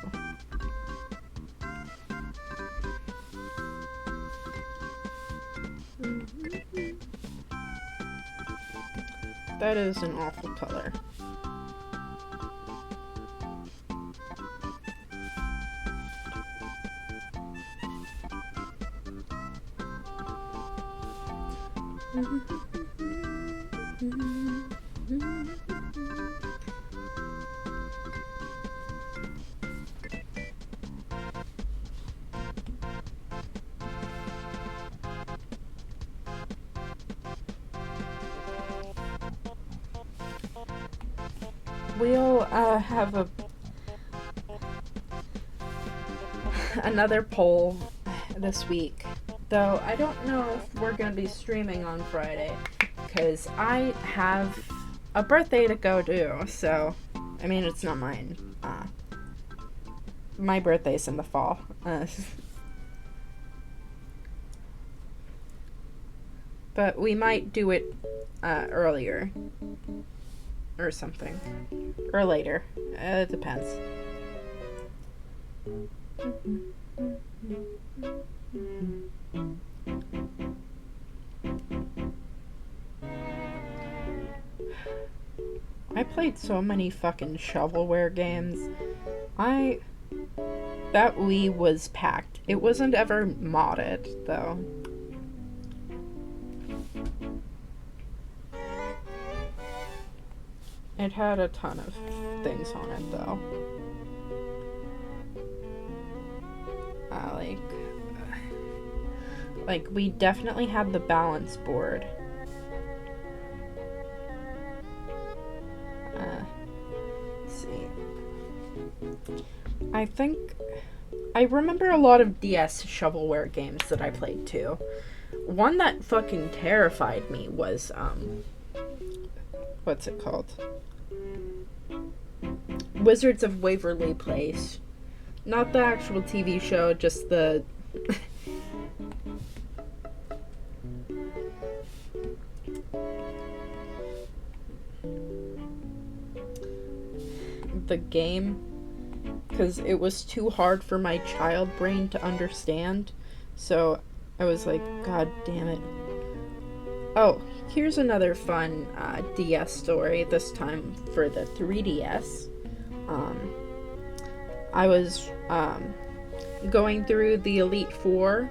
That is an awful color. We'll have another poll this week, though I don't know if we're gonna be streaming on Friday, because I have a birthday to go to, so, I mean, it's not mine. My birthday's in the fall. But we might do it earlier. Or something. Or later. It depends. I played so many fucking shovelware games. That Wii was packed. It wasn't ever modded, though. It had a ton of things on it, though. Like, we definitely had the balance board. Let's see. I remember a lot of DS shovelware games that I played, too. One that fucking terrified me was, what's it called? Wizards of Waverly Place. Not the actual TV show, just the... the game, because it was too hard for my child brain to understand, so I was like, god damn it. Oh, here's another fun DS story, this time for the 3DS. I was going through the Elite Four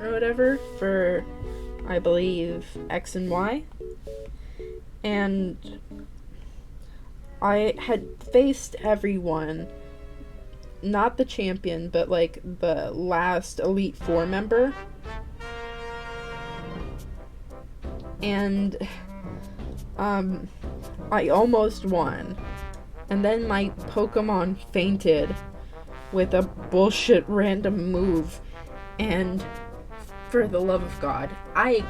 or whatever for, I believe, X and Y, and I had faced everyone, not the champion, but like the last Elite Four member. And I almost won. And then my Pokemon fainted with a bullshit random move. And for the love of God, I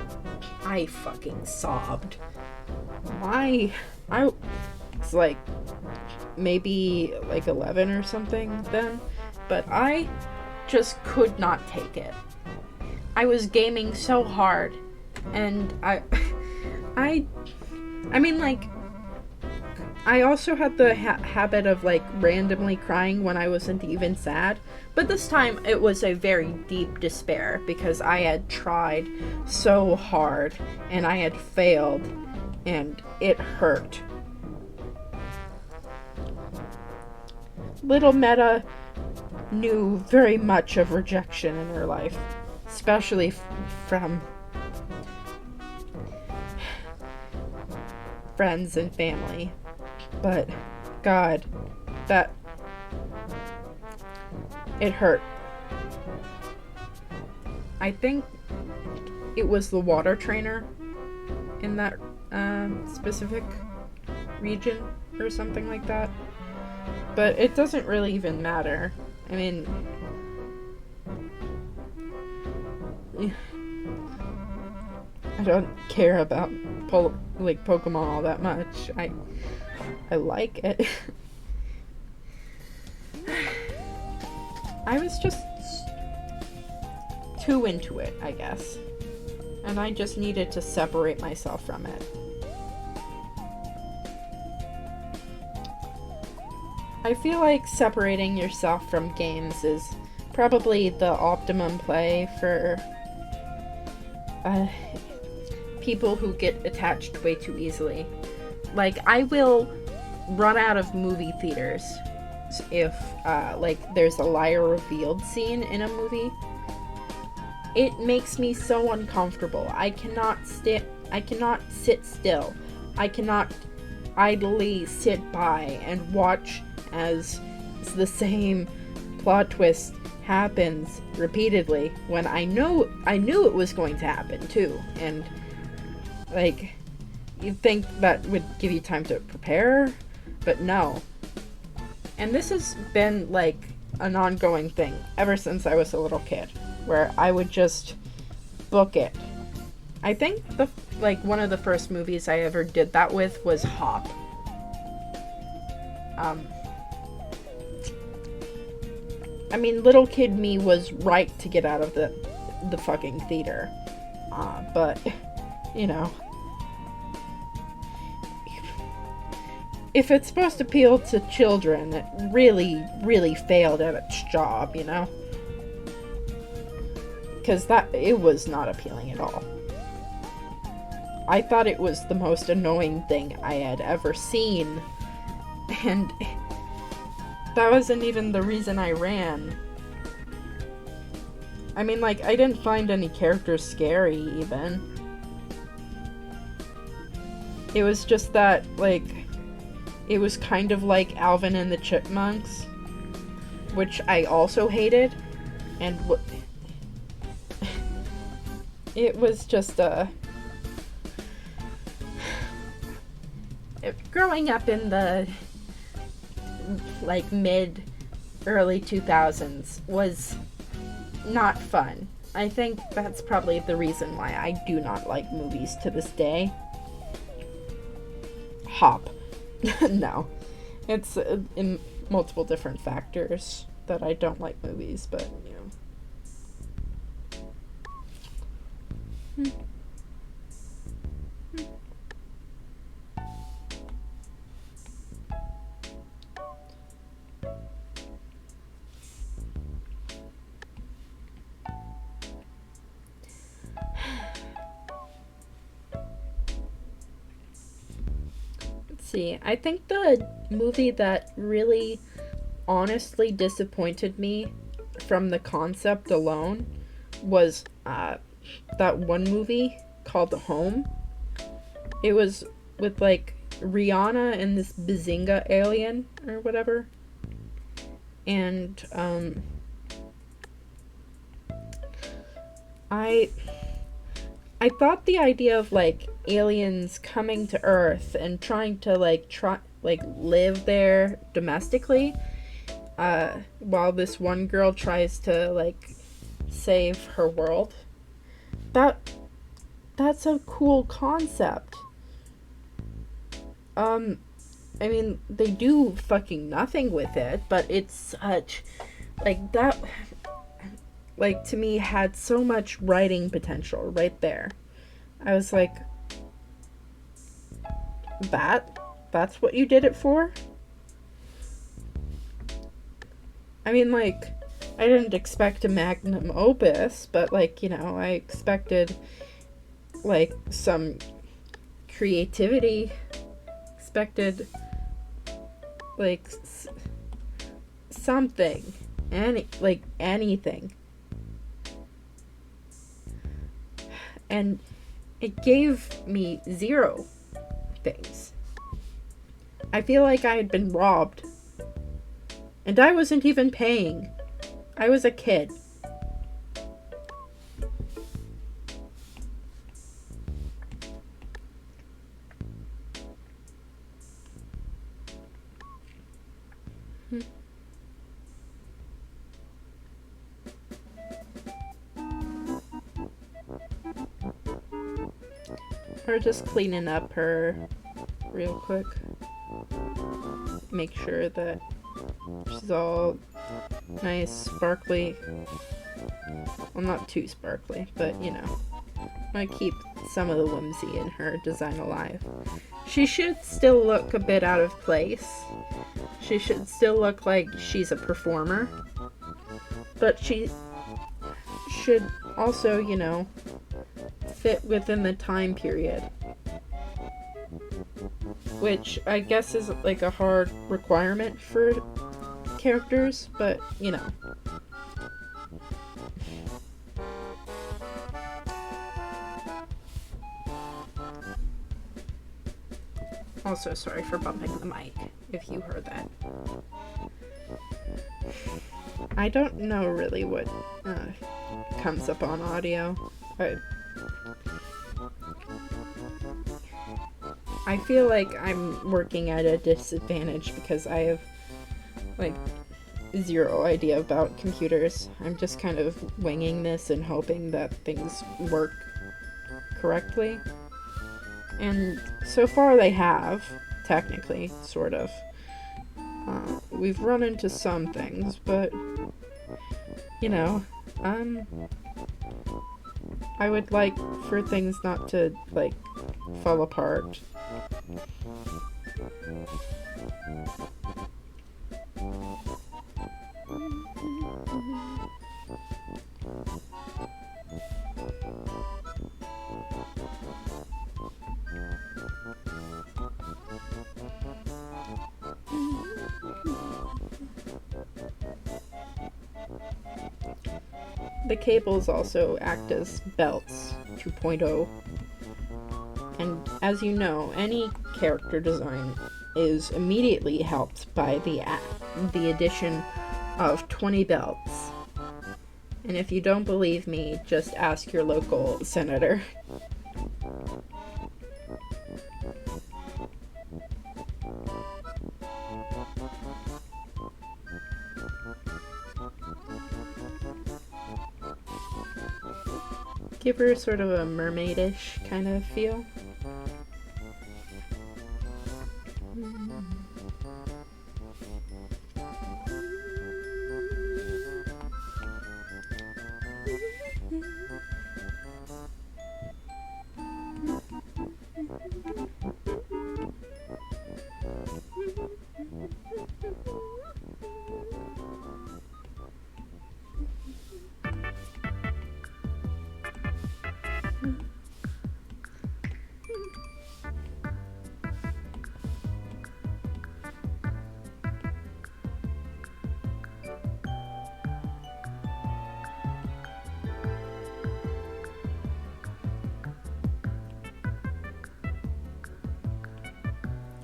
fucking sobbed. I was like maybe like 11 or something then, but I just could not take it. I was gaming so hard, and I mean, like, I also had the habit of like randomly crying when I wasn't even sad, but this time it was a very deep despair because I had tried so hard and I had failed and it hurt. Little Meta knew very much of rejection in her life, especially from friends and family. But, God, that... it hurt. I think it was the water trainer in that specific region or something like that. But it doesn't really even matter. I mean... I don't care about Pokemon all that much. I like it. I was just too into it, I guess. And I just needed to separate myself from it. I feel like separating yourself from games is probably the optimum play for people who get attached way too easily. Like, I will run out of movie theaters if, like, there's a liar revealed scene in a movie. It makes me so uncomfortable. I cannot sit still. I cannot idly sit by and watch as the same plot twist happens repeatedly when I knew it was going to happen too. And, like, you'd think that would give you time to prepare, but no. And this has been, like, an ongoing thing ever since I was a little kid, where I would just book it. I think like, one of the first movies I ever did that with was Hop. I mean, little kid me was right to get out of the fucking theater. But, you know, if it's supposed to appeal to children, it really, really failed at its job, you know? Because it was not appealing at all. I thought it was the most annoying thing I had ever seen. And that wasn't even the reason I ran. I mean, like, I didn't find any characters scary, even. It was just that, like, it was kind of like Alvin and the Chipmunks, which I also hated, and it was just, growing up in the, like, early 2000s was not fun. I think that's probably the reason why I do not like movies to this day. Hop. No. It's in multiple different factors that I don't like movies, but, you know. See, I think the movie that really honestly disappointed me from the concept alone was that one movie called Home. It was with, like, Rihanna and this Bazinga alien or whatever. And I thought the idea of, like, aliens coming to Earth and trying to, like, live there domestically, while this one girl tries to, like, save her world. That's a cool concept. I mean, they do fucking nothing with it, but it's such, like, that, like, to me, had so much writing potential right there. I was like, that's what you did it for? I mean, like, I didn't expect a magnum opus, but, like, you know, I expected, like, some creativity, expected, like, something, anything. And it gave me zero things. I feel like I had been robbed. And I wasn't even paying. I was a kid. We're just cleaning up her real quick. Make sure that she's all nice, sparkly. Well, not too sparkly, but, you know, I keep some of the whimsy in her design alive. She should still look a bit out of place. She should still look like she's a performer. But she should also, you know, fit within the time period. Which I guess is, like, a hard requirement for characters, but, you know. Also, sorry for bumping the mic, if you heard that. I don't know really what comes up on audio. I feel like I'm working at a disadvantage because I have, like, zero idea about computers. I'm just kind of winging this and hoping that things work correctly. And so far they have, technically, sort of. We've run into some things, but, you know, I would like for things not to, like, fall apart. The cables also act as belts 2.0, and as you know, any character design is immediately helped by the addition of 20 belts. And if you don't believe me, just ask your local senator. Give her sort of a mermaidish kind of feel.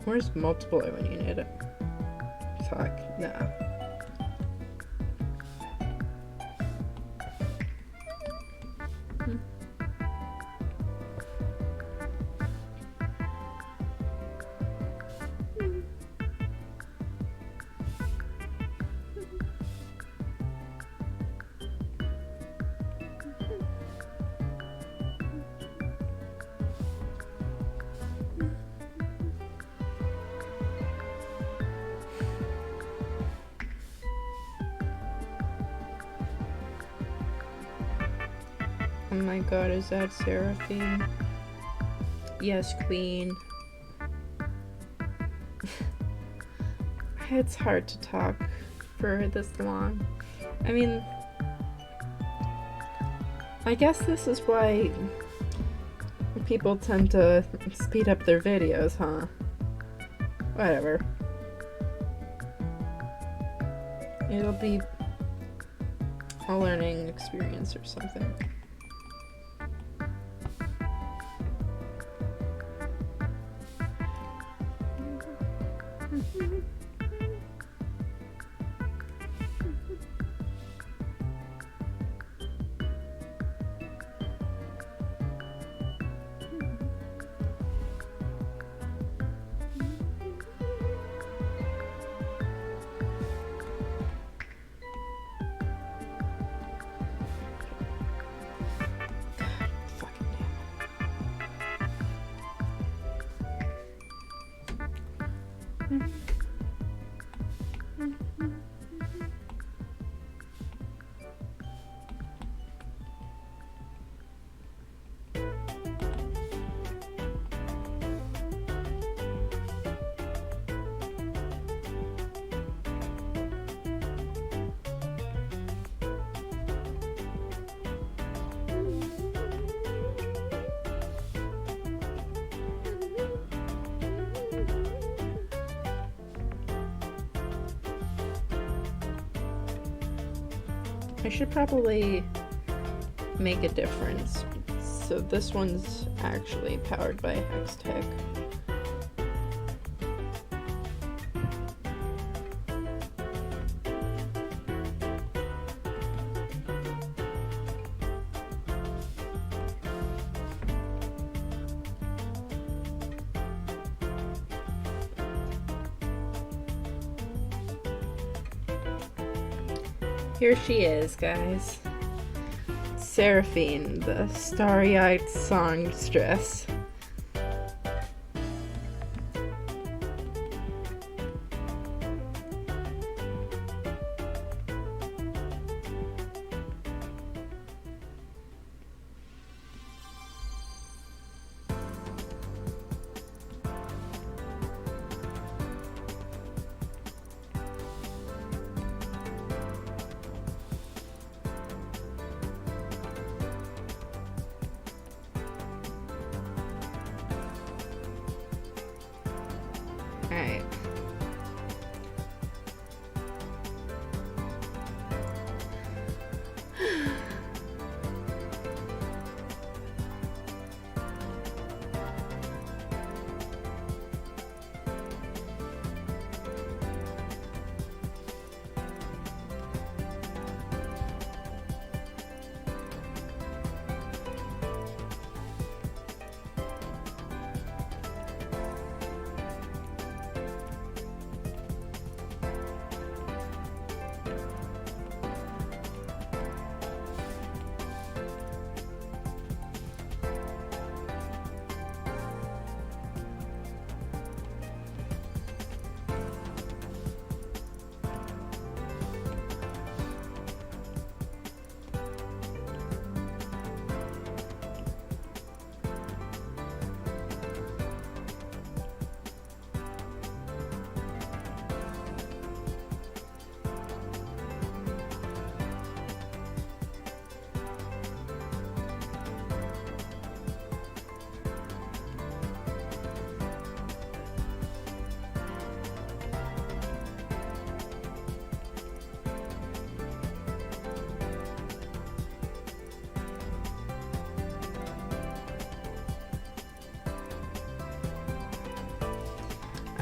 Where's multiply when you need it? Fuck, nah. Oh my god, is that Seraphine? Yes, queen. It's hard to talk for this long. I mean, I guess this is why people tend to speed up their videos, huh? Whatever. It'll be a learning experience or something. I should probably make a difference. So this one's actually powered by Hextech. Here she is, guys. Seraphine, the starry-eyed songstress. Alright.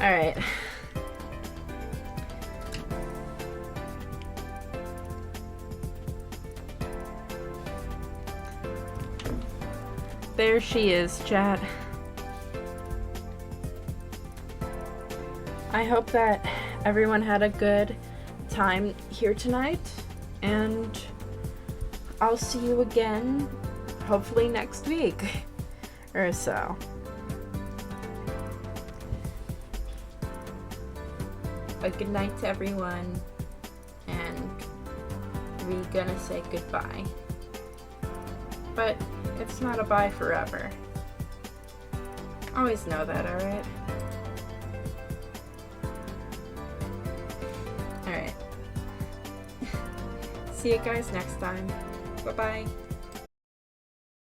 Alright. There she is, chat. I hope that everyone had a good time here tonight, and I'll see you again hopefully next week or so. A good night to everyone, and we're gonna say goodbye. But it's not a bye forever. Always know that, alright? Alright. See you guys next time. Bye-bye.